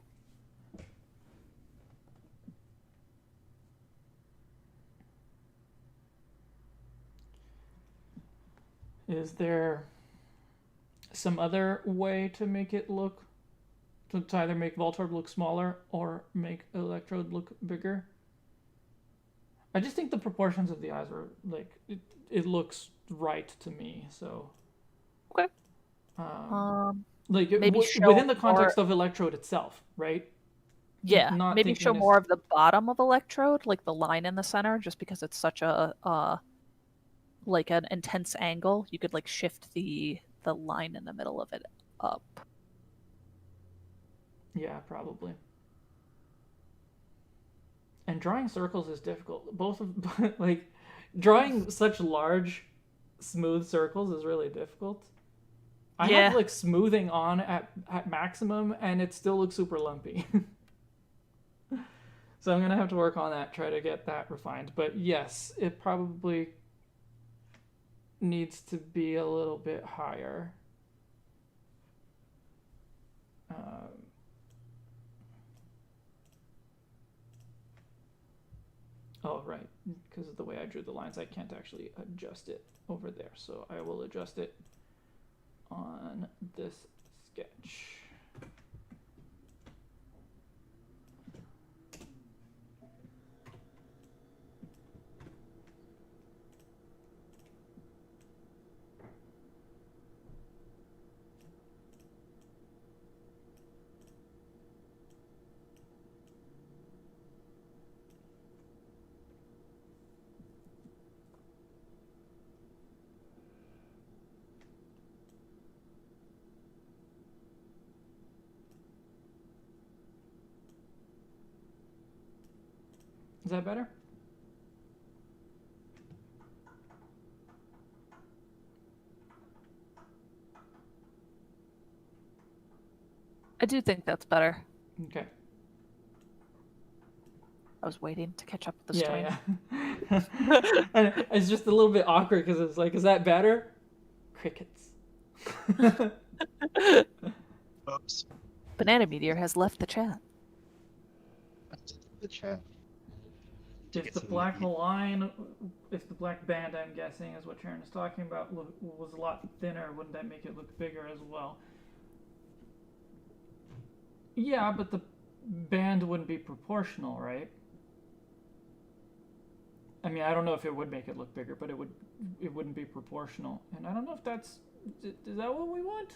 Is there some other way to make it look, to either make Voltorb look smaller or make Electrode look bigger? I just think the proportions of the eyes are like it looks right to me. So Okay. like Maybe show within the more. context of Electrode itself, right? Yeah, Not maybe thinking show this- more of the bottom of Electrode, like the line in the center, just because it's such a like an intense angle. You could like shift the line in the middle of it up. Yeah, probably. And drawing circles is difficult. Both of like drawing such large, smooth circles is really difficult. I Yeah. have like smoothing on at maximum, and it still looks super lumpy. So I'm gonna have to work on that, try to get that refined. But yes, it probably needs to be a little bit higher. Oh, right. Because of the way I drew the lines, I can't actually adjust it over there. So I will adjust it on this sketch. Is that better? I do think that's better. Okay. I was waiting to catch up with the stream. Yeah. And it's just a little bit awkward because it's like, is that better? Crickets. Oops. Banana Meteor has left the chat. The chat. If the black line, if the black band, I'm guessing, is what Sharon is talking about, was a lot thinner, wouldn't that make it look bigger as well? Yeah, but the band wouldn't be proportional, right? I mean, I don't know if it would make it look bigger, but it wouldn't be proportional. And I don't know if that's, is that what we want?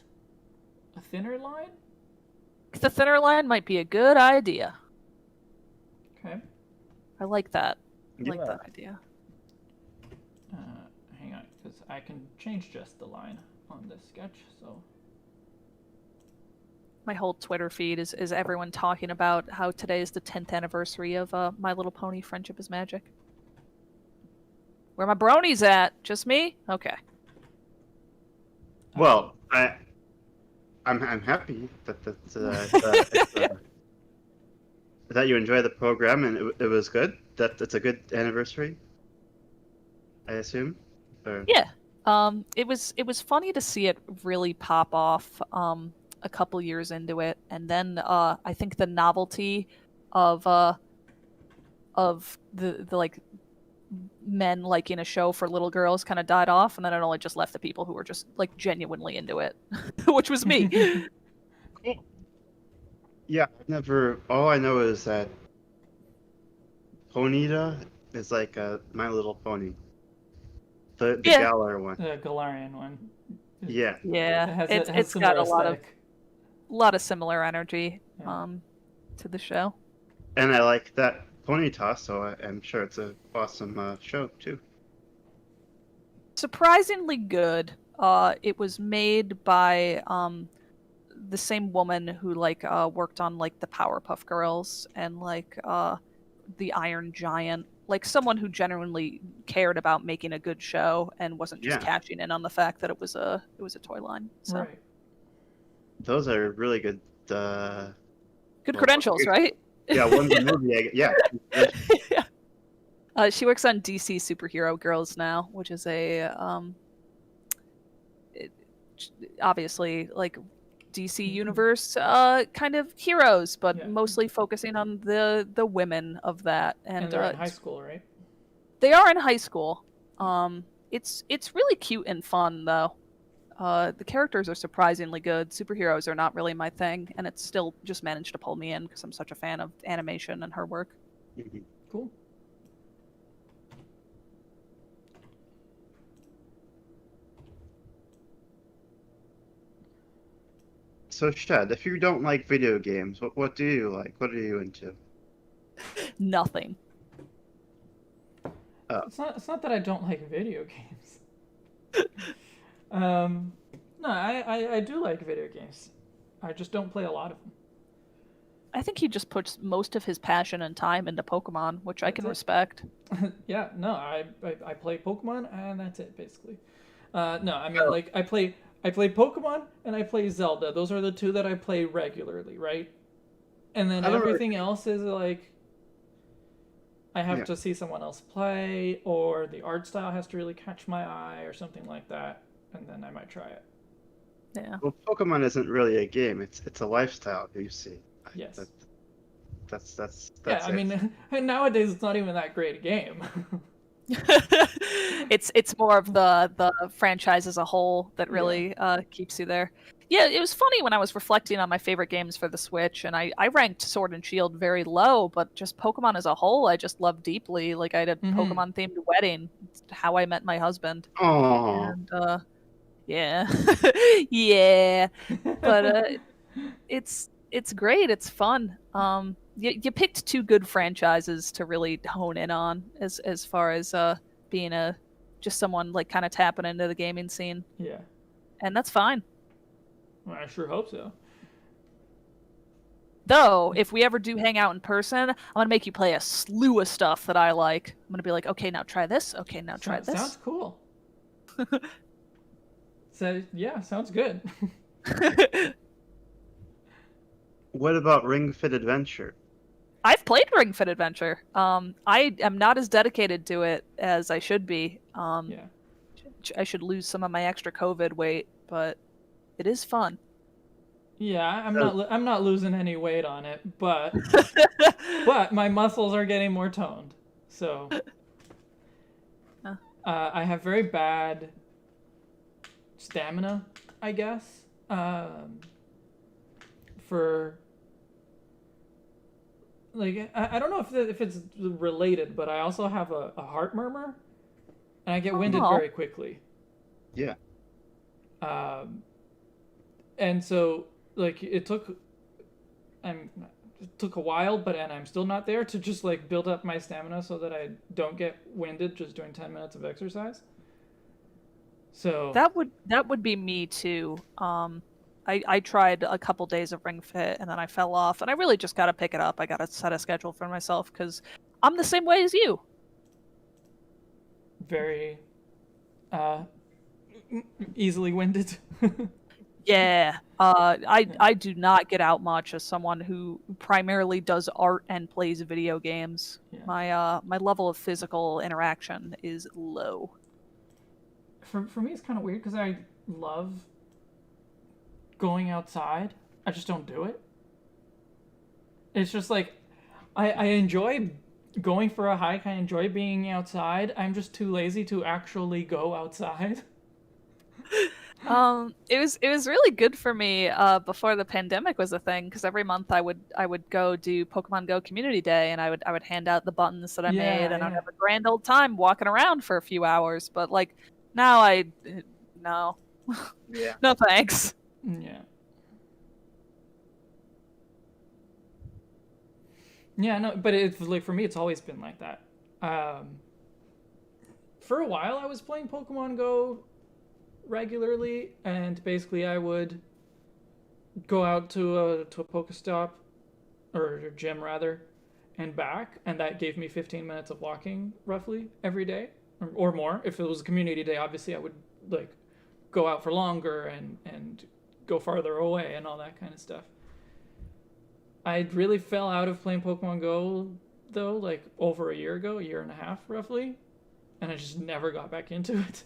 A thinner line? The thinner line might be a good idea. Okay. I like that. I Yeah. like that idea. Hang on, because I can change just the line on this sketch, so. My whole Twitter feed is everyone talking about how today is the 10th anniversary of My Little Pony Friendship is Magic. Where my bronies at? Just me? Okay. Well, I'm happy that you enjoy the program and it was good. That it's a good anniversary, I assume. Or... Yeah. It was funny to see it really pop off a couple years into it, and then I think the novelty of the like men liking a show for little girls kind of died off, and then it only just left the people who were just like genuinely into it, which was me. Cool. Yeah, I've never. All I know is that Ponyta is like a My Little Pony. The Yeah. Galar one. The Galarian one. Yeah. Yeah, It has it's got similar a aesthetic. lot of similar energy Yeah. to the show. And I like that Ponyta, so I'm sure it's an awesome show too. Surprisingly good. It was made by the same woman who like worked on like the Powerpuff Girls and like the Iron Giant, like someone who genuinely cared about making a good show and wasn't just Yeah. cashing in on the fact that it was a toy line. So Right. Those are really good. good Well, credentials, right? Yeah, one's a movie. Yeah. Yeah. She works on DC Superhero Girls now, which is a it, obviously like DC universe kind of heroes, but Yeah. mostly focusing on the women of that. And they're in high school, right? They are in high school. It's really cute and fun though. The characters are surprisingly good. Superheroes are not really my thing, and it's still just managed to pull me in because I'm such a fan of animation and her work. Cool. So, Shed, if you don't like video games, what do you like? What are you into? Nothing. It's not that I don't like video games. No, I do like video games. I just don't play a lot of them. I think he just puts most of his passion and time into Pokemon, which I can That's respect. Yeah, no, I play Pokemon and that's it basically. No, I mean like I play Pokemon and I play Zelda. Those are the two that I play regularly, right? And then everything else is like I have to see someone else play, or the art style has to really catch my eye, or something like that, and then I might try it. Yeah. Well, Pokemon isn't really a game. It's a lifestyle, you see. Yes. That's Yeah, I mean, nowadays it's not even that great a game. It's more of the franchise as a whole that really keeps you there. Yeah, it was funny when I was reflecting on my favorite games for the Switch, and I ranked Sword and Shield very low, but just Pokemon as a whole I just love deeply. Like I had a Pokemon themed wedding. It's how I met my husband. Oh. And yeah. Yeah. But it's great. It's fun. You picked two good franchises to really hone in on as far as being just someone like kind of tapping into the gaming scene. Yeah. And that's fine. Well, I sure hope so. Though, if we ever do hang out in person, I'm gonna make you play a slew of stuff that I like. I'm gonna be like, okay, now try this. Okay, now try this. Sounds cool. So yeah, sounds good. What about Ring Fit Adventure? I've played Ring Fit Adventure. I am not as dedicated to it as I should be. Yeah. I should lose some of my extra COVID weight, but it is fun. Yeah, I'm not losing any weight on it, but my muscles are getting more toned. So I have very bad stamina, I guess. For like I don't know if it's related, but I also have a heart murmur, and I get winded very quickly. Yeah. And so like it took a while, and I'm still not there to just like build up my stamina so that I don't get winded just doing 10 minutes of exercise. So that would be me too. I tried a couple days of Ring Fit and then I fell off, and I really just got to pick it up. I got to set a schedule for myself because I'm the same way as you. Very easily winded. Yeah, I do not get out much as someone who primarily does art and plays video games. Yeah. My level of physical interaction is low. For me, it's kind of weird because I love going outside. I just don't do it. It's just like I enjoy going for a hike. I enjoy being outside. I'm just too lazy to actually go outside. It was really good for me before the pandemic was a thing, because every month I would go do Pokemon Go Community Day, and I would hand out the buttons that I made, and I'd have a grand old time walking around for a few hours. But like now no. Yeah. No thanks. Yeah. Yeah, no, but it's like for me, it's always been like that. For a while, I was playing Pokemon Go regularly, and basically I would go out to a Pokestop, or a gym rather, and back, and that gave me 15 minutes of walking roughly every day, or more. If it was a community day, obviously I would like go out for longer and go farther away and all that kind of stuff. I really fell out of playing Pokemon Go though, like over a year ago, a year and a half roughly, and I just never got back into it.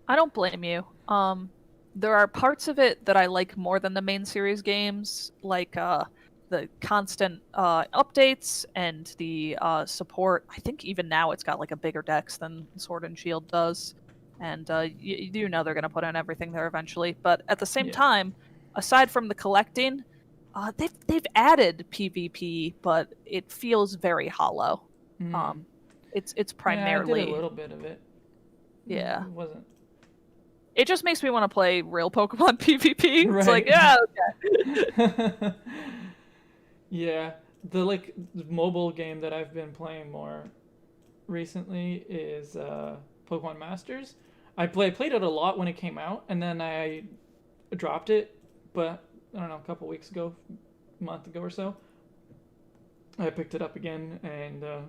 I don't blame you. There are parts of it that I like more than the main series games, like the constant updates and the support. I think even now it's got like a bigger dex than Sword and Shield does, and you know they're gonna put in everything there eventually. But at the same Yeah. time, aside from the collecting, they've added PvP, but it feels very hollow. It's Yeah, I primarily did a little bit of it. yeah. It wasn't It just makes me want to play real Pokemon PvP. right. It's like, yeah, okay. Yeah, the mobile game that I've been playing more recently is Pokemon Masters. I played it a lot when it came out, and then I dropped it. But I don't know, a couple weeks ago, a month ago or so, I picked it up again, and I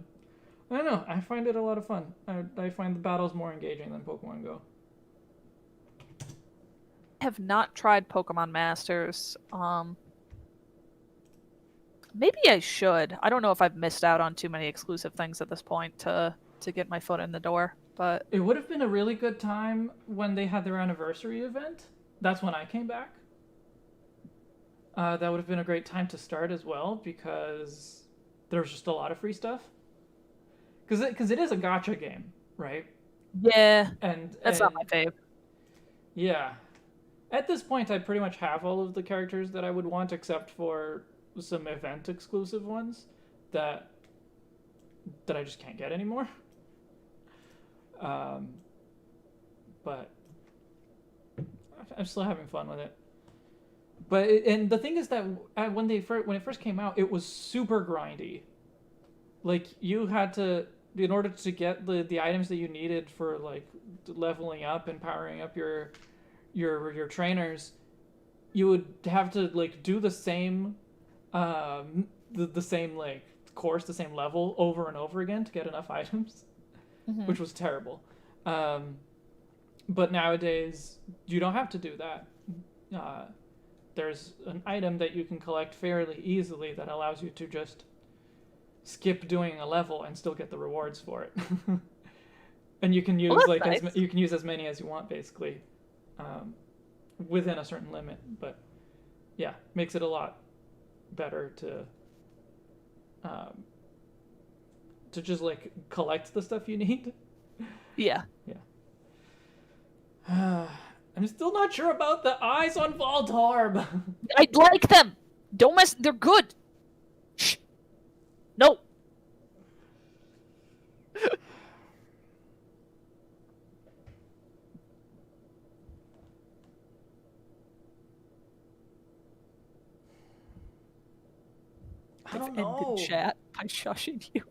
don't know. I find it a lot of fun. I find the battles more engaging than Pokemon Go. Have not tried Pokemon Masters. Maybe I should. I don't know if I've missed out on too many exclusive things at this point to get my foot in the door, but It would have been a really good time when they had their anniversary event. That's when I came back. That would have been a great time to start as well, because there's just a lot of free stuff. Because it is a gacha game, right? yeah, And that's not my fave. Yeah. At this point, I pretty much have all of the characters that I would want, except for some event exclusive ones that I just can't get anymore. But I'm still having fun with it. But and the thing is that when it first came out, it was super grindy. Like you had to, in order to get the items that you needed for like leveling up and powering up your trainers, you would have to like do the same the same like course, the same level over and over again to get enough items, which was terrible. But nowadays you don't have to do that. There's an item that you can collect fairly easily that allows you to just skip doing a level and still get the rewards for it. And you can use nice. you can use as many as you want basically, within a certain limit. But yeah, makes it a lot better to just like collect the stuff you need. Yeah. I'm still not sure about the eyes on Voltorb. I like them. Don't mess. They're good. Shh. No. I don't I've know. ended chat by shushing you.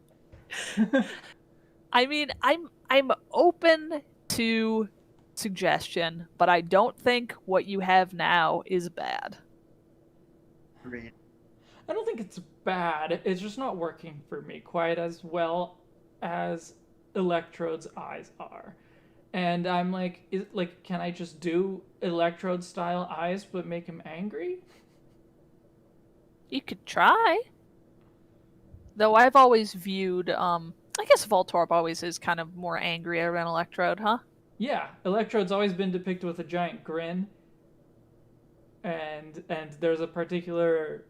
I mean, I'm open to suggestion, but I don't think what you have now is bad. Agreed. I don't think it's bad. It's just not working for me quite as well as Electrode's eyes are. And I'm like, can I just do Electrode style eyes but make him angry? You could try. Though I've always viewed, I guess Voltorb always is kind of more angrier than Electrode, huh? Yeah, Electrode's always been depicted with a giant grin. And there's a particular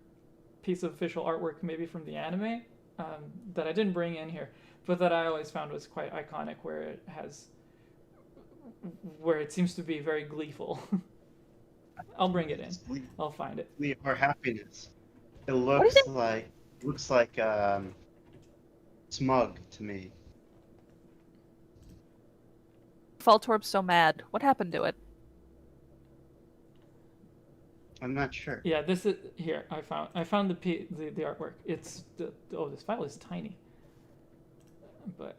piece of official artwork, maybe from the anime, that I didn't bring in here, but that I always found was quite iconic, where it seems to be very gleeful. I'll bring it in. I'll find it. Glee or happiness. It What is looks like smug to me. Voltorb's so mad. What happened to it? I'm not sure. Yeah, this is here. I found the artwork. It's this file is tiny, but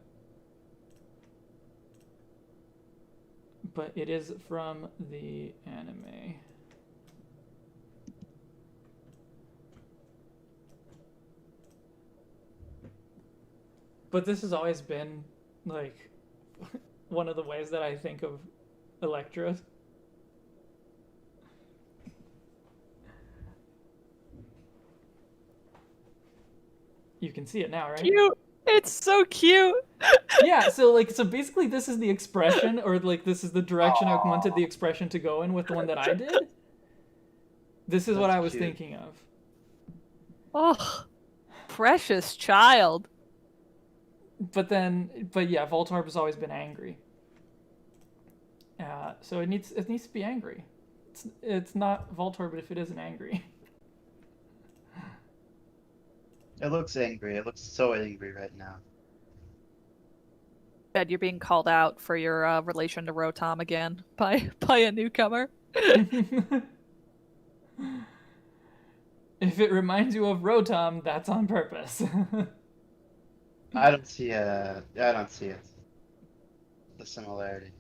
it is from the anime. But this has always been like one of the ways that I think of Electrode. can see it now, right? Cute. It's so cute. Yeah, so basically this is the expression, or like this is the direction I wanted the expression to go in with the one that I did. This is what That's I was cute. thinking of. Oh, precious child. But yeah, Voltorb has always been angry. So it needs to be angry. It's not Voltorb if it isn't angry. It looks angry. It looks so angry right now. Ed, you're being called out for your relation to Rotom again by a newcomer. If it reminds you of Rotom, that's on purpose. I don't see it. The similarity.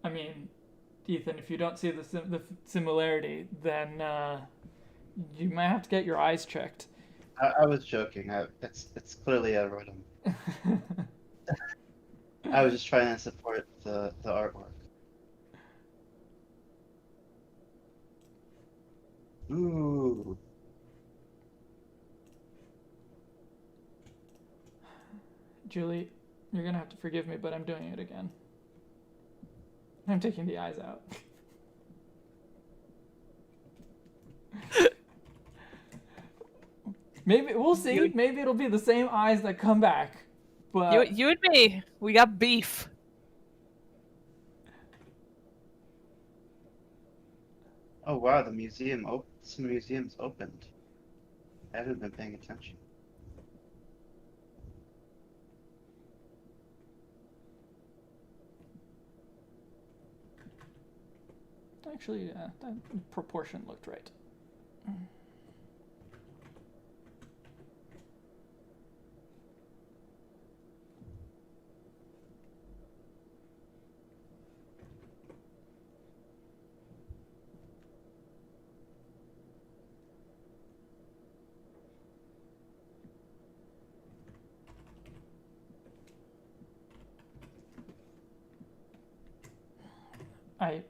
I mean, Ethan, if you don't see the similarity, then you might have to get your eyes checked. I was joking. It's clearly a Rotom. I was just trying to support the artwork. Ooh. Julie, you're gonna have to forgive me, but I'm doing it again. I'm taking the eyes out. Maybe we'll see. Maybe it'll be the same eyes that come back. But You and me, we got beef. Oh wow, some museums opened. I haven't been paying attention. actually, that proportion looked right.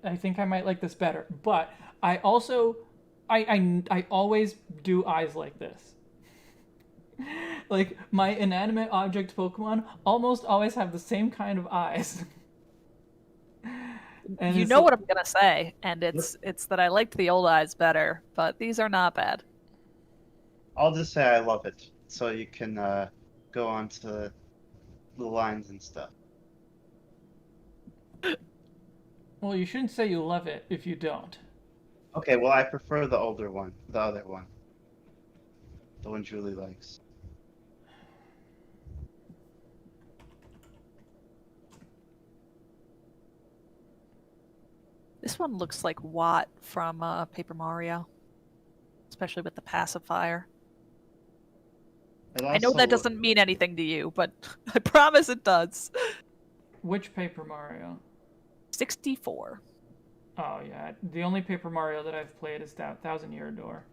I think I might like this better, but I also I always do eyes like this. Like my inanimate object Pokemon almost always have the same kind of eyes. And You know what I'm gonna say, and it's that I liked the old eyes better, but these are not bad. I'll just say I love it, so you can go on to the lines and stuff. Well, you shouldn't say you love it if you don't. Okay, well I prefer the older one, the other one. The one Julie likes. This one looks like Watt from Paper Mario, especially with the pacifier. I know that doesn't mean anything to you, but I promise it does. Which Paper Mario? 64. Oh yeah, the only Paper Mario that I've played is that Thousand Year Door.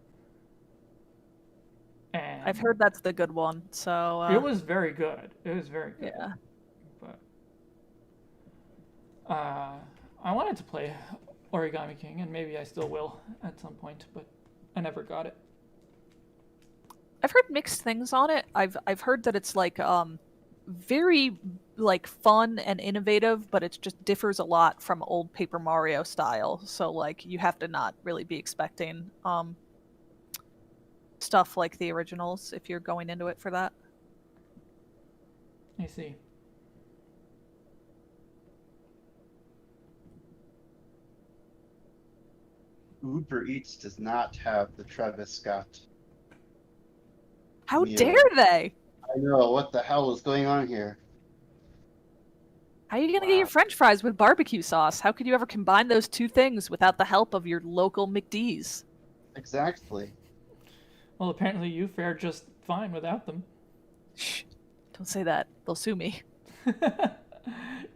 And I've heard that's the good one, so... it was very good. It was very good. Yeah. But I wanted to play Origami King, and maybe I still will at some point, but I never got it. I've heard mixed things on it. I've heard that it's like very like fun and innovative, but it just differs a lot from old Paper Mario style. So like you have to not really be expecting stuff like the originals if you're going into it for that. I see. Uber Eats does not have the Travis Scott. How meal. dare they? I know, what the hell is going on here? How are you going to get your french fries with barbecue sauce? How could you ever combine those two things without the help of your local McD's? Exactly. Well, apparently you fared just fine without them. Shh. Don't say that. They'll sue me.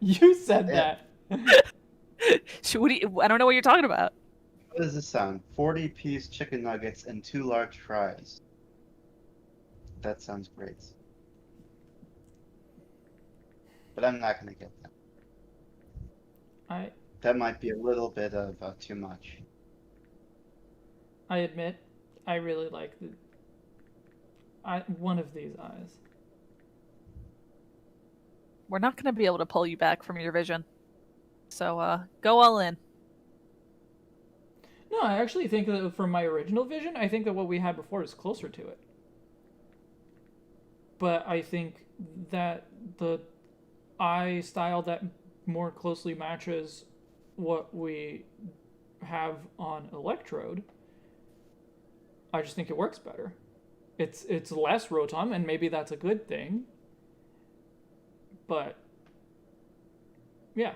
You said that. I don't know what you're talking about. What does this sound? 40-piece chicken nuggets and 2 large fries. That sounds great. But I'm not going to get them. That might be a little bit of too much. I admit, I really like one of these eyes. We're not going to be able to pull you back from your vision. So go all in. No, I actually think that from my original vision, I think that what we had before is closer to it. But I think that the eye style that more closely matches what we have on Electrode, I just think it works better. It's less Rotom, and maybe that's a good thing. But yeah,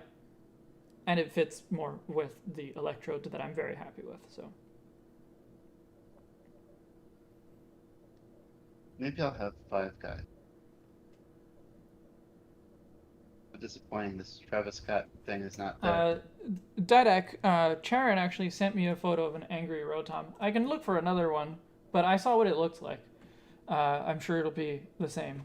and it fits more with the Electrode that I'm very happy with. So Maybe I'll have 5 guys. Disappointing. This Travis Scott thing is not there. Dedek, Charon actually sent me a photo of an angry Rotom. I can look for another one, but I saw what it looked like. I'm sure it'll be the same.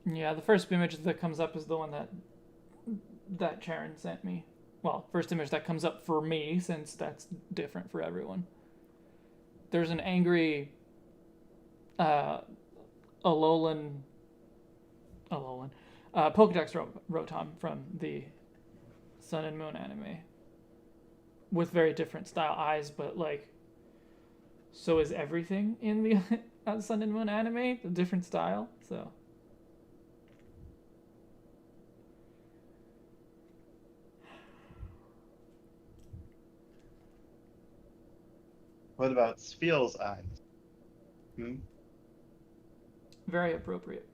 Yeah, the first image that comes up is the one that Charon sent me. Well, first image that comes up for me, since that's different for everyone. There's an angry Alolan Pokedex Rotom from the Sun and Moon anime, with very different style eyes, but like, so is everything in the Sun and Moon anime, a different style, so. What about Spheel's eyes? Very appropriate.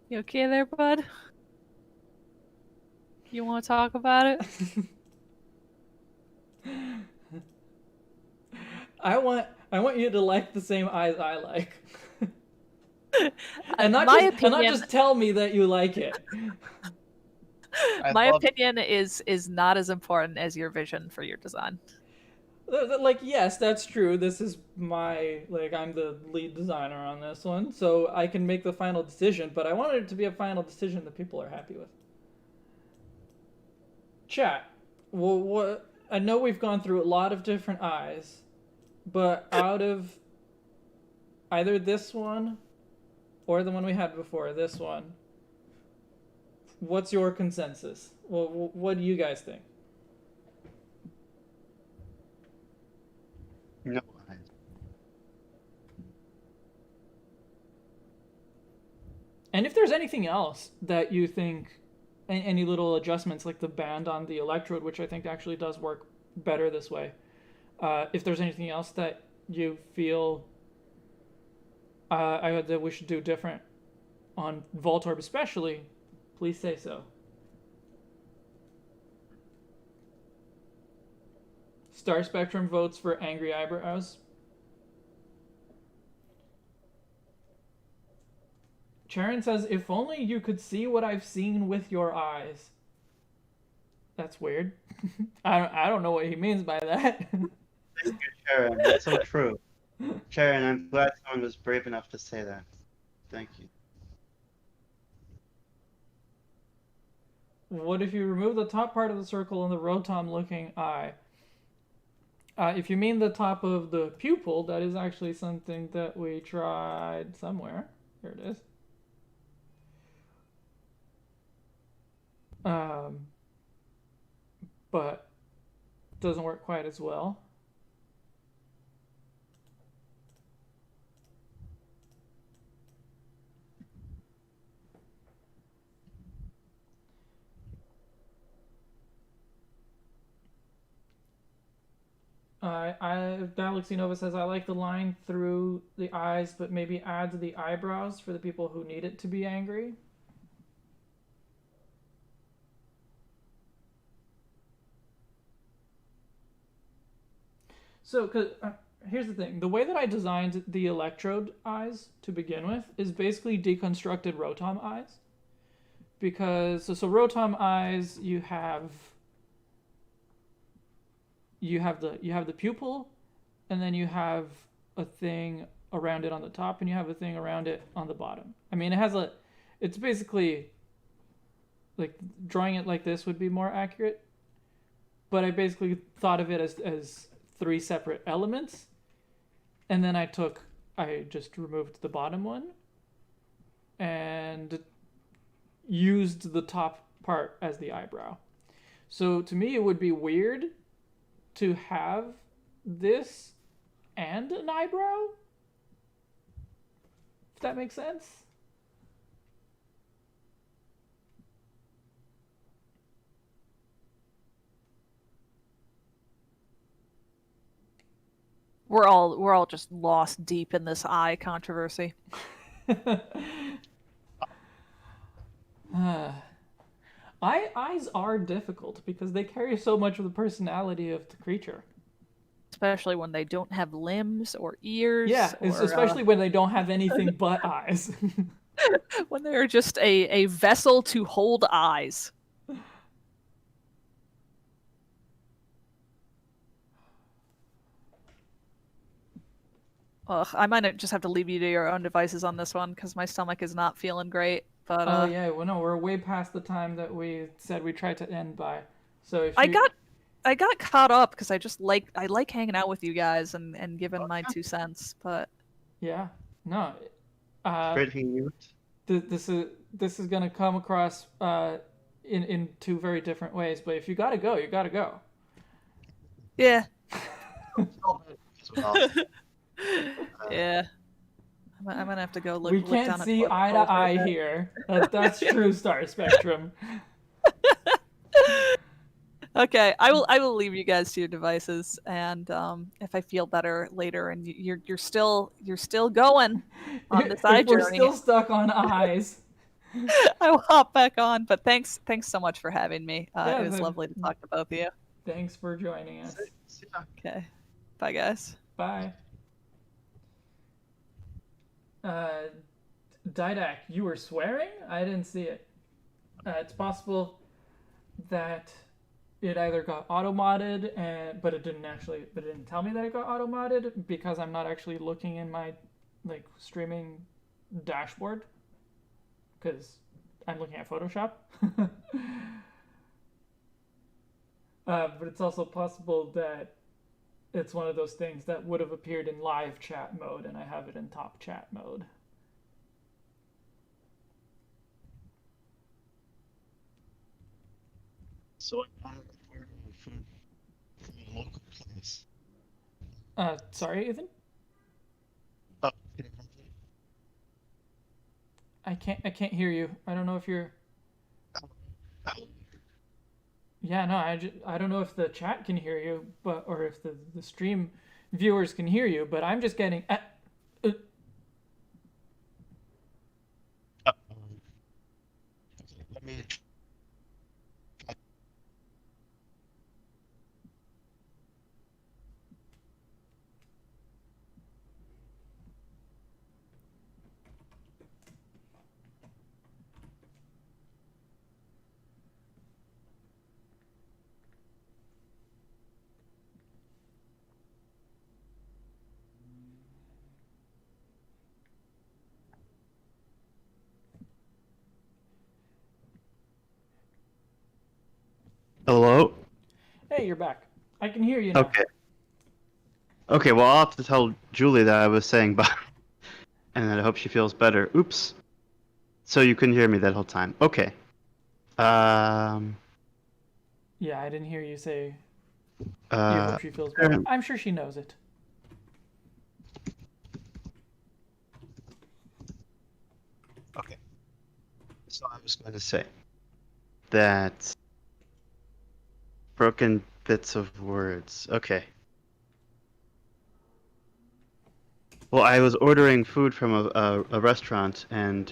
You okay there, bud? You want to talk about it? I want you to like the same eyes I like. and not just tell me that you like it. My opinion is not as important as your vision for your design. Like, yes, that's true. This is I'm the lead designer on this one, so I can make the final decision, but I wanted it to be a final decision that people are happy with. Chat, well, I know we've gone through a lot of different eyes, but out of either this one or the one we had before, this one, what's your consensus? Well, what do you guys think? No eyes. And if there's anything else that you think, any little adjustments like the band on the Electrode, which I think actually does work better this way, if there's anything else that you feel that we should do different on Voltorb especially, please say so. Star Spectrum votes for angry eyebrows. Charon says, if only you could see what I've seen with your eyes. That's weird. I don't know what he means by that. Thank you, Charon. That's so true. Charon, I'm glad someone was brave enough to say that. Thank you. What if you remove the top part of the circle and the Rotom-looking eye? If you mean the top of the pupil, that is actually something that we tried somewhere. Here it is. But doesn't work quite as well. Galaxy Nova says, I like the line through the eyes, but maybe add to the eyebrows for the people who need it to be angry. So, here's the thing: the way that I designed the electrode eyes to begin with is basically deconstructed Rotom eyes. Because so Rotom eyes, you have the pupil, and then you have a thing around it on the top, and you have a thing around it on the bottom. I mean, it's basically like drawing it like this would be more accurate, but I basically thought of it as three separate elements, and then I just removed the bottom one and used the top part as the eyebrow. So to me, it would be weird to have this and an eyebrow, if that makes sense. We're all just lost deep in this eye controversy. Eyes are difficult because they carry so much of the personality of the creature. Especially when they don't have limbs or ears. Yeah, or, especially when they don't have anything but eyes. when they're just a vessel to hold eyes. Ugh, I might just have to leave you to your own devices on this one because my stomach is not feeling great. But oh yeah, well no, we're way past the time that we said we tried to end by. So if I got caught up because I like hanging out with you guys and giving my 2 cents. But yeah, no, Great hanging out. this is gonna come across in two very different ways. But if you gotta go, you gotta go. yeah, Well, yeah. I'm gonna have to go look. We look can't down at see toilet eye to rolls right eye now. here. That's true, Star Spectrum. Okay, I will leave you guys to your devices, and if I feel better later, and you're still going on this eye If we're journey, still stuck on eyes. I will hop back on. But thanks so much for having me. Yeah, It was lovely to talk to both of you. Thanks for joining us. Okay, bye guys. Bye. Didac, you were swearing? I didn't see it. It's possible that it either got auto-modded, but it didn't tell me that it got auto-modded because I'm not actually looking in my streaming dashboard because I'm looking at Photoshop. But it's also possible that it's one of those things that would have appeared in live chat mode and I have it in top chat mode. So I'm ordering food from a local place. Sorry, Ethan? Oh, can you help me? I can't hear you. I don't know if you're... Oh, Yeah, no, I don't know if the chat can hear you, or if the stream viewers can hear you, but I'm just getting... okay, let me. Hello? Hey, you're back. I can hear you now. Okay. Okay, well, I'll have to tell Julie that I was saying bye. And I hope she feels better. Oops. So you couldn't hear me that whole time. Okay. Yeah, I didn't hear you say you Uh, hope she feels better. I'm sure she knows it. okay. So I was going to say that broken bits of words. Okay. Well, I was ordering food from a restaurant, and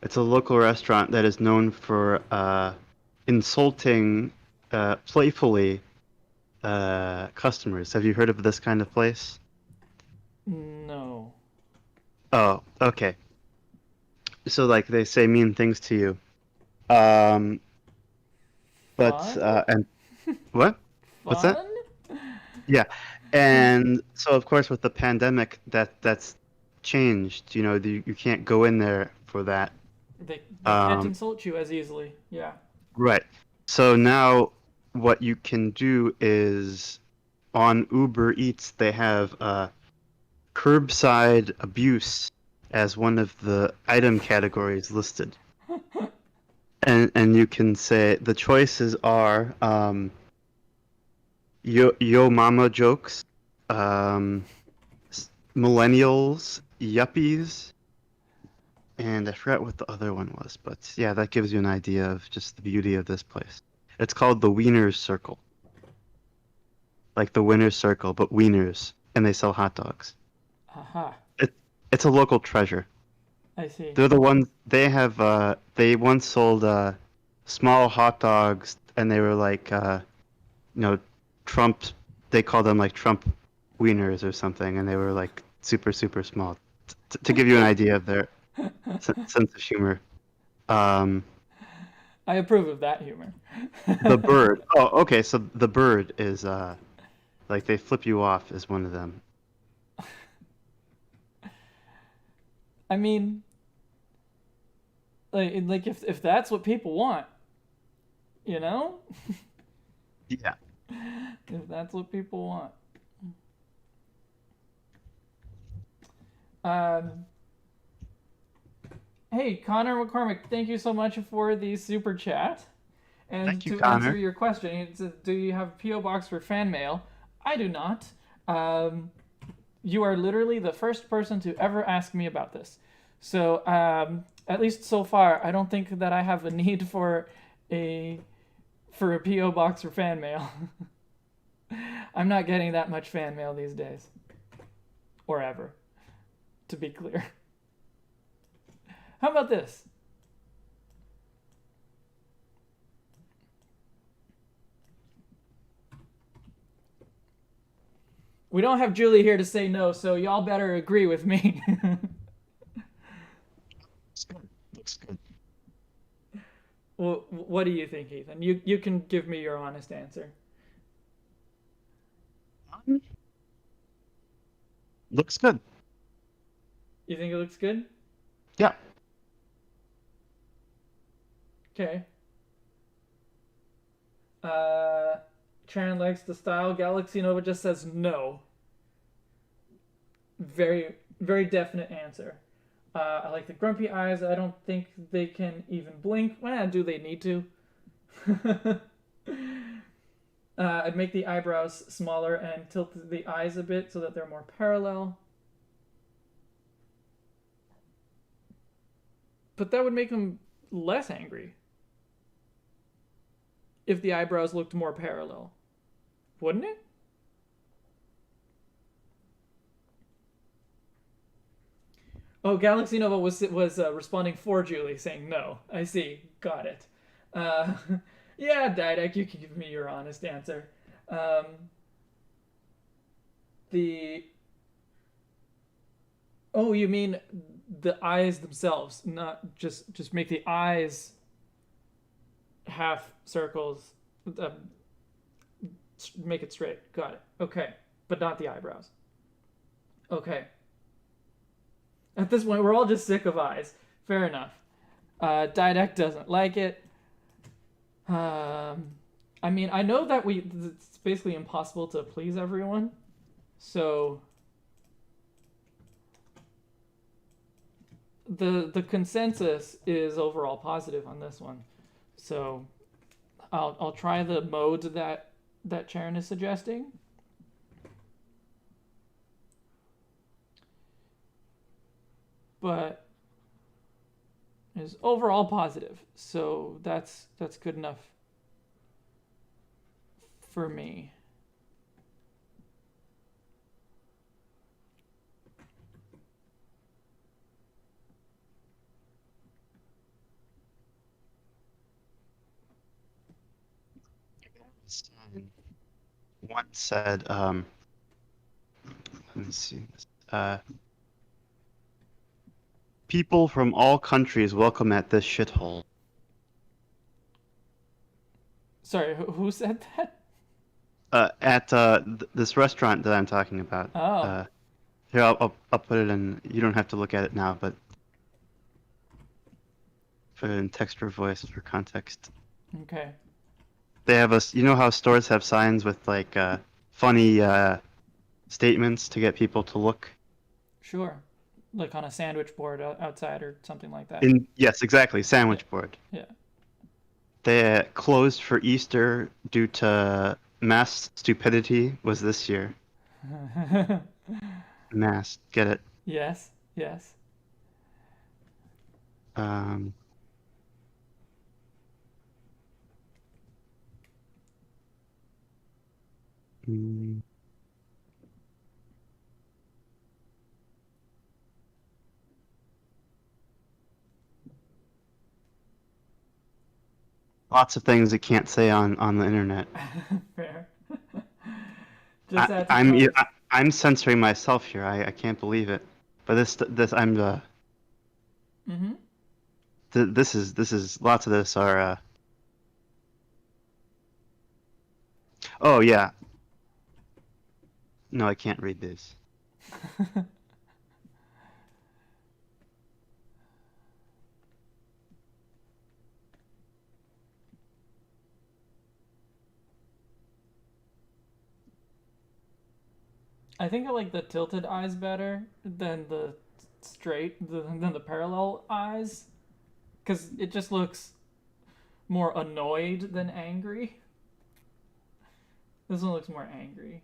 it's a local restaurant that is known for insulting playfully customers. Have you heard of this kind of place? No. Oh, okay. So like they say mean things to you. Um, but Fun? and what? What's that? Fun? Yeah. And so of course with the pandemic that's changed. You know, you can't go in there for that. They can't Um, insult you as easily. Yeah. right. So now what you can do is on Uber Eats they have curbside abuse as one of the item categories listed. And you can say the choices are yo mama jokes, um, millennials, yuppies, and I forgot what the other one was, but yeah, that gives you an idea of just the beauty of this place. It's called the Wieners Circle, like the Winner's Circle, but wieners, and they sell hot dogs. Aha. It it's a local treasure. I see. They're the ones they once sold small hot dogs, and they were like you know Trump. They called them like Trump wieners or something, and they were like super small. To give you an idea of their sense of humor. Um, I approve of that humor. the bird. Oh, okay. So the bird is like they flip you off is one of them. I mean, like if that's what people want, you know? Yeah. If that's what people want. Um, hey, Connor McCormick, thank you so much for the super chat. And Thank you, to answer Connor. your question, it's, do you have a P.O. box for fan mail? I do not. You are literally the first person to ever ask me about this. So, at least so far, I don't think that I have a need a for a P.O. box for fan mail. I'm not getting that much fan mail these days. Or ever, to be clear. How about this? We don't have Julie here to say no, so y'all better agree with me. Looks good. Looks good. Well, what do you think, Ethan? You can give me your honest answer. Looks good. You think it looks good? Yeah. Okay. Sharon likes the style. Galaxy Nova just says no. Very definite answer. I like the grumpy eyes. I don't think they can even blink. Well, do they need to? I'd make the eyebrows smaller and tilt the eyes a bit so that they're more parallel. But that would make them less angry if the eyebrows looked more parallel. Wouldn't it? Oh, Galaxy Nova was responding for Julie, saying no. I see. Got it. Uh, yeah, Didac, you can give me your honest answer. Um, the Oh, you mean the eyes themselves, not just make the eyes half circles, uh, make it straight. Got it. Okay, but not the eyebrows. Okay. At this point, we're all just sick of eyes. Fair enough. Didac doesn't like it. I mean, I know that it's basically impossible to please everyone, so the consensus is overall positive on this one. So I'll try the mode that Sharon is suggesting. But is overall positive. So that's good enough for me. one said, let me see. People from all countries welcome at this shithole. Sorry, who said that? At this restaurant that I'm talking about. Oh. Here, I'll put it in. You don't have to look at it now, but put it in text or voice for context. Okay. They have you know how stores have signs with like funny statements to get people to look. Sure. Like on a sandwich board outside or something like that. Yes, exactly, sandwich board. Yeah. They closed for Easter due to mass stupidity. Was this year? Mass, get it? Yes. Yes. Um. mm, Lots of things you can't say on the internet. Fair. I'm censoring myself here. I can't believe it. But this I'm the. Mm-hmm. This is lots of this are. Oh yeah. No, I can't read this. I think I like the tilted eyes better than the than the parallel eyes, because it just looks more annoyed than angry. This one looks more angry.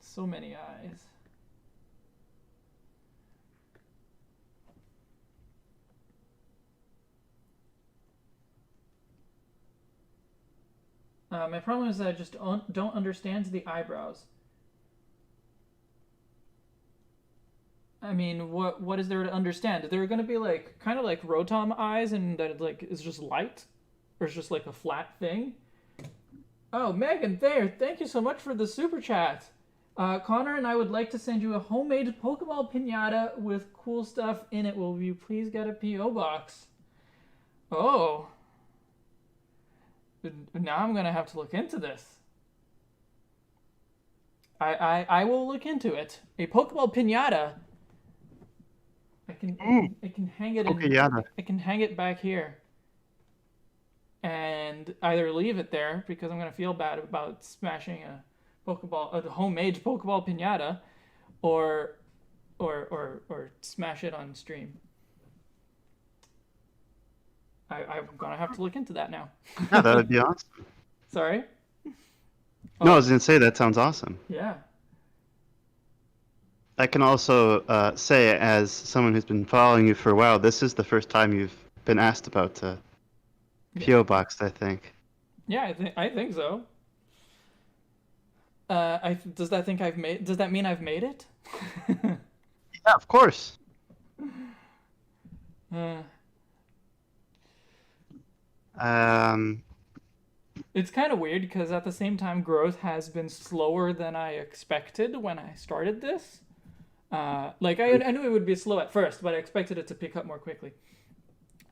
So many eyes. My problem is that I just don't understand the eyebrows. I mean, what is there to understand? They're gonna be like kind of like Rotom eyes, and that like is just light, or it's just like a flat thing. Oh, Megan, thank you so much for the super chat. Connor and I would like to send you a homemade Pokeball pinata with cool stuff in it. Will you please get a PO box? Oh. Now I'm gonna have to look into this. I will look into it. A Pokeball pinata. I can hang it I can hang it back here. And either leave it there because I'm gonna feel bad about smashing a homemade Pokeball pinata, or smash it on stream. I'm gonna have to look into that now. Yeah, that would be awesome. Sorry? No, I was gonna say that sounds awesome. Yeah. I can also say, as someone who's been following you for a while, this is the first time you've been asked about the PO box, I think. Yeah, I think so. Does that mean I've made it? Yeah, of course. It's kind of weird because at the same time, growth has been slower than I expected when I started this. Like I knew it would be slow at first, but I expected it to pick up more quickly.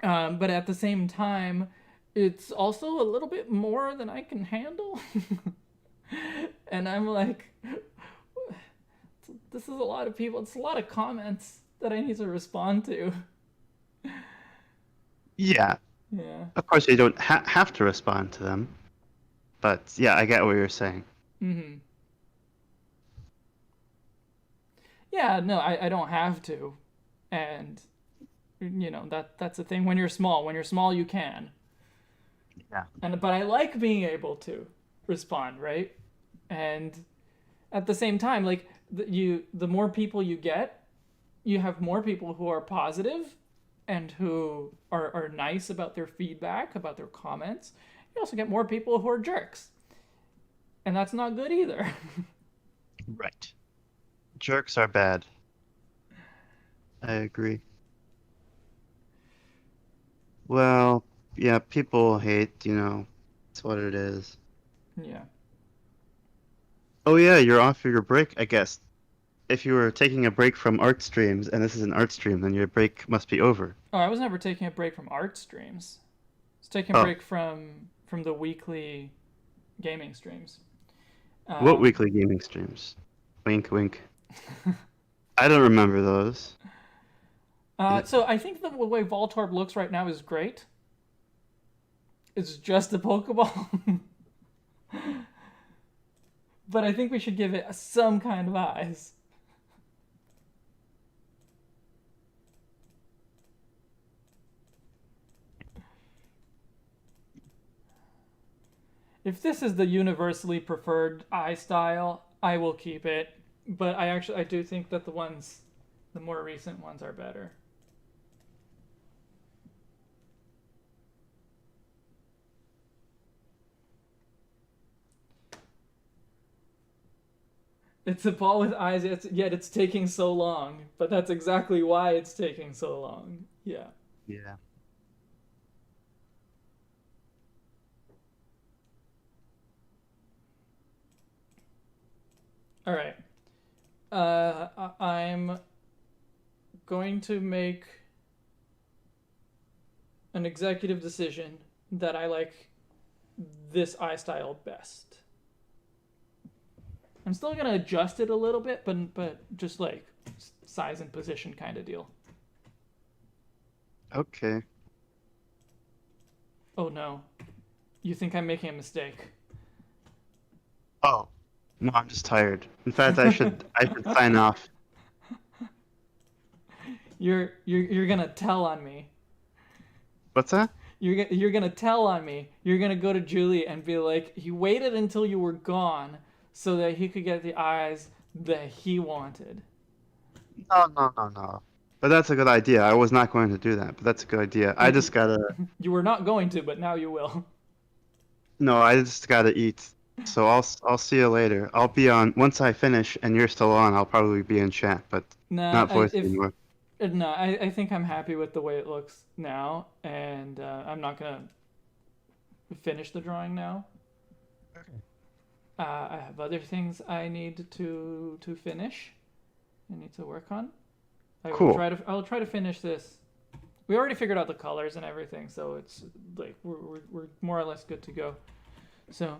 But at the same time, it's also a little bit more than I can handle. And I'm like, this is a lot of people. It's a lot of comments that I need to respond to. Yeah. Yeah. Of course, you don't have to respond to them. But yeah, I get what you're saying. Mm-hmm. Yeah, no, I don't have to. And, you know, that's the thing. When you're small, you can. Yeah. But I like being able to respond, right? And at the same time, like, the more people you get, you have more people who are positive and who are nice about their feedback, about their comments. You also get more people who are jerks. And that's not good either. Right. Jerks are bad. I agree. Well, yeah, people hate, you know, it's what it is. Yeah. Oh yeah, you're off for your break, I guess. If you were taking a break from art streams and this is an art stream, then your break must be over. Oh, I was never taking a break from art streams. I was taking a Oh, break from the weekly gaming streams. what Um, weekly gaming streams? Wink, wink. I don't remember those. so I think the way Voltorb looks right now is great. It's just a Pokeball. But I think we should give it some kind of eyes. If this is the universally preferred eye style, I will keep it. But I do think that the more recent ones are better. It's a ball with eyes, yet it's taking so long. But that's exactly why it's taking so long. Yeah. Yeah. All right. I'm going to make an executive decision that I like this eye style best. I'm still gonna adjust it a little bit, but just like size and position kind of deal. Okay. Oh no, you think I'm making a mistake? Oh. No, I'm just tired. In fact, I should sign off. You're gonna tell on me. What's that? You're gonna tell on me. You're gonna go to Julie and be like, he waited until you were gone so that he could get the eyes that he wanted. No, no, no, no. But that's a good idea. I was not going to do that, but that's a good idea. I just gotta. You were not going to, but now you will. No, I just gotta eat. So I'll see you later. I'll be on once I finish and you're still on. I'll probably be in chat, but Nah, not voice if anymore. no, I think I'm happy with the way it looks now, and I'm not gonna finish the drawing now. Okay. I have other things I need to finish. I need to work on. Cool. I'll try to finish this. We already figured out the colors and everything, so it's like we're more or less good to go. So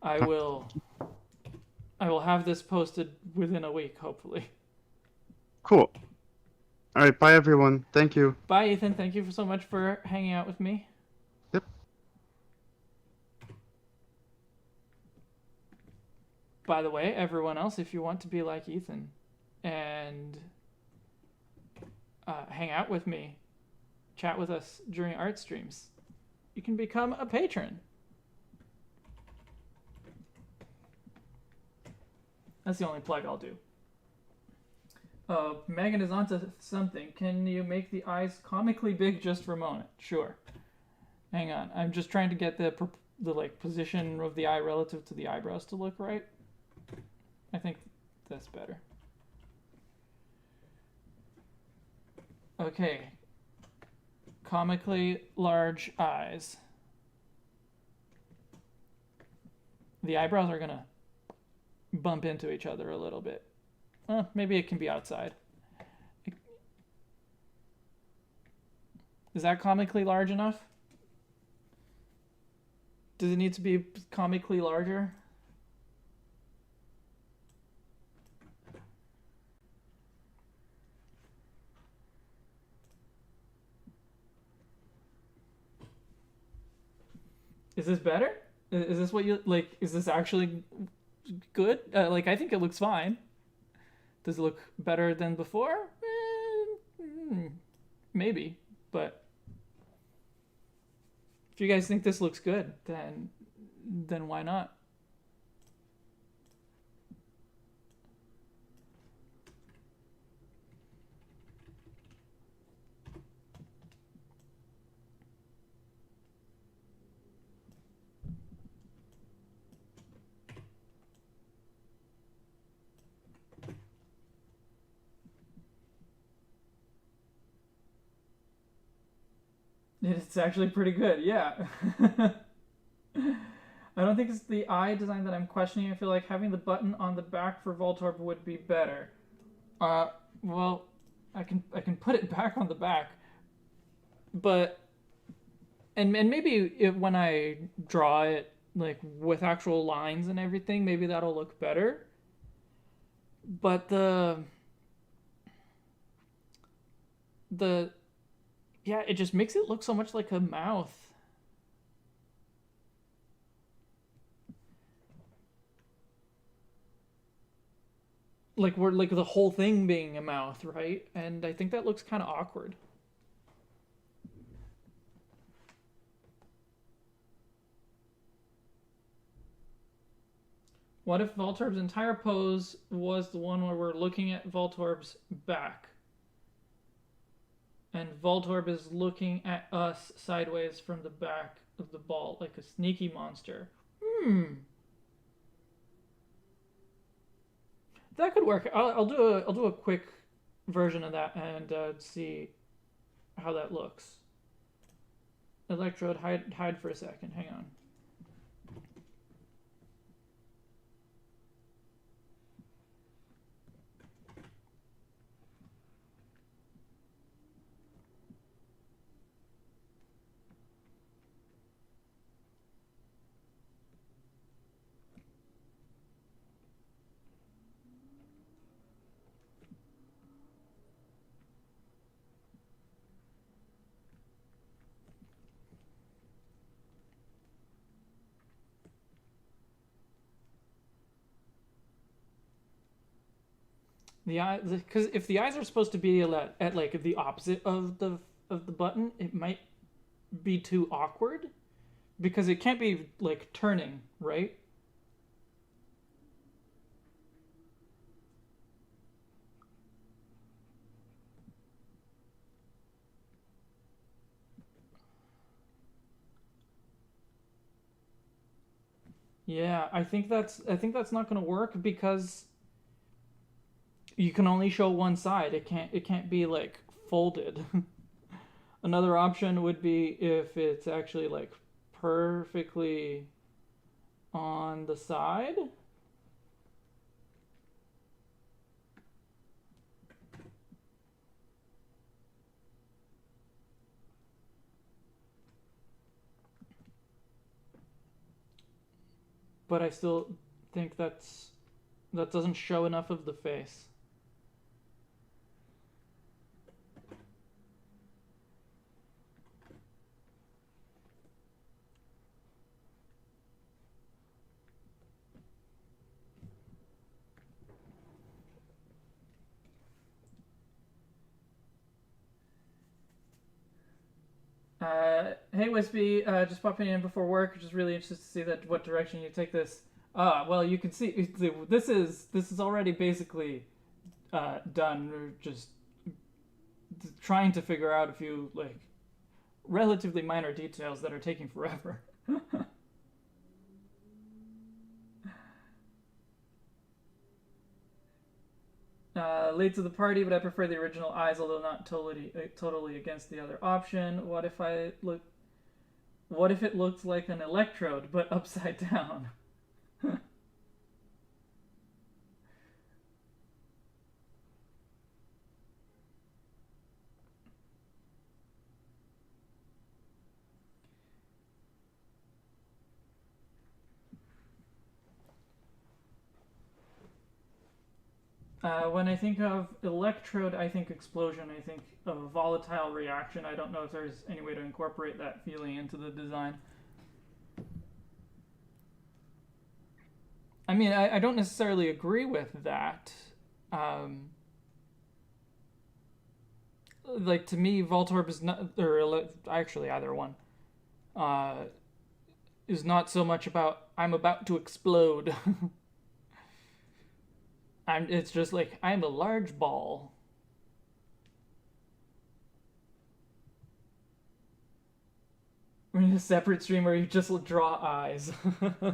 I will have this posted within a week, hopefully. Cool. All right. Bye, everyone. Thank you. Bye, Ethan. Thank you so much for hanging out with me. Yep. By the way, everyone else, if you want to be like Ethan and hang out with me, chat with us during art streams, you can become a patron. That's the only plug I'll do. Megan is onto something. Can you make the eyes comically big just for a moment? Sure. Hang on. I'm just trying to get the like position of the eye relative to the eyebrows to look right. I think that's better. Okay. Comically large eyes. The eyebrows are gonna bump into each other a little bit. Maybe it can be outside. Is that comically large enough? Does it need to be comically larger? Is this better? Is this what you like? Is this actually good? Like, I think it looks fine. Does it look better than before? Maybe, but if you guys think this looks good, then why not? It's actually pretty good, yeah. I don't think it's the eye design that I'm questioning. I feel like having the button on the back for Voltorb would be better. Uh, well, I can put it back on the back, but and maybe when I draw it like with actual lines and everything, maybe that'll look better. But the yeah, it just makes it look so much like a mouth. Like we're like the whole thing being a mouth, right? And I think that looks kind of awkward. What if Voltorb's entire pose was the one where we're looking at Voltorb's back? And Voltorb is looking at us sideways from the back of the ball, like a sneaky monster. That could work. I'll do a quick version of that and see how that looks. Electrode, hide for a second. Hang on. The eye, because if the eyes are supposed to be at like the opposite of the button, it might be too awkward because it can't be like turning, right? Yeah, I think that's not going to work because you can only show one side. It can't be like folded. Another option would be if it's actually like perfectly on the side. But I still think that doesn't show enough of the face. Hey Wispy, just popping in before work. Just really interested to see that what direction you take this. Well, you can see this is already basically done. We're just trying to figure out a few like relatively minor details that are taking forever. Late to the party, but I prefer the original eyes, although not totally against the other option. What if it looked like an electrode but upside down? When I think of electrode, I think explosion. I think of a volatile reaction. I don't know if there's any way to incorporate that feeling into the design. I mean, I don't necessarily agree with that. Like to me, Voltorb is not, or actually either one, uh, is not so much about I'm about to explode. It's just like I'm a large ball. We're in a separate stream where you just draw eyes. uh.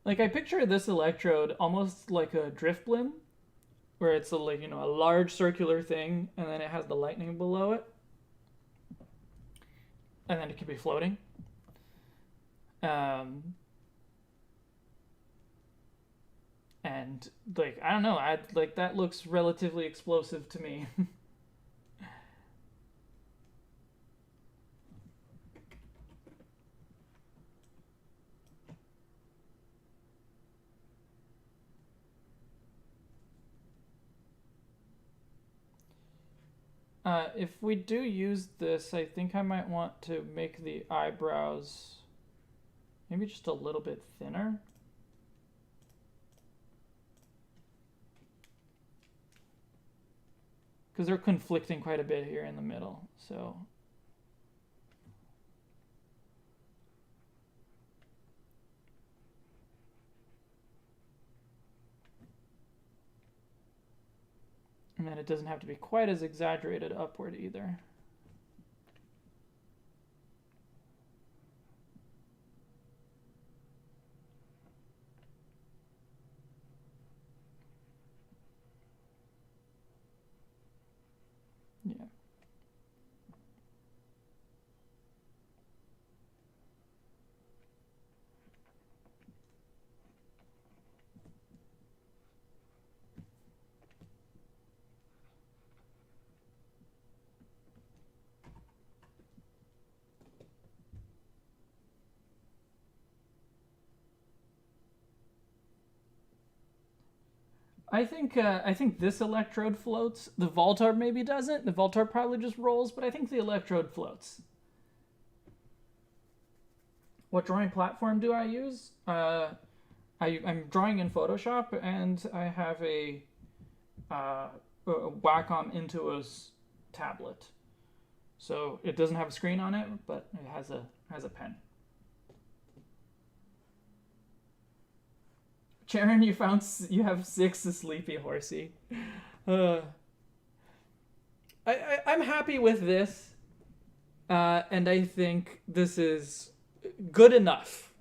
Like I picture this electrode almost like a drift blim, where it's a, like, a large circular thing, and then it has the lightning below it, and then it could be floating. And like I don't know, I like that looks relatively explosive to me. If we do use this, I think I might want to make the eyebrows maybe just a little bit thinner. Because they're conflicting quite a bit here in the middle, so... And then it doesn't have to be quite as exaggerated upward either. Yeah. I think this electrode floats. The Voltorb maybe doesn't. The Voltorb probably just rolls, but I think the electrode floats. What drawing platform do I use? I'm drawing in Photoshop, and I have a Wacom Intuos tablet. So it doesn't have a screen on it, but it has a pen. Sharon, you have 6 Sleepy Horsey. I'm happy with this, and I think this is good enough.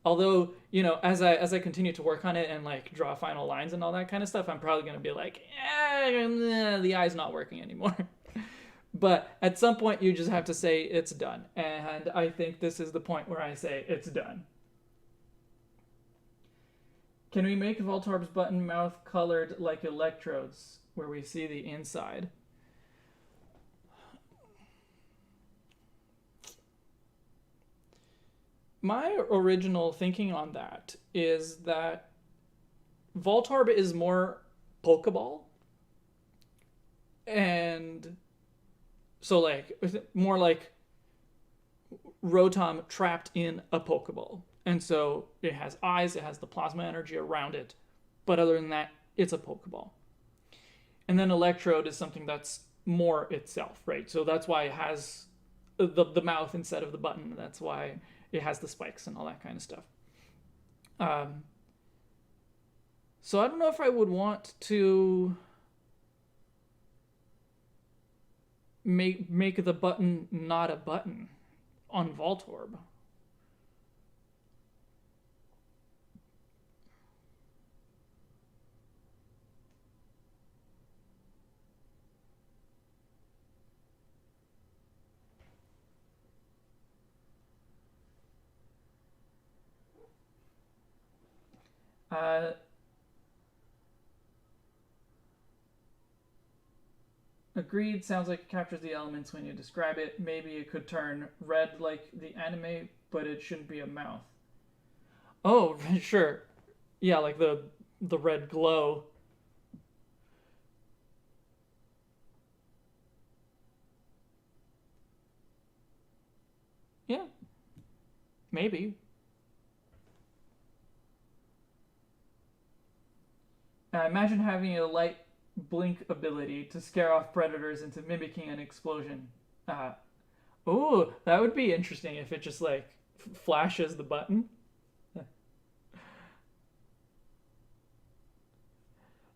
Although, as I continue to work on it and like draw final lines and all that kind of stuff, I'm probably gonna be like, the eye's not working anymore. But at some point, you just have to say it's done, and I think this is the point where I say it's done. Can we make Voltorb's button mouth colored like electrodes, where we see the inside? My original thinking on that is that Voltorb is more Pokeball. And so like, more like Rotom trapped in a Pokeball. And so it has eyes, it has the plasma energy around it. But other than that, it's a Pokeball. And then Electrode is something that's more itself, right? So that's why it has the mouth instead of the button. That's why it has the spikes and all that kind of stuff. So I don't know if I would want to make the button not a button on Voltorb. Agreed, sounds like it captures the elements when you describe it. Maybe it could turn red like the anime, but it shouldn't be a mouth. Oh, sure. Yeah, like the red glow. Yeah. Maybe. Imagine having a light blink ability to scare off predators into mimicking an explosion. Oh, that would be interesting if it just like flashes the button.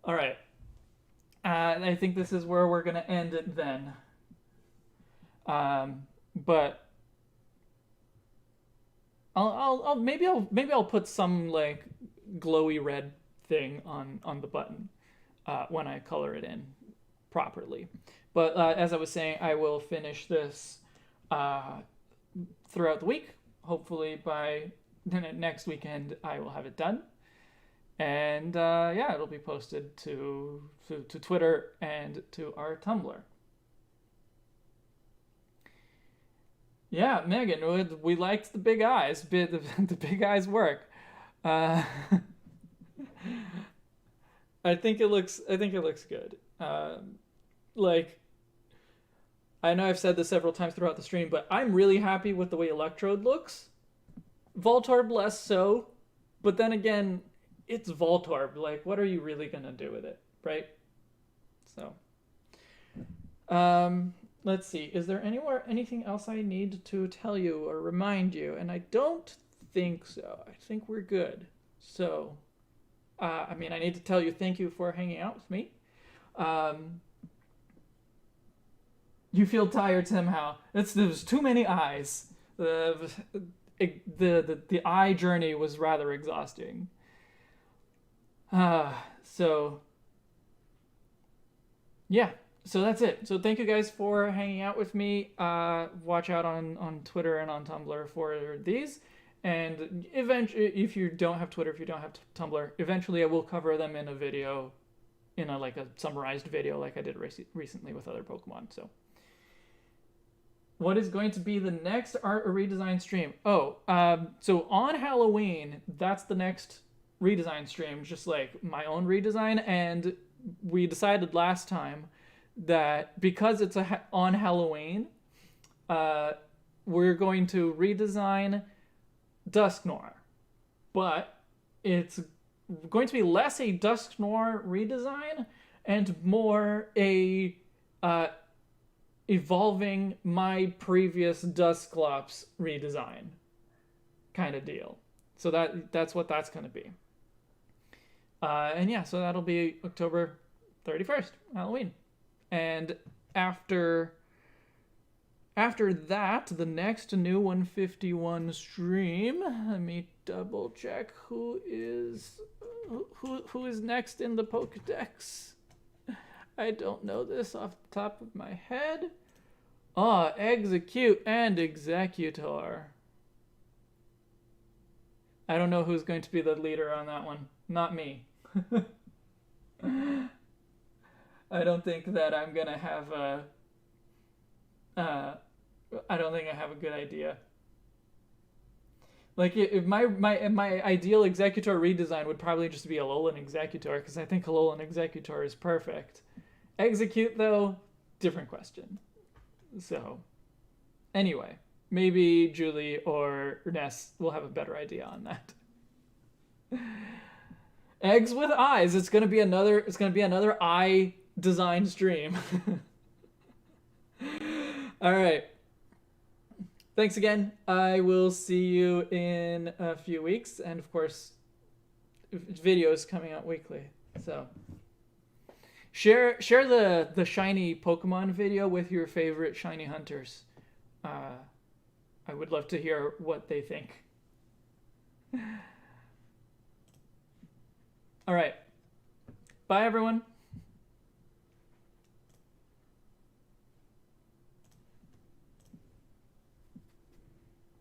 All right. I think this is where we're gonna end it then. But maybe I'll put some like glowy red thing on the button when I color it in properly. But as I was saying, I will finish this throughout the week. Hopefully by next weekend I will have it done. And yeah, it'll be posted to Twitter and to our Tumblr. Yeah, Megan, we liked the big eyes. The big eyes work. I think it looks good. Like, I know I've said this several times throughout the stream, but I'm really happy with the way Electrode looks. Voltorb less so, but then again, it's Voltorb. Like, what are you really gonna do with it, right? So, let's see. Is there anything else I need to tell you or remind you? And I don't think so. I think we're good. So, I mean, I need to tell you thank you for hanging out with me. You feel tired somehow. There's too many eyes. The eye journey was rather exhausting. So yeah, so that's it. So thank you guys for hanging out with me. Watch out on Twitter and on Tumblr for these. And eventually, if you don't have Twitter, if you don't have Tumblr, eventually I will cover them in a video, in a summarized video like I did recently with other Pokemon. So what is going to be the next art or redesign stream? So on Halloween, that's the next redesign stream, just like my own redesign. And we decided last time that because it's on Halloween, we're going to redesign Dusknoir, but it's going to be less a Dusknoir redesign and more a evolving my previous Dusclops redesign kind of deal. So that's what that's going to be. And yeah, so that'll be October 31st, Halloween. And after that, the next new 151 stream, let me double check who is next in the Pokedex. I don't know this off the top of my head. Execute and Executor. I don't know who's going to be the leader on that one. Not me. I don't think that I'm gonna have I don't think I have a good idea. Like, if my ideal Executor redesign would probably just be Alolan Executor, because I think Alolan Executor is perfect. Execute, though, different question. So, anyway, maybe Julie or Ness will have a better idea on that. Eggs with eyes. It's gonna be another eye design stream. All right. Thanks again. I will see you in a few weeks, and of course, videos coming out weekly. So share the shiny Pokemon video with your favorite shiny hunters. I would love to hear what they think. All right. Bye, everyone.